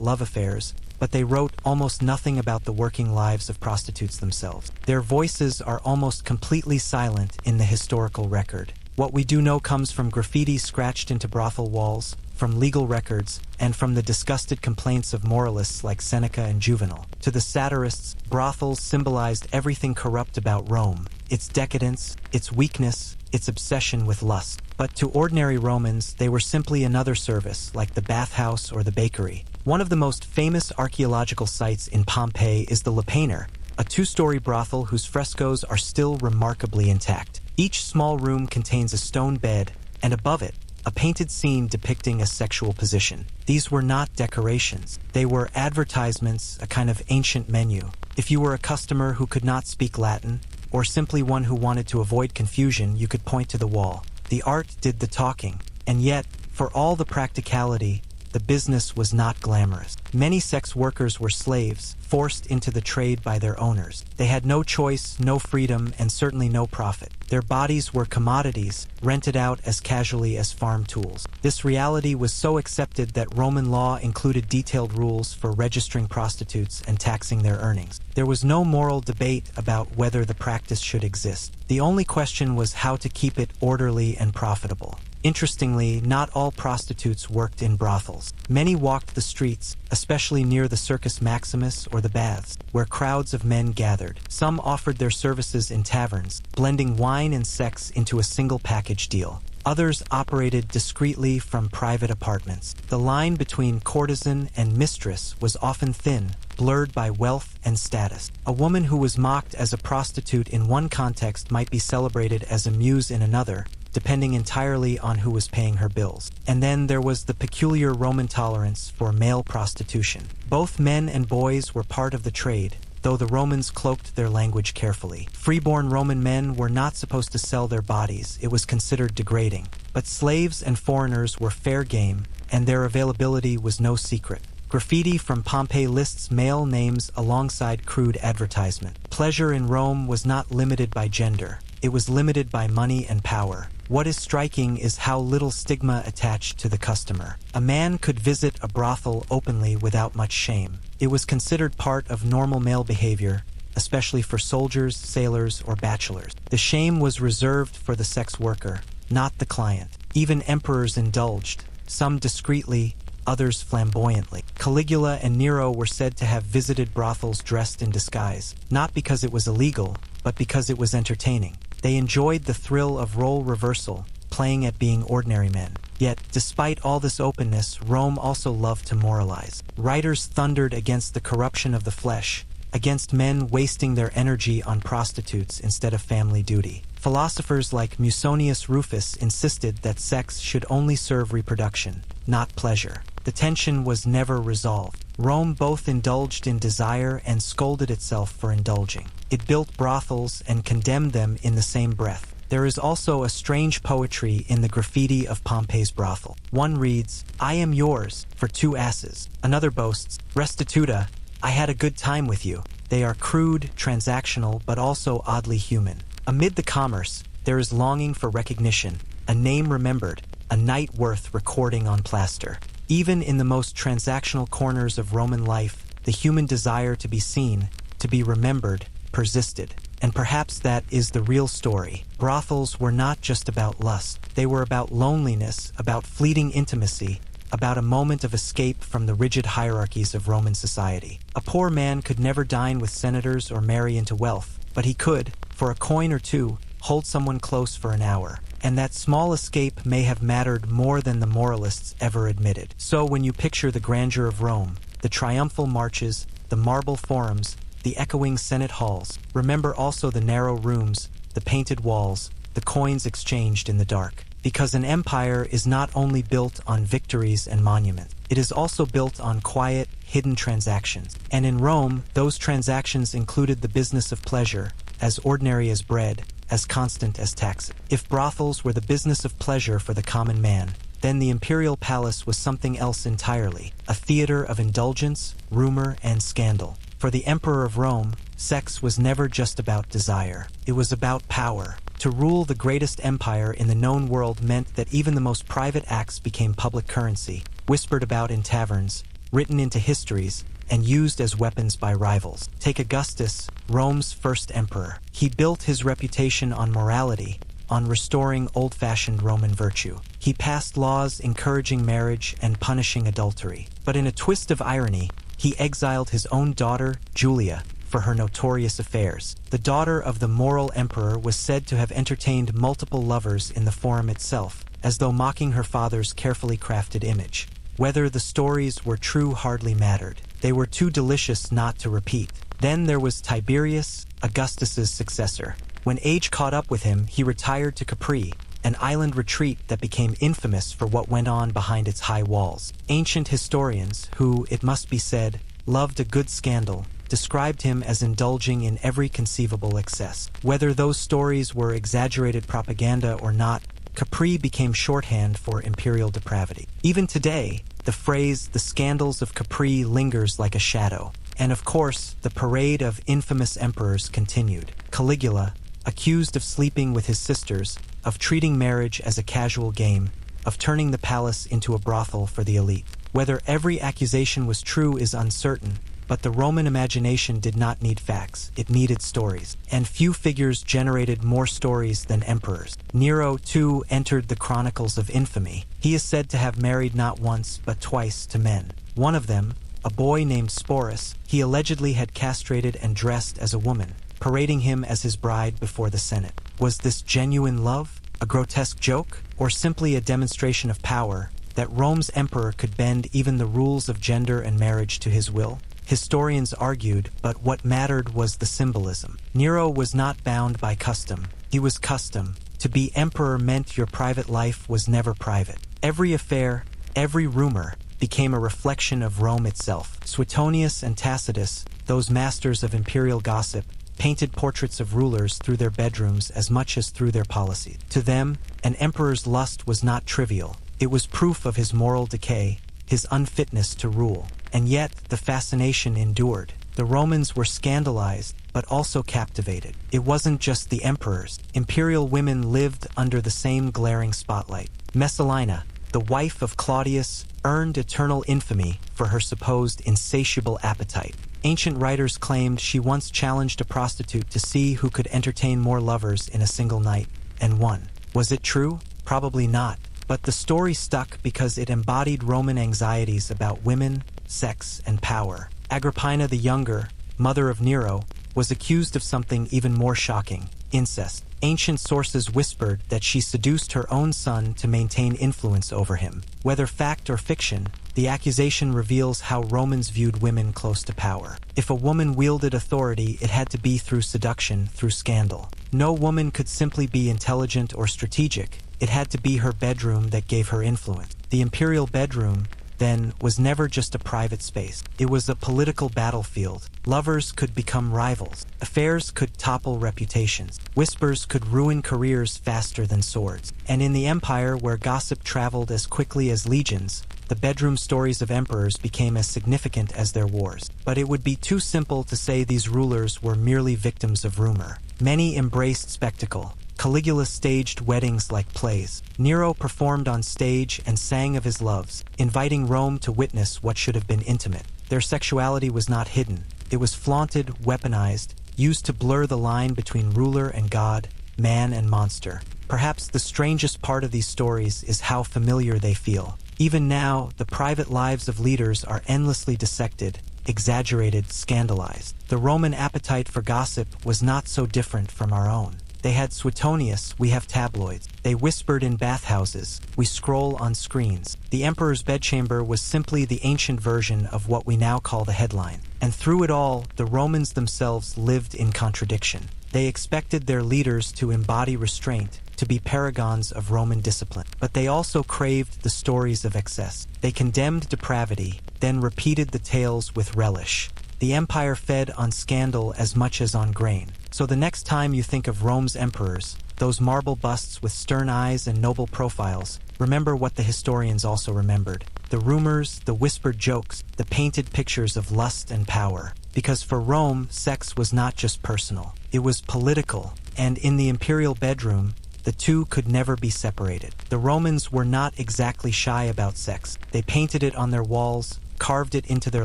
love affairs, but they wrote almost nothing about the working lives of prostitutes themselves. Their voices are almost completely silent in the historical record. What we do know comes from graffiti scratched into brothel walls, from legal records, and from the disgusted complaints of moralists like Seneca and Juvenal. To the satirists, brothels symbolized everything corrupt about Rome, its decadence, its weakness, its obsession with lust. But to ordinary Romans, they were simply another service, like the bathhouse or the bakery. One of the most famous archaeological sites in Pompeii is the Lupanar, a two-story brothel whose frescoes are still remarkably intact. Each small room contains a stone bed, and above it, a painted scene depicting a sexual position. These were not decorations. They were advertisements, a kind of ancient menu. If you were a customer who could not speak Latin, or simply one who wanted to avoid confusion, you could point to the wall. The art did the talking, and yet, for all the practicality, the business was not glamorous. Many sex workers were slaves, forced into the trade by their owners. They had no choice, no freedom, and certainly no profit. Their bodies were commodities, rented out as casually as farm tools. This reality was so accepted that Roman law included detailed rules for registering prostitutes and taxing their earnings. There was no moral debate about whether the practice should exist. The only question was how to keep it orderly and profitable. Interestingly, not all prostitutes worked in brothels. Many walked the streets, especially near the Circus Maximus or the baths, where crowds of men gathered. Some offered their services in taverns, blending wine and sex into a single package deal. Others operated discreetly from private apartments. The line between courtesan and mistress was often thin, blurred by wealth and status. A woman who was mocked as a prostitute in one context might be celebrated as a muse in another, depending entirely on who was paying her bills. And then there was the peculiar Roman tolerance for male prostitution. Both men and boys were part of the trade, though the Romans cloaked their language carefully. Freeborn Roman men were not supposed to sell their bodies. It was considered degrading. But slaves and foreigners were fair game, and their availability was no secret. Graffiti from Pompeii lists male names alongside crude advertisement. Pleasure in Rome was not limited by gender. It was limited by money and power. What is striking is how little stigma attached to the customer. A man could visit a brothel openly without much shame. It was considered part of normal male behavior, especially for soldiers, sailors, or bachelors. The shame was reserved for the sex worker, not the client. Even emperors indulged, some discreetly, others flamboyantly. Caligula and Nero were said to have visited brothels dressed in disguise, not because it was illegal, but because it was entertaining. They enjoyed the thrill of role reversal, playing at being ordinary men. Yet, despite all this openness, Rome also loved to moralize. Writers thundered against the corruption of the flesh, against men wasting their energy on prostitutes instead of family duty. Philosophers like Musonius Rufus insisted that sex should only serve reproduction, not pleasure. The tension was never resolved. Rome both indulged in desire and scolded itself for indulging. It built brothels and condemned them in the same breath. There is also a strange poetry in the graffiti of Pompeii's brothel. One reads, "I am yours for 2 asses." Another boasts, "Restituta, I had a good time with you." They are crude, transactional, but also oddly human. Amid the commerce, there is longing for recognition, a name remembered, a night worth recording on plaster. Even in the most transactional corners of Roman life, the human desire to be seen, to be remembered, persisted. And perhaps that is the real story. Brothels were not just about lust. They were about loneliness, about fleeting intimacy, about a moment of escape from the rigid hierarchies of Roman society. A poor man could never dine with senators or marry into wealth, but he could, for a coin or two, hold someone close for an hour. And that small escape may have mattered more than the moralists ever admitted. So when you picture the grandeur of Rome, the triumphal marches, the marble forums, the echoing Senate halls, remember also the narrow rooms, the painted walls, the coins exchanged in the dark. Because an empire is not only built on victories and monuments, it is also built on quiet, hidden transactions. And in Rome, those transactions included the business of pleasure, as ordinary as bread, as constant as taxes. If brothels were the business of pleasure for the common man, then the imperial palace was something else entirely, a theater of indulgence, rumor, and scandal. For the emperor of Rome, sex was never just about desire. It was about power. To rule the greatest empire in the known world meant that even the most private acts became public currency, whispered about in taverns, written into histories, and used as weapons by rivals. Take Augustus, Rome's first emperor. He built his reputation on morality, on restoring old-fashioned Roman virtue. He passed laws encouraging marriage and punishing adultery. But in a twist of irony, he exiled his own daughter, Julia, for her notorious affairs. The daughter of the moral emperor was said to have entertained multiple lovers in the forum itself, as though mocking her father's carefully crafted image. Whether the stories were true hardly mattered. They were too delicious not to repeat. Then there was Tiberius, Augustus's successor. When age caught up with him, he retired to Capri, an island retreat that became infamous for what went on behind its high walls. Ancient historians, who, it must be said, loved a good scandal, described him as indulging in every conceivable excess. Whether those stories were exaggerated propaganda or not, Capri became shorthand for imperial depravity. Even today, the phrase, "the scandals of Capri," lingers like a shadow. And of course, the parade of infamous emperors continued. Caligula, accused of sleeping with his sisters, of treating marriage as a casual game, of turning the palace into a brothel for the elite. Whether every accusation was true is uncertain, but the Roman imagination did not need facts, it needed stories. And few figures generated more stories than emperors. Nero, too, entered the chronicles of infamy. He is said to have married not once, but twice to men. One of them, a boy named Sporus, he allegedly had castrated and dressed as a woman, parading him as his bride before the Senate. Was this genuine love, a grotesque joke, or simply a demonstration of power, that Rome's emperor could bend even the rules of gender and marriage to his will? Historians argued, but what mattered was the symbolism. Nero was not bound by custom. He was custom. To be emperor meant your private life was never private. Every affair, every rumor, became a reflection of Rome itself. Suetonius and Tacitus, those masters of imperial gossip, painted portraits of rulers through their bedrooms as much as through their policies. To them, an emperor's lust was not trivial. It was proof of his moral decay, his unfitness to rule. And yet, the fascination endured. The Romans were scandalized, but also captivated. It wasn't just the emperors. Imperial women lived under the same glaring spotlight. Messalina, the wife of Claudius, earned eternal infamy for her supposed insatiable appetite. Ancient writers claimed she once challenged a prostitute to see who could entertain more lovers in a single night, and won. Was it true? Probably not. But the story stuck because it embodied Roman anxieties about women, sex, and power. Agrippina the Younger, mother of Nero, was accused of something even more shocking: incest. Ancient sources whispered that she seduced her own son to maintain influence over him. Whether fact or fiction, the accusation reveals how Romans viewed women close to power. If a woman wielded authority, it had to be through seduction, through scandal. No woman could simply be intelligent or strategic. It had to be her bedroom that gave her influence. The imperial bedroom, then, was never just a private space. It was a political battlefield. Lovers could become rivals. Affairs could topple reputations. Whispers could ruin careers faster than swords. And in the empire where gossip traveled as quickly as legions, the bedroom stories of emperors became as significant as their wars. But it would be too simple to say these rulers were merely victims of rumor. Many embraced spectacle. Caligula staged weddings like plays. Nero performed on stage and sang of his loves, inviting Rome to witness what should have been intimate. Their sexuality was not hidden. It was flaunted, weaponized, used to blur the line between ruler and god, man and monster. Perhaps the strangest part of these stories is how familiar they feel. Even now, the private lives of leaders are endlessly dissected, exaggerated, scandalized. The Roman appetite for gossip was not so different from our own. They had Suetonius, we have tabloids. They whispered in bathhouses, we scroll on screens. The emperor's bedchamber was simply the ancient version of what we now call the headline. And through it all, the Romans themselves lived in contradiction. They expected their leaders to embody restraint, to be paragons of Roman discipline. But they also craved the stories of excess. They condemned depravity, then repeated the tales with relish. The empire fed on scandal as much as on grain. So the next time you think of Rome's emperors, those marble busts with stern eyes and noble profiles, remember what the historians also remembered. The rumors, the whispered jokes, the painted pictures of lust and power. Because for Rome, sex was not just personal. It was political, and in the imperial bedroom, the two could never be separated. The Romans were not exactly shy about sex. They painted it on their walls, carved it into their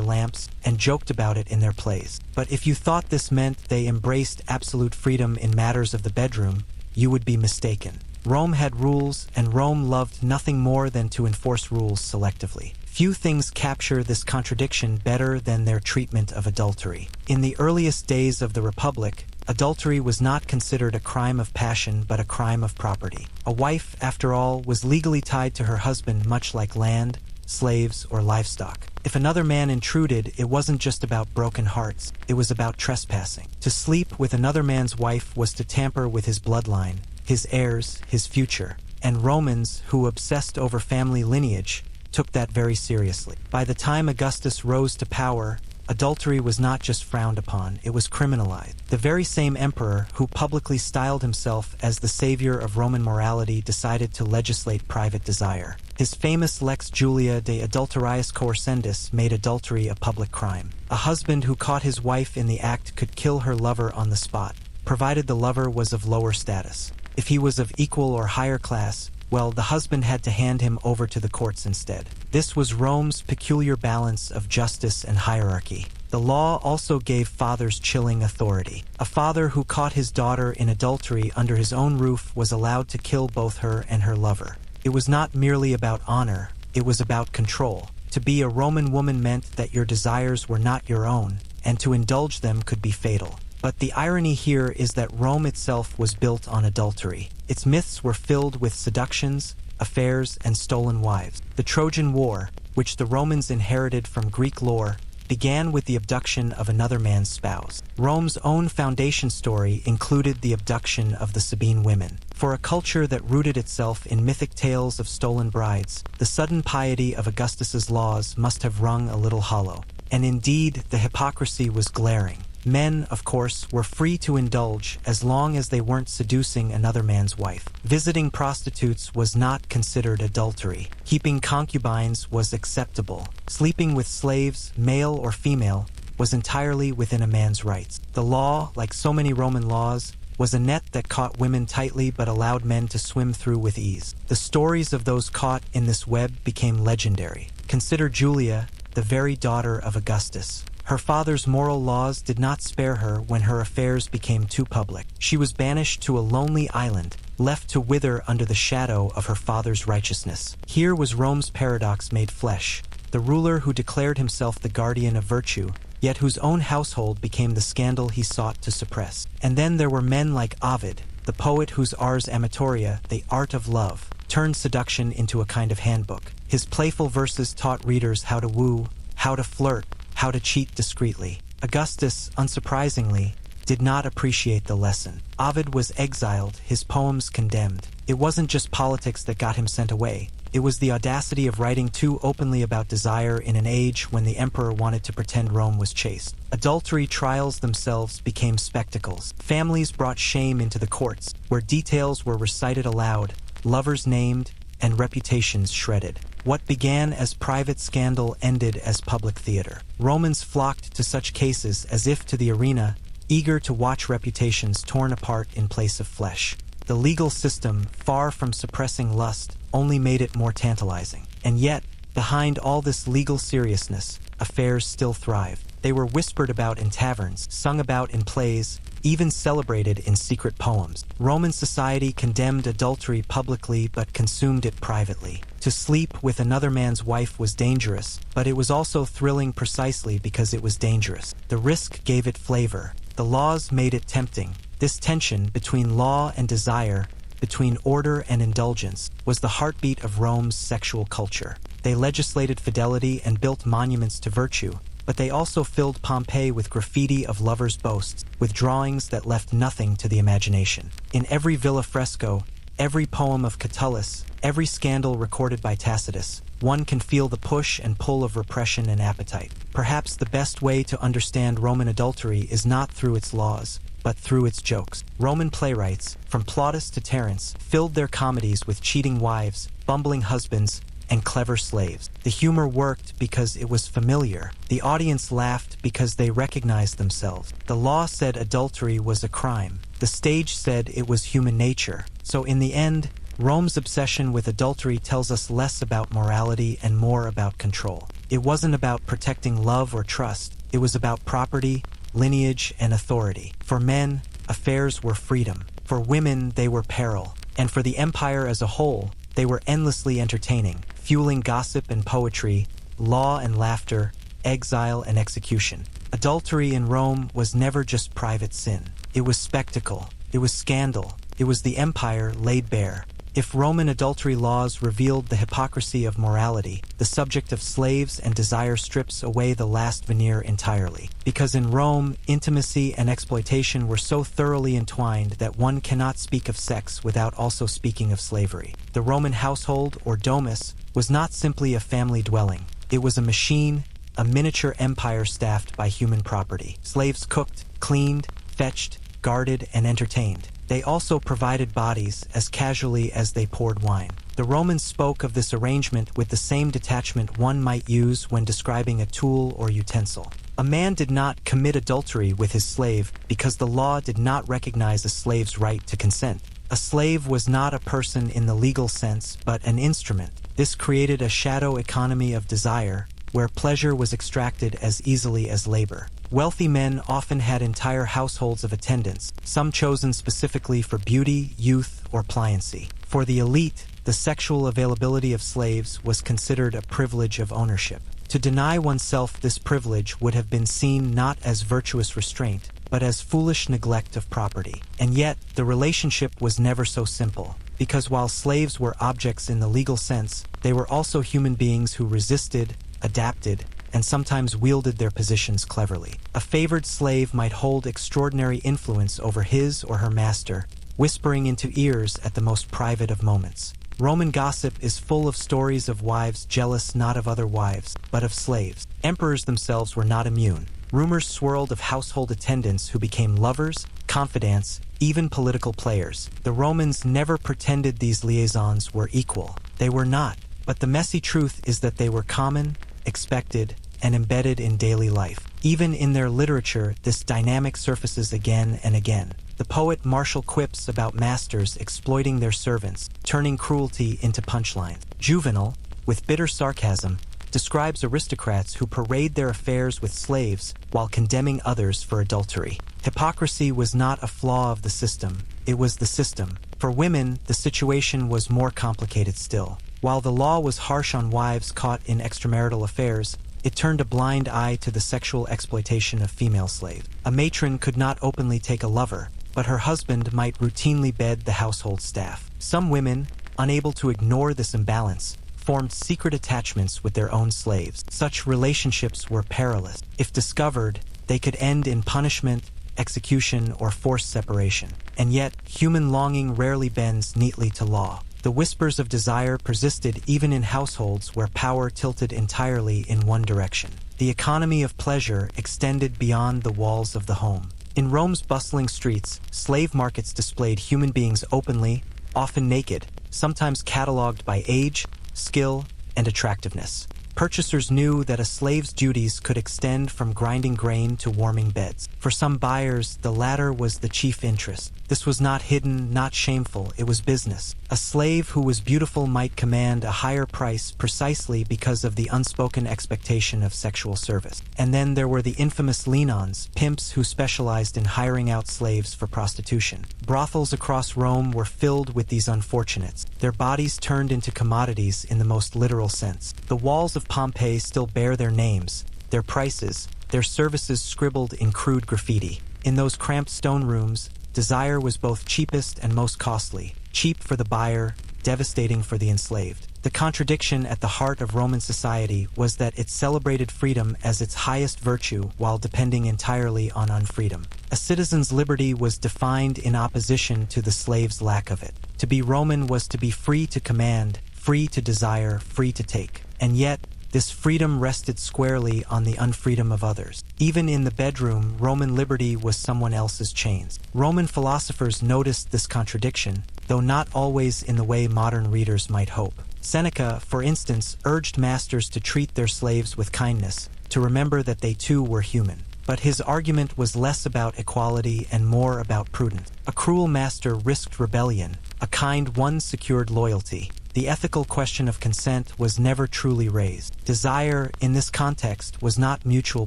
lamps, and joked about it in their plays. But if you thought this meant they embraced absolute freedom in matters of the bedroom, you would be mistaken. Rome had rules, and Rome loved nothing more than to enforce rules selectively. Few things capture this contradiction better than their treatment of adultery. In the earliest days of the Republic, adultery was not considered a crime of passion but a crime of property. A wife, after all, was legally tied to her husband much like land, slaves, or livestock. If another man intruded, it wasn't just about broken hearts, it was about trespassing. To sleep with another man's wife was to tamper with his bloodline, his heirs, his future. And Romans, who obsessed over family lineage, took that very seriously. By the time Augustus rose to power, adultery was not just frowned upon, it was criminalized. The very same emperor who publicly styled himself as the savior of Roman morality decided to legislate private desire. His famous Lex Julia de Adulteriis Coercendis made adultery a public crime. A husband who caught his wife in the act could kill her lover on the spot, provided the lover was of lower status. If he was of equal or higher class, well, the husband had to hand him over to the courts instead. This was Rome's peculiar balance of justice and hierarchy. The law also gave fathers chilling authority. A father who caught his daughter in adultery under his own roof was allowed to kill both her and her lover. It was not merely about honor, it was about control. To be a Roman woman meant that your desires were not your own, and to indulge them could be fatal. But the irony here is that Rome itself was built on adultery. Its myths were filled with seductions, affairs, and stolen wives. The Trojan War, which the Romans inherited from Greek lore, began with the abduction of another man's spouse. Rome's own foundation story included the abduction of the Sabine women. For a culture that rooted itself in mythic tales of stolen brides, the sudden piety of Augustus's laws must have rung a little hollow. And indeed, the hypocrisy was glaring. Men, of course, were free to indulge as long as they weren't seducing another man's wife. Visiting prostitutes was not considered adultery. Keeping concubines was acceptable. Sleeping with slaves, male or female, was entirely within a man's rights. The law, like so many Roman laws, was a net that caught women tightly but allowed men to swim through with ease. The stories of those caught in this web became legendary. Consider Julia, the very daughter of Augustus. Her father's moral laws did not spare her when her affairs became too public. She was banished to a lonely island, left to wither under the shadow of her father's righteousness. Here was Rome's paradox made flesh. The ruler who declared himself the guardian of virtue, yet whose own household became the scandal he sought to suppress. And then there were men like Ovid, the poet whose Ars Amatoria, the art of love, turned seduction into a kind of handbook. His playful verses taught readers how to woo, how to flirt, how to cheat discreetly. Augustus, unsurprisingly, did not appreciate the lesson. Ovid was exiled, his poems condemned. It wasn't just politics that got him sent away. It was the audacity of writing too openly about desire in an age when the emperor wanted to pretend Rome was chaste. Adultery trials themselves became spectacles. Families brought shame into the courts, where details were recited aloud, lovers named, and reputations shredded. What began as private scandal ended as public theater. Romans flocked to such cases as if to the arena, eager to watch reputations torn apart in place of flesh. The legal system, far from suppressing lust, only made it more tantalizing. And yet, behind all this legal seriousness, affairs still thrived. They were whispered about in taverns, sung about in plays, even celebrated in secret poems. Roman society condemned adultery publicly but consumed it privately. To sleep with another man's wife was dangerous, but it was also thrilling precisely because it was dangerous. The risk gave it flavor. The laws made it tempting. This tension between law and desire, between order and indulgence, was the heartbeat of Rome's sexual culture. They legislated fidelity and built monuments to virtue, but they also filled Pompeii with graffiti of lovers' boasts, with drawings that left nothing to the imagination. In every villa fresco, every poem of Catullus, every scandal recorded by Tacitus, one can feel the push and pull of repression and appetite. Perhaps the best way to understand Roman adultery is not through its laws, but through its jokes. Roman playwrights, from Plautus to Terence, filled their comedies with cheating wives, bumbling husbands, and clever slaves. The humor worked because it was familiar. The audience laughed because they recognized themselves. The law said adultery was a crime. The stage said it was human nature. So in the end, Rome's obsession with adultery tells us less about morality and more about control. It wasn't about protecting love or trust. It was about property, lineage, and authority. For men, affairs were freedom. For women, they were peril. And for the empire as a whole, they were endlessly entertaining, fueling gossip and poetry, law and laughter, exile and execution. Adultery in Rome was never just private sin. It was spectacle. It was scandal. It was the empire laid bare. If Roman adultery laws revealed the hypocrisy of morality, the subject of slaves and desire strips away the last veneer entirely. Because in Rome, intimacy and exploitation were so thoroughly entwined that one cannot speak of sex without also speaking of slavery. The Roman household, or domus, was not simply a family dwelling. It was a machine, a miniature empire staffed by human property. Slaves cooked, cleaned, fetched, guarded, and entertained. They also provided bodies as casually as they poured wine. The Romans spoke of this arrangement with the same detachment one might use when describing a tool or utensil. A man did not commit adultery with his slave because the law did not recognize a slave's right to consent. A slave was not a person in the legal sense, but an instrument. This created a shadow economy of desire, where pleasure was extracted as easily as labor. Wealthy men often had entire households of attendants, some chosen specifically for beauty, youth, or pliancy. For the elite, the sexual availability of slaves was considered a privilege of ownership. To deny oneself this privilege would have been seen not as virtuous restraint, but as foolish neglect of property. And yet, the relationship was never so simple, because while slaves were objects in the legal sense, they were also human beings who resisted, adapted, and sometimes wielded their positions cleverly. A favored slave might hold extraordinary influence over his or her master, whispering into ears at the most private of moments. Roman gossip is full of stories of wives jealous not of other wives, but of slaves. Emperors themselves were not immune. Rumors swirled of household attendants who became lovers, confidants, even political players. The Romans never pretended these liaisons were equal. They were not. But the messy truth is that they were common, expected, and embedded in daily life. Even in their literature, this dynamic surfaces again and again. The poet Martial quips about masters exploiting their servants, turning cruelty into punchlines. Juvenal, with bitter sarcasm, describes aristocrats who parade their affairs with slaves while condemning others for adultery. Hypocrisy was not a flaw of the system, it was the system. For women, the situation was more complicated still. While the law was harsh on wives caught in extramarital affairs, it turned a blind eye to the sexual exploitation of female slaves. A matron could not openly take a lover, but her husband might routinely bed the household staff. Some women, unable to ignore this imbalance, formed secret attachments with their own slaves. Such relationships were perilous. If discovered, they could end in punishment, execution, or forced separation. And yet, human longing rarely bends neatly to law. The whispers of desire persisted even in households where power tilted entirely in one direction. The economy of pleasure extended beyond the walls of the home. In Rome's bustling streets, slave markets displayed human beings openly, often naked, sometimes catalogued by age, skill, and attractiveness. Purchasers knew that a slave's duties could extend from grinding grain to warming beds. For some buyers, the latter was the chief interest. This was not hidden, not shameful, it was business. A slave who was beautiful might command a higher price precisely because of the unspoken expectation of sexual service. And then there were the infamous lean-ons, pimps who specialized in hiring out slaves for prostitution. Brothels across Rome were filled with these unfortunates, their bodies turned into commodities in the most literal sense. The walls of Pompeii still bear their names, their prices, their services scribbled in crude graffiti. In those cramped stone rooms, desire was both cheapest and most costly. Cheap for the buyer, devastating for the enslaved. The contradiction at the heart of Roman society was that it celebrated freedom as its highest virtue while depending entirely on unfreedom. A citizen's liberty was defined in opposition to the slave's lack of it. To be Roman was to be free to command, free to desire, free to take. And yet, this freedom rested squarely on the unfreedom of others. Even in the bedroom, Roman liberty was someone else's chains. Roman philosophers noticed this contradiction, though not always in the way modern readers might hope. Seneca, for instance, urged masters to treat their slaves with kindness, to remember that they too were human. But his argument was less about equality and more about prudence. A cruel master risked rebellion, a kind one secured loyalty. The ethical question of consent was never truly raised. Desire, in this context, was not mutual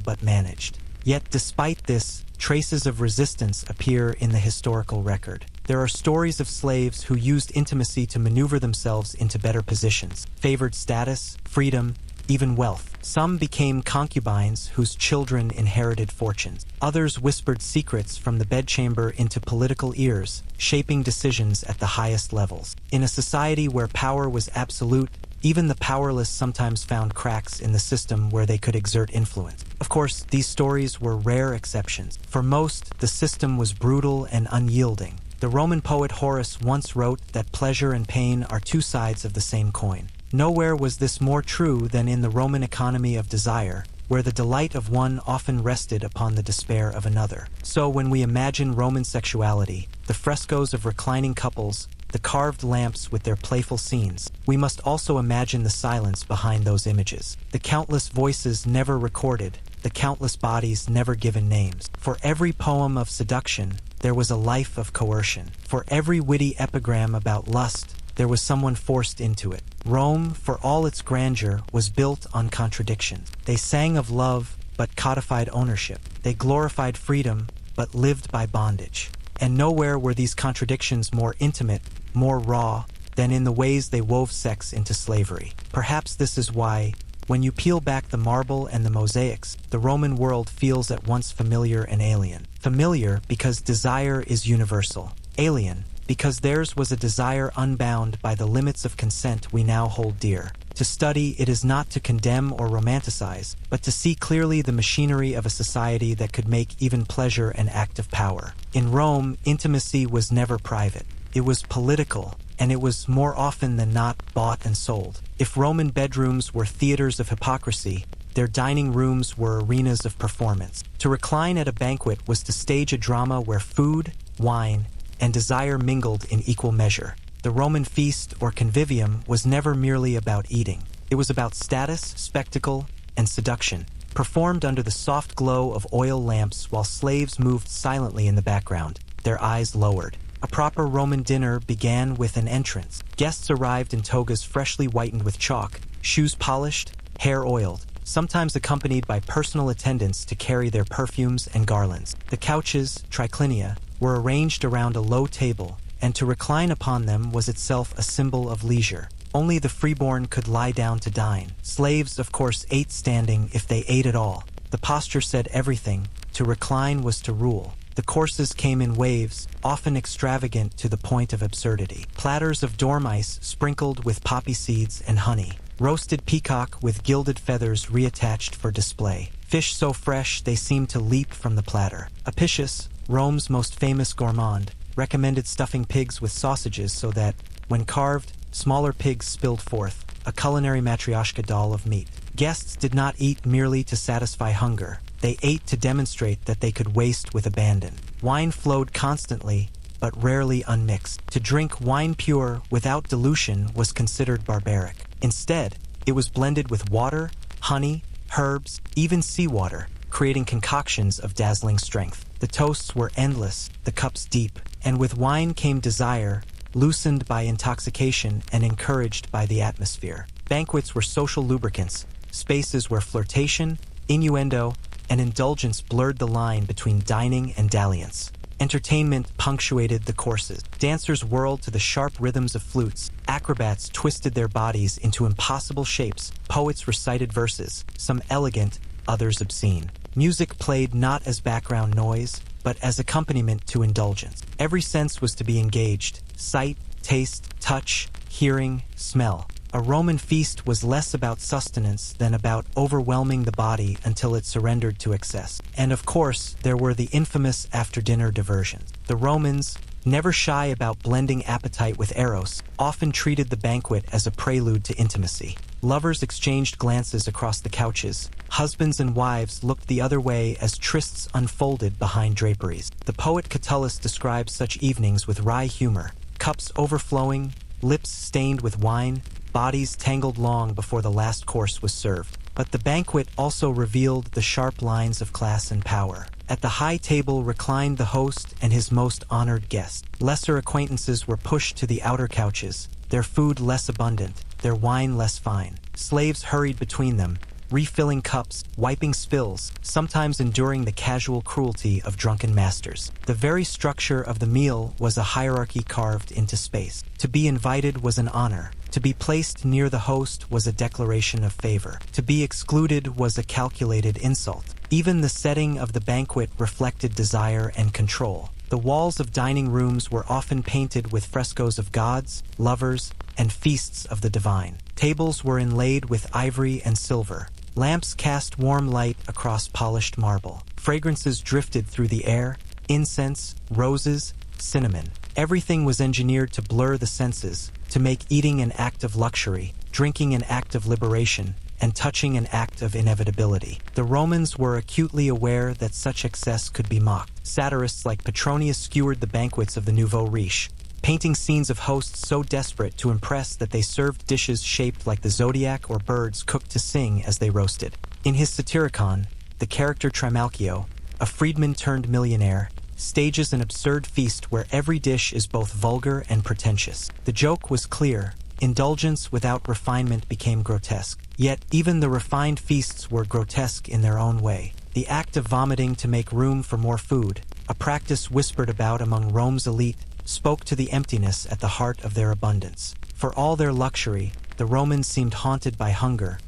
but managed. Yet despite this, traces of resistance appear in the historical record. There are stories of slaves who used intimacy to maneuver themselves into better positions, favored status, freedom, even wealth. Some became concubines whose children inherited fortunes. Others whispered secrets from the bedchamber into political ears, shaping decisions at the highest levels. In a society where power was absolute, even the powerless sometimes found cracks in the system where they could exert influence. Of course, these stories were rare exceptions. For most, the system was brutal and unyielding. The Roman poet Horace once wrote that pleasure and pain are two sides of the same coin. Nowhere was this more true than in the Roman economy of desire, where the delight of one often rested upon the despair of another. So when we imagine Roman sexuality, the frescoes of reclining couples, the carved lamps with their playful scenes, we must also imagine the silence behind those images. The countless voices never recorded, the countless bodies never given names. For every poem of seduction, there was a life of coercion. For every witty epigram about lust, there was someone forced into it. Rome, for all its grandeur, was built on contradictions. They sang of love, but codified ownership. They glorified freedom, but lived by bondage. And nowhere were these contradictions more intimate, more raw, than in the ways they wove sex into slavery. Perhaps this is why, when you peel back the marble and the mosaics, the Roman world feels at once familiar and alien. Familiar because desire is universal. Alien because theirs was a desire unbound by the limits of consent we now hold dear. To study, it is not to condemn or romanticize, but to see clearly the machinery of a society that could make even pleasure an act of power. In Rome, intimacy was never private. It was political, and it was more often than not bought and sold. If Roman bedrooms were theaters of hypocrisy, their dining rooms were arenas of performance. To recline at a banquet was to stage a drama where food, wine, and desire mingled in equal measure. The Roman feast or convivium was never merely about eating. It was about status, spectacle, and seduction, performed under the soft glow of oil lamps while slaves moved silently in the background, their eyes lowered. A proper Roman dinner began with an entrance. Guests arrived in togas freshly whitened with chalk, shoes polished, hair oiled, sometimes accompanied by personal attendants to carry their perfumes and garlands. The couches, triclinia, were arranged around a low table, and to recline upon them was itself a symbol of leisure. Only the freeborn could lie down to dine. Slaves, of course, ate standing if they ate at all. The posture said everything. To recline was to rule. The courses came in waves, often extravagant to the point of absurdity. Platters of dormice sprinkled with poppy seeds and honey. Roasted peacock with gilded feathers reattached for display. Fish so fresh they seemed to leap from the platter. Apicius, Rome's most famous gourmand, recommended stuffing pigs with sausages so that, when carved, smaller pigs spilled forth, a culinary matryoshka doll of meat. Guests did not eat merely to satisfy hunger. They ate to demonstrate that they could waste with abandon. Wine flowed constantly, but rarely unmixed. To drink wine pure without dilution was considered barbaric. Instead, it was blended with water, honey, herbs, even seawater, creating concoctions of dazzling strength. The toasts were endless, the cups deep, and with wine came desire, loosened by intoxication and encouraged by the atmosphere. Banquets were social lubricants, spaces where flirtation, innuendo, and indulgence blurred the line between dining and dalliance. Entertainment punctuated the courses. Dancers whirled to the sharp rhythms of flutes. Acrobats twisted their bodies into impossible shapes. Poets recited verses, some elegant, others obscene. Music played not as background noise, but as accompaniment to indulgence. Every sense was to be engaged: sight, taste, touch, hearing, smell. A Roman feast was less about sustenance than about overwhelming the body until it surrendered to excess. And of course, there were the infamous after-dinner diversions. The Romans, never shy about blending appetite with eros, often treated the banquet as a prelude to intimacy. Lovers exchanged glances across the couches. Husbands and wives looked the other way as trysts unfolded behind draperies. The poet Catullus describes such evenings with wry humor: cups overflowing, lips stained with wine, bodies tangled long before the last course was served. But the banquet also revealed the sharp lines of class and power. At the high table reclined the host and his most honored guest. Lesser acquaintances were pushed to the outer couches, their food less abundant, their wine less fine. Slaves hurried between them, refilling cups, wiping spills, sometimes enduring the casual cruelty of drunken masters. The very structure of the meal was a hierarchy carved into space. To be invited was an honor. To be placed near the host was a declaration of favor. To be excluded was a calculated insult. Even the setting of the banquet reflected desire and control. The walls of dining rooms were often painted with frescoes of gods, lovers, and feasts of the divine. Tables were inlaid with ivory and silver. Lamps cast warm light across polished marble. Fragrances drifted through the air: incense, roses, cinnamon. Everything was engineered to blur the senses, to make eating an act of luxury, drinking an act of liberation, and touching an act of inevitability. The Romans were acutely aware that such excess could be mocked. Satirists like Petronius skewered the banquets of the nouveau riche, painting scenes of hosts so desperate to impress that they served dishes shaped like the zodiac or birds cooked to sing as they roasted. In his Satyricon, the character Trimalchio, a freedman turned millionaire, stages an absurd feast where every dish is both vulgar and pretentious. The joke was clear: indulgence without refinement became grotesque. Yet even the refined feasts were grotesque in their own way. The act of vomiting to make room for more food, a practice whispered about among Rome's elite, spoke to the emptiness at the heart of their abundance. For all their luxury, the Romans seemed haunted by hunger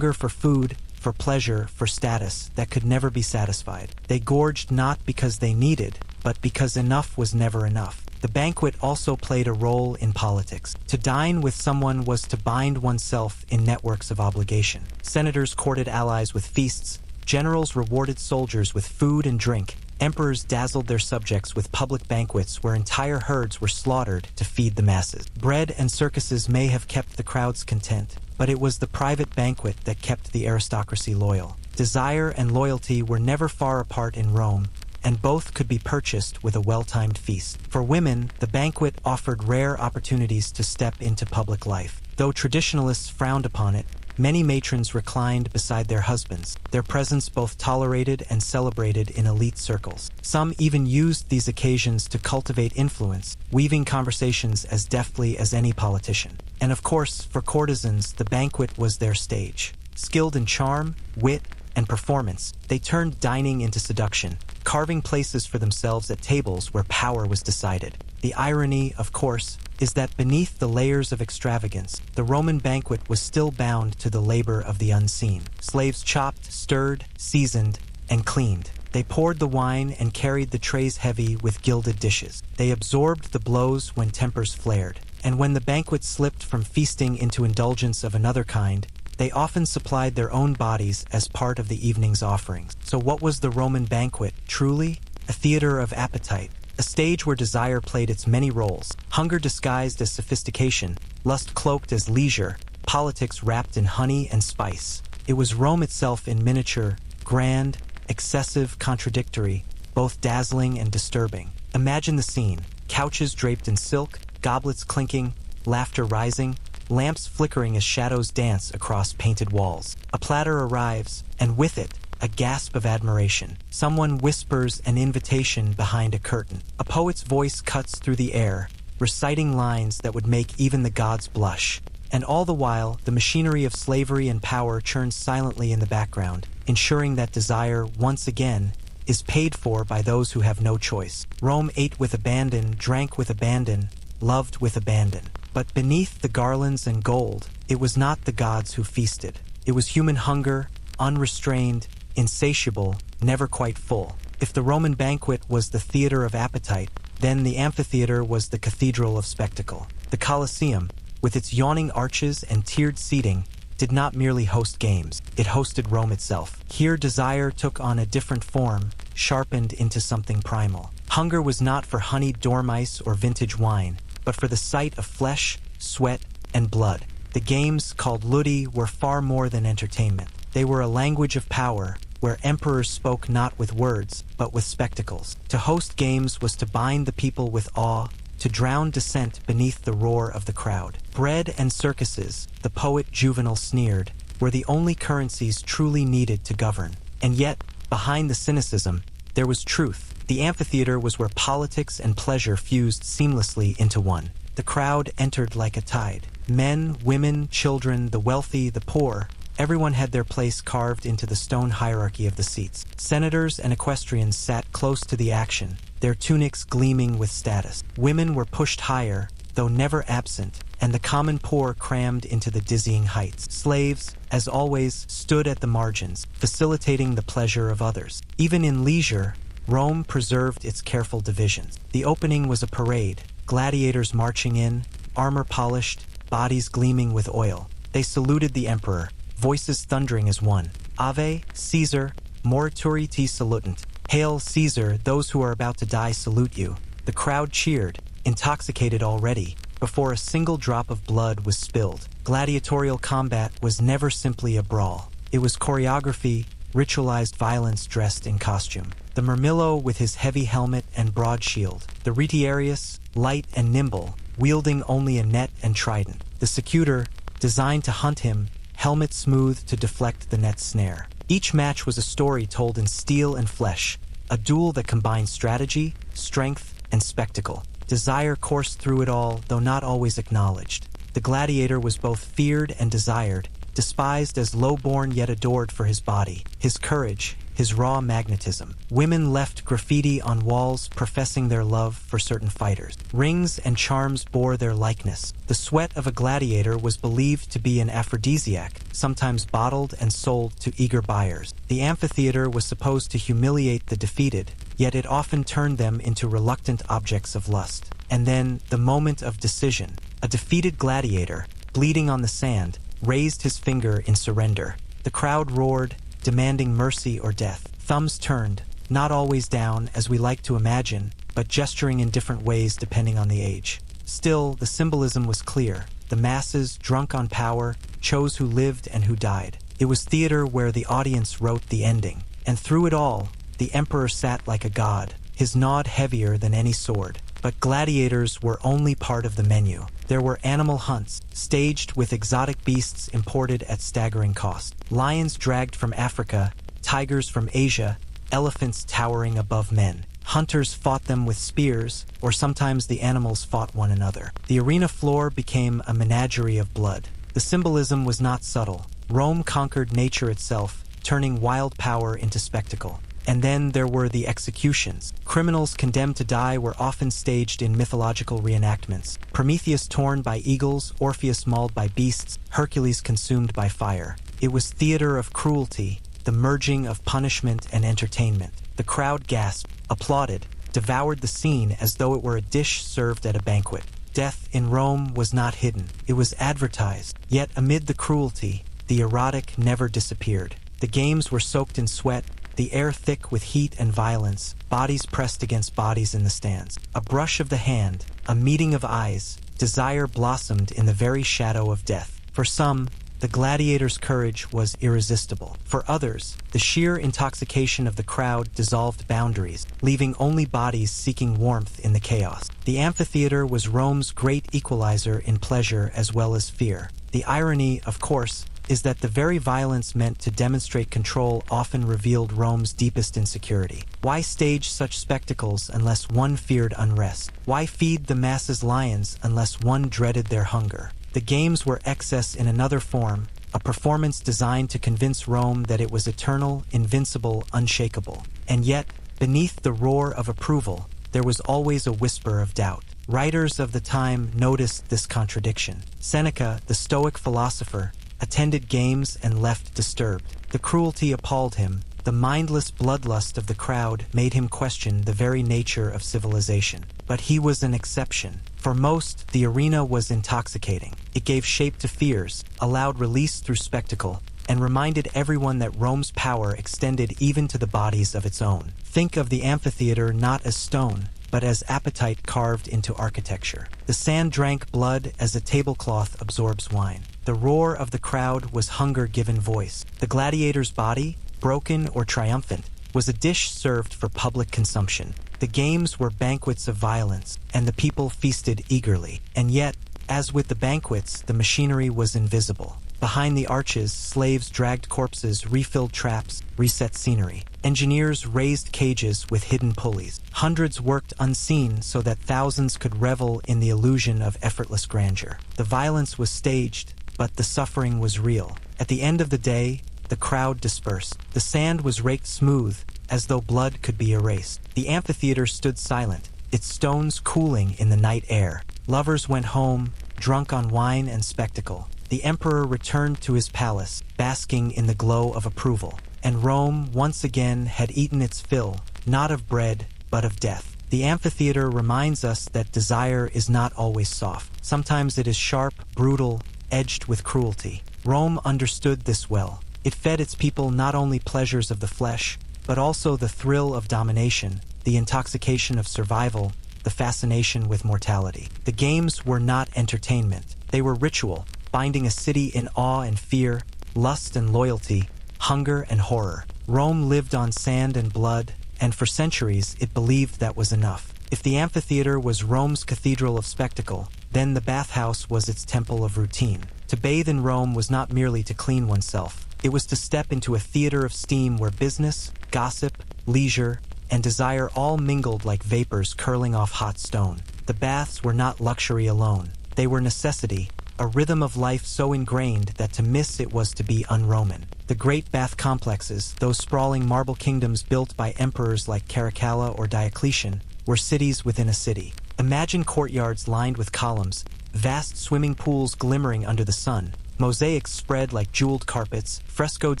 for food, for pleasure, for status that could never be satisfied. They gorged not because they needed, but because enough was never enough. The banquet also played a role in politics. To dine with someone was to bind oneself in networks of obligation. Senators courted allies with feasts, generals rewarded soldiers with food and drink, emperors dazzled their subjects with public banquets where entire herds were slaughtered to feed the masses. Bread and circuses may have kept the crowds content, but it was the private banquet that kept the aristocracy loyal. Desire and loyalty were never far apart in Rome, and both could be purchased with a well-timed feast. For women, the banquet offered rare opportunities to step into public life. Though traditionalists frowned upon it, many matrons reclined beside their husbands, their presence both tolerated and celebrated in elite circles. Some even used these occasions to cultivate influence, weaving conversations as deftly as any politician. And of course, for courtesans, the banquet was their stage. Skilled in charm, wit, and performance, they turned dining into seduction, carving places for themselves at tables where power was decided. The irony, of course, is that beneath the layers of extravagance, the Roman banquet was still bound to the labor of the unseen. Slaves chopped, stirred, seasoned, and cleaned. They poured the wine and carried the trays heavy with gilded dishes. They absorbed the blows when tempers flared. And when the banquet slipped from feasting into indulgence of another kind, they often supplied their own bodies as part of the evening's offerings. So what was the Roman banquet, truly? A theater of appetite. A stage where desire played its many roles, hunger disguised as sophistication, lust cloaked as leisure, politics wrapped in honey and spice. It was Rome itself in miniature, grand, excessive, contradictory, both dazzling and disturbing. Imagine the scene: couches draped in silk, goblets clinking, laughter rising, lamps flickering as shadows dance across painted walls. A platter arrives, and with it, a gasp of admiration. Someone whispers an invitation behind a curtain. A poet's voice cuts through the air, reciting lines that would make even the gods blush. And all the while, the machinery of slavery and power churns silently in the background, ensuring that desire, once again, is paid for by those who have no choice. Rome ate with abandon, drank with abandon, loved with abandon. But beneath the garlands and gold, it was not the gods who feasted. It was human hunger, unrestrained, insatiable, never quite full. If the Roman banquet was the theater of appetite, then the amphitheater was the cathedral of spectacle. The Colosseum, with its yawning arches and tiered seating, did not merely host games, it hosted Rome itself. Here desire took on a different form, sharpened into something primal. Hunger was not for honeyed dormice or vintage wine, but for the sight of flesh, sweat, and blood. The games, called ludi, were far more than entertainment. They were a language of power, where emperors spoke not with words, but with spectacles. To host games was to bind the people with awe, to drown dissent beneath the roar of the crowd. Bread and circuses, the poet Juvenal sneered, were the only currencies truly needed to govern. And yet, behind the cynicism, there was truth. The amphitheater was where politics and pleasure fused seamlessly into one. The crowd entered like a tide. Men, women, children, the wealthy, the poor, everyone had their place carved into the stone hierarchy of the seats. Senators and equestrians sat close to the action, their tunics gleaming with status. Women were pushed higher, though never absent, and the common poor crammed into the dizzying heights. Slaves, as always, stood at the margins, facilitating the pleasure of others. Even in leisure, Rome preserved its careful divisions. The opening was a parade, gladiators marching in, armor polished, bodies gleaming with oil. They saluted the emperor, voices thundering as one. Ave, Caesar, morituri te salutant. Hail, Caesar, those who are about to die salute you. The crowd cheered, intoxicated already, before a single drop of blood was spilled. Gladiatorial combat was never simply a brawl. It was choreography, ritualized violence dressed in costume. The Murmillo with his heavy helmet and broad shield. The Retiarius, light and nimble, wielding only a net and trident. The Secutor, designed to hunt him, helmet smooth to deflect the net's snare. Each match was a story told in steel and flesh, a duel that combined strategy, strength, and spectacle. Desire coursed through it all, though not always acknowledged. The gladiator was both feared and desired, despised as low-born yet adored for his body, his courage, his raw magnetism. Women left graffiti on walls professing their love for certain fighters. Rings and charms bore their likeness. The sweat of a gladiator was believed to be an aphrodisiac, sometimes bottled and sold to eager buyers. The amphitheater was supposed to humiliate the defeated, yet it often turned them into reluctant objects of lust. And then, the moment of decision. A defeated gladiator, bleeding on the sand, raised his finger in surrender. The crowd roared, demanding mercy or death. Thumbs turned, not always down as we like to imagine, but gesturing in different ways depending on the age. Still, the symbolism was clear. The masses, drunk on power, chose who lived and who died. It was theater where the audience wrote the ending. And through it all, the emperor sat like a god, his nod heavier than any sword. But gladiators were only part of the menu. There were animal hunts, staged with exotic beasts imported at staggering cost. Lions dragged from Africa, tigers from Asia, elephants towering above men. Hunters fought them with spears, or sometimes the animals fought one another. The arena floor became a menagerie of blood. The symbolism was not subtle. Rome conquered nature itself, turning wild power into spectacle. And then there were the executions. Criminals condemned to die were often staged in mythological reenactments. Prometheus torn by eagles, Orpheus mauled by beasts, Hercules consumed by fire. It was theater of cruelty, the merging of punishment and entertainment. The crowd gasped, applauded, devoured the scene as though it were a dish served at a banquet. Death in Rome was not hidden. It was advertised. Yet amid the cruelty, the erotic never disappeared. The games were soaked in sweat, the air thick with heat and violence, bodies pressed against bodies in the stands. A brush of the hand, a meeting of eyes, desire blossomed in the very shadow of death. For some, the gladiators' courage was irresistible. For others, the sheer intoxication of the crowd dissolved boundaries, leaving only bodies seeking warmth in the chaos. The amphitheater was Rome's great equalizer in pleasure as well as fear. The irony, of course, is that the very violence meant to demonstrate control often revealed Rome's deepest insecurity. Why stage such spectacles unless one feared unrest? Why feed the masses lions unless one dreaded their hunger? The games were excess in another form, a performance designed to convince Rome that it was eternal, invincible, unshakable. And yet, beneath the roar of approval, there was always a whisper of doubt. Writers of the time noticed this contradiction. Seneca, the Stoic philosopher, attended games and left disturbed. The cruelty appalled him. The mindless bloodlust of the crowd made him question the very nature of civilization. But he was an exception. For most, the arena was intoxicating. It gave shape to fears, allowed release through spectacle, and reminded everyone that Rome's power extended even to the bodies of its own. Think of the amphitheater not as stone, but as appetite carved into architecture. The sand drank blood as a tablecloth absorbs wine. The roar of the crowd was hunger given voice. The gladiator's body, broken or triumphant, was a dish served for public consumption. The games were banquets of violence, and the people feasted eagerly. And yet, as with the banquets, the machinery was invisible. Behind the arches, slaves dragged corpses, refilled traps, reset scenery. Engineers raised cages with hidden pulleys. Hundreds worked unseen so that thousands could revel in the illusion of effortless grandeur. The violence was staged, but the suffering was real. At the end of the day, the crowd dispersed. The sand was raked smooth, as though blood could be erased. The amphitheater stood silent, its stones cooling in the night air. Lovers went home, drunk on wine and spectacle. The emperor returned to his palace, basking in the glow of approval. And Rome, once again, had eaten its fill, not of bread, but of death. The amphitheater reminds us that desire is not always soft. Sometimes it is sharp, brutal, edged with cruelty. Rome understood this well. It fed its people not only pleasures of the flesh, but also the thrill of domination, the intoxication of survival, the fascination with mortality. The games were not entertainment. They were ritual, binding a city in awe and fear, lust and loyalty, hunger and horror. Rome lived on sand and blood, and for centuries it believed that was enough. If the amphitheater was Rome's cathedral of spectacle, then the bathhouse was its temple of routine. To bathe in Rome was not merely to clean oneself. It was to step into a theater of steam where business, gossip, leisure, and desire all mingled like vapors curling off hot stone. The baths were not luxury alone. They were necessity, a rhythm of life so ingrained that to miss it was to be un-Roman. The great bath complexes, those sprawling marble kingdoms built by emperors like Caracalla or Diocletian, were cities within a city. Imagine courtyards lined with columns, vast swimming pools glimmering under the sun, mosaics spread like jeweled carpets, frescoed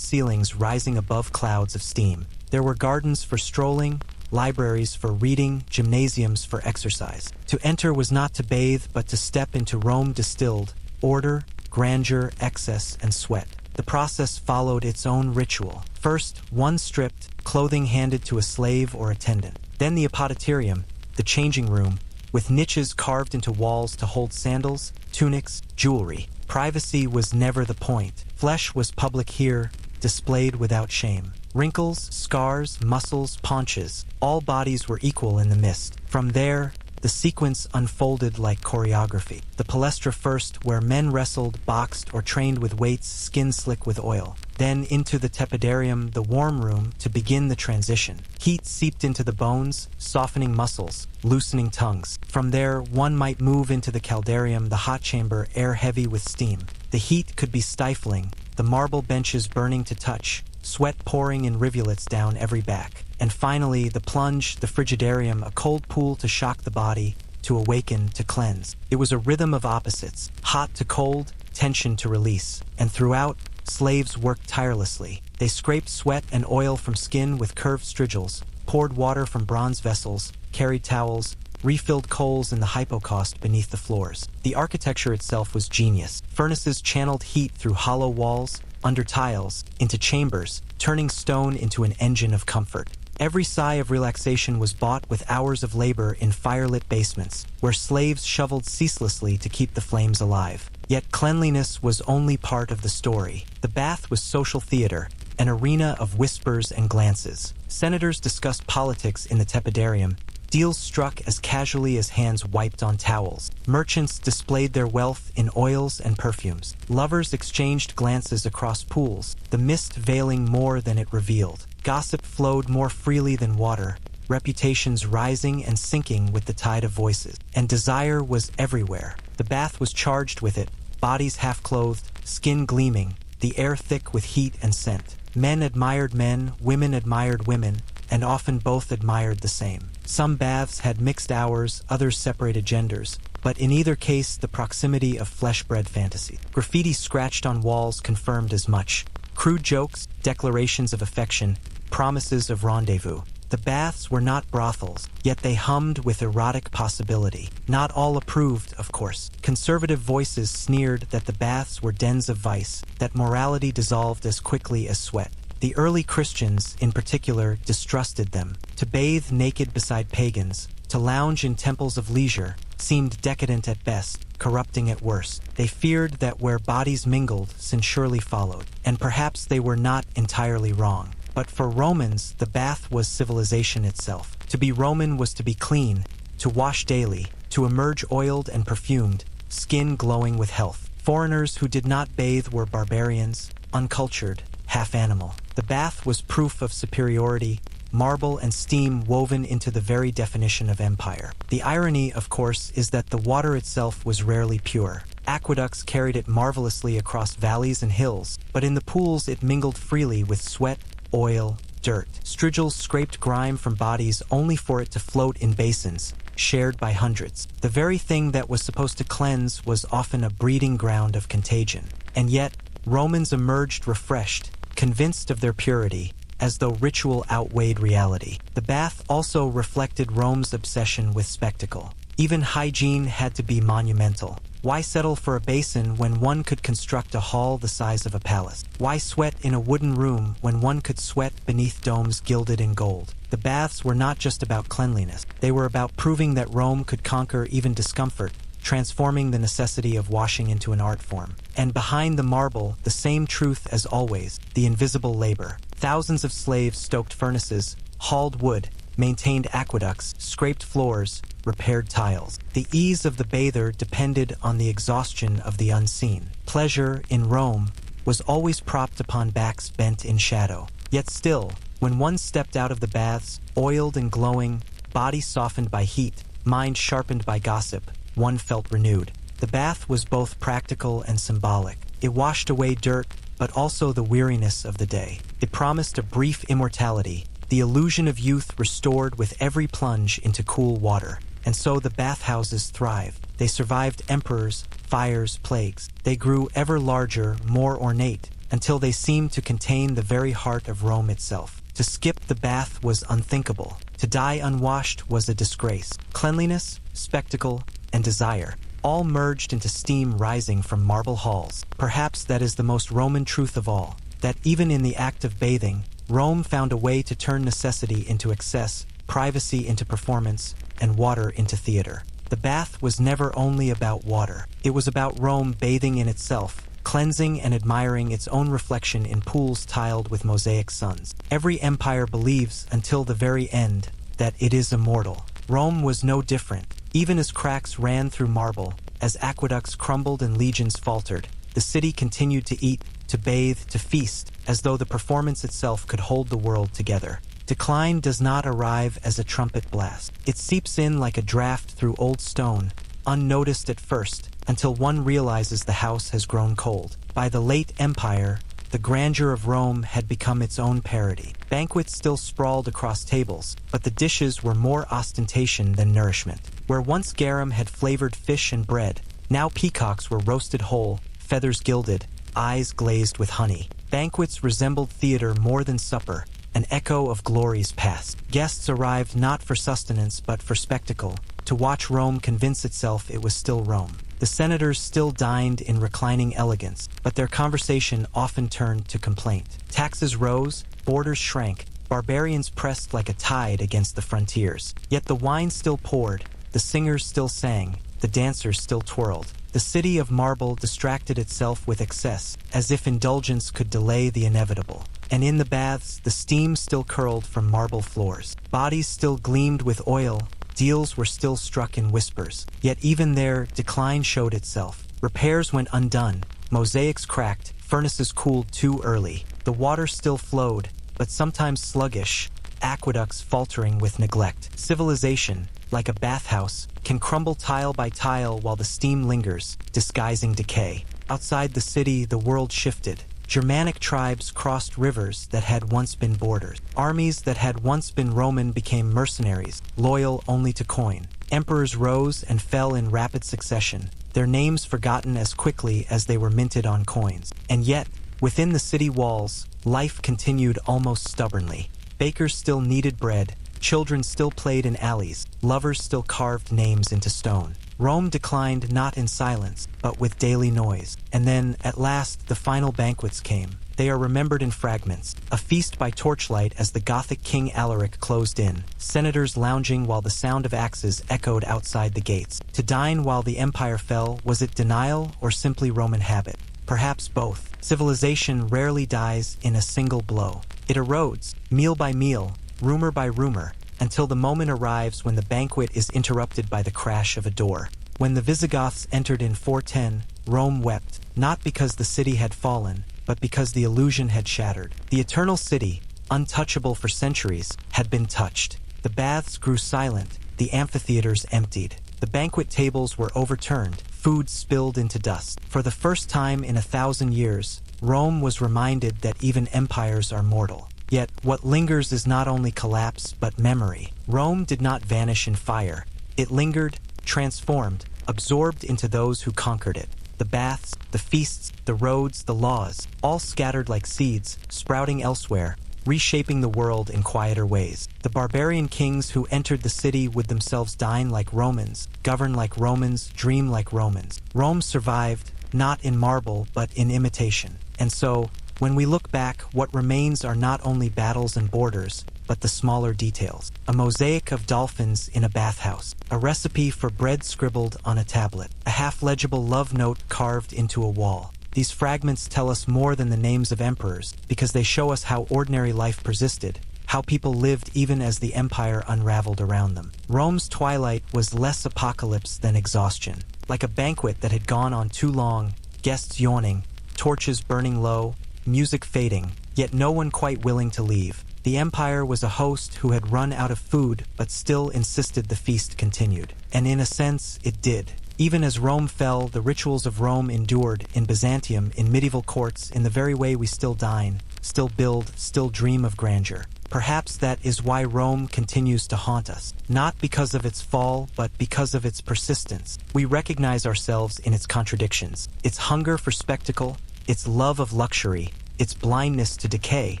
ceilings rising above clouds of steam. There were gardens for strolling, libraries for reading, gymnasiums for exercise. To enter was not to bathe, but to step into Rome distilled, order, grandeur, excess, and sweat. The process followed its own ritual. First, one stripped, clothing handed to a slave or attendant. Then the apoditerium, the changing room, with niches carved into walls to hold sandals, tunics, jewelry. Privacy was never the point. Flesh was public here, displayed without shame. Wrinkles, scars, muscles, paunches, all bodies were equal in the mist. From there, the sequence unfolded like choreography. The palestra first, where men wrestled, boxed, or trained with weights skin slick with oil. Then into the tepidarium, the warm room, to begin the transition. Heat seeped into the bones, softening muscles, loosening tongues. From there, one might move into the caldarium, the hot chamber, air heavy with steam. The heat could be stifling, the marble benches burning to touch, sweat pouring in rivulets down every back. And finally, the plunge, the frigidarium, a cold pool to shock the body, to awaken, to cleanse. It was a rhythm of opposites, hot to cold, tension to release. And throughout, slaves worked tirelessly. They scraped sweat and oil from skin with curved strigils, poured water from bronze vessels, carried towels, refilled coals in the hypocaust beneath the floors. The architecture itself was genius. Furnaces channeled heat through hollow walls, under tiles, into chambers, turning stone into an engine of comfort. Every sigh of relaxation was bought with hours of labor in firelit basements, where slaves shoveled ceaselessly to keep the flames alive. Yet cleanliness was only part of the story. The bath was social theater, an arena of whispers and glances. Senators discussed politics in the tepidarium, deals struck as casually as hands wiped on towels. Merchants displayed their wealth in oils and perfumes. Lovers exchanged glances across pools, the mist veiling more than it revealed. Gossip flowed more freely than water, reputations rising and sinking with the tide of voices. And desire was everywhere. The bath was charged with it, bodies half-clothed, skin gleaming, the air thick with heat and scent. Men admired men, women admired women, and often both admired the same. Some baths had mixed hours, others separated genders, but in either case the proximity of flesh-bred fantasy. Graffiti scratched on walls confirmed as much. Crude jokes, declarations of affection, promises of rendezvous. The baths were not brothels, yet they hummed with erotic possibility. Not all approved, of course. Conservative voices sneered that the baths were dens of vice, that morality dissolved as quickly as sweat. The early Christians, in particular, distrusted them. To bathe naked beside pagans, to lounge in temples of leisure, seemed decadent at best, corrupting at worst. They feared that where bodies mingled, sin surely followed. And perhaps they were not entirely wrong. But for Romans, the bath was civilization itself. To be Roman was to be clean, to wash daily, to emerge oiled and perfumed, skin glowing with health. Foreigners who did not bathe were barbarians, uncultured, half-animal. The bath was proof of superiority, marble and steam woven into the very definition of empire. The irony, of course, is that the water itself was rarely pure. Aqueducts carried it marvelously across valleys and hills, but in the pools it mingled freely with sweat, oil, dirt. Strigils scraped grime from bodies only for it to float in basins, shared by hundreds. The very thing that was supposed to cleanse was often a breeding ground of contagion. And yet, Romans emerged refreshed, convinced of their purity, as though ritual outweighed reality. The bath also reflected Rome's obsession with spectacle. Even hygiene had to be monumental. Why settle for a basin when one could construct a hall the size of a palace? Why sweat in a wooden room when one could sweat beneath domes gilded in gold? The baths were not just about cleanliness. They were about proving that Rome could conquer even discomfort, transforming the necessity of washing into an art form. And behind the marble, the same truth as always, the invisible labor. Thousands of slaves stoked furnaces, hauled wood, maintained aqueducts, scraped floors, repaired tiles. The ease of the bather depended on the exhaustion of the unseen. Pleasure, in Rome, was always propped upon backs bent in shadow. Yet still, when one stepped out of the baths, oiled and glowing, body softened by heat, mind sharpened by gossip, one felt renewed. The bath was both practical and symbolic. It washed away dirt, but also the weariness of the day. It promised a brief immortality, the illusion of youth restored with every plunge into cool water. And so the bathhouses thrived. They survived emperors, fires, plagues. They grew ever larger, more ornate, until they seemed to contain the very heart of Rome itself. To skip the bath was unthinkable. To die unwashed was a disgrace. Cleanliness, spectacle, and desire, all merged into steam rising from marble halls. Perhaps that is the most Roman truth of all, that even in the act of bathing, Rome found a way to turn necessity into excess, privacy into performance, and water into theater. The bath was never only about water. It was about Rome bathing in itself, cleansing and admiring its own reflection in pools tiled with mosaic suns. Every empire believes, until the very end, that it is immortal. Rome was no different. Even as cracks ran through marble, as aqueducts crumbled and legions faltered, the city continued to eat, to bathe, to feast, as though the performance itself could hold the world together. Decline does not arrive as a trumpet blast. It seeps in like a draft through old stone, unnoticed at first, until one realizes the house has grown cold. By the late Empire, the grandeur of Rome had become its own parody. Banquets still sprawled across tables, but the dishes were more ostentation than nourishment. Where once garum had flavored fish and bread, now peacocks were roasted whole, feathers gilded, eyes glazed with honey. Banquets resembled theater more than supper, an echo of glories past. Guests arrived not for sustenance but for spectacle, to watch Rome convince itself it was still Rome. The senators still dined in reclining elegance, but their conversation often turned to complaint. Taxes rose, borders shrank, Barbarians pressed like a tide against the frontiers. Yet the wine still poured, the singers still sang, the dancers still twirled. The city of marble distracted itself with excess, as if indulgence could delay the inevitable. And in the baths, the steam still curled from marble floors. Bodies still gleamed with oil, deals were still struck in whispers. Yet even there, decline showed itself. Repairs went undone, mosaics cracked, furnaces cooled too early. The water still flowed, but sometimes sluggish, aqueducts faltering with neglect. Civilization, like a bathhouse, can crumble tile by tile while the steam lingers, disguising decay. Outside the city, the world shifted. Germanic tribes crossed rivers that had once been borders. Armies that had once been Roman became mercenaries, loyal only to coin. Emperors rose and fell in rapid succession, their names forgotten as quickly as they were minted on coins. And yet, within the city walls, life continued almost stubbornly. Bakers still kneaded bread, children still played in alleys, lovers still carved names into stone. Rome declined not in silence, but with daily noise. And then, at last, the final banquets came. They are remembered in fragments. A feast by torchlight as the Gothic King Alaric closed in, senators lounging while the sound of axes echoed outside the gates. To dine while the empire fell, was it denial or simply Roman habit? Perhaps both. Civilization rarely dies in a single blow. It erodes, meal by meal, rumor by rumor, until the moment arrives when the banquet is interrupted by the crash of a door. When the Visigoths entered in 410, Rome wept, not because the city had fallen, but because the illusion had shattered. The eternal city, untouchable for centuries, had been touched. The baths grew silent, the amphitheaters emptied. The banquet tables were overturned, food spilled into dust. For the first time in 1,000 years, Rome was reminded that even empires are mortal. Yet, what lingers is not only collapse, but memory. Rome did not vanish in fire. It lingered, transformed, absorbed into those who conquered it. The baths, the feasts, the roads, the laws, all scattered like seeds, sprouting elsewhere, reshaping the world in quieter ways. The barbarian kings who entered the city would themselves dine like Romans, govern like Romans, dream like Romans. Rome survived, not in marble, but in imitation. And so, when we look back, what remains are not only battles and borders, but the smaller details. A mosaic of dolphins in a bathhouse, a recipe for bread scribbled on a tablet, a half-legible love note carved into a wall. These fragments tell us more than the names of emperors, because they show us how ordinary life persisted, how people lived even as the empire unraveled around them. Rome's twilight was less apocalypse than exhaustion. Like a banquet that had gone on too long, guests yawning, torches burning low, music fading, yet no one quite willing to leave. The empire was a host who had run out of food, but still insisted the feast continued. And in a sense, it did. Even as Rome fell, the rituals of Rome endured in Byzantium, in medieval courts, in the very way we still dine, still build, still dream of grandeur. Perhaps that is why Rome continues to haunt us. Not because of its fall, but because of its persistence. We recognize ourselves in its contradictions. Its hunger for spectacle, its love of luxury, its blindness to decay,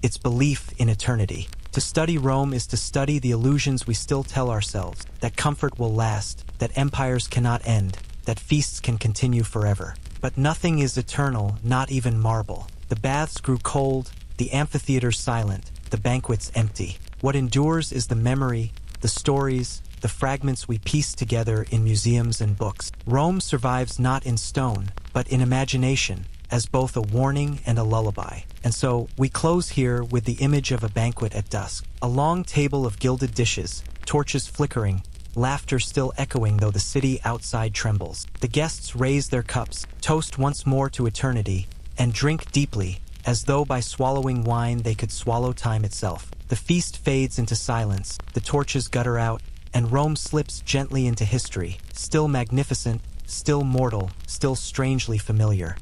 its belief in eternity. To study Rome is to study the illusions we still tell ourselves, that comfort will last, that empires cannot end, that feasts can continue forever. But nothing is eternal, not even marble. The baths grew cold, the amphitheaters silent, the banquets empty. What endures is the memory, the stories, the fragments we piece together in museums and books. Rome survives not in stone, but in imagination, as both a warning and a lullaby. And so, we close here with the image of a banquet at dusk. A long table of gilded dishes, torches flickering, laughter still echoing though the city outside trembles. The guests raise their cups, toast once more to eternity, and drink deeply, as though by swallowing wine they could swallow time itself. The feast fades into silence, the torches gutter out, and Rome slips gently into history, still magnificent, still mortal, still strangely familiar.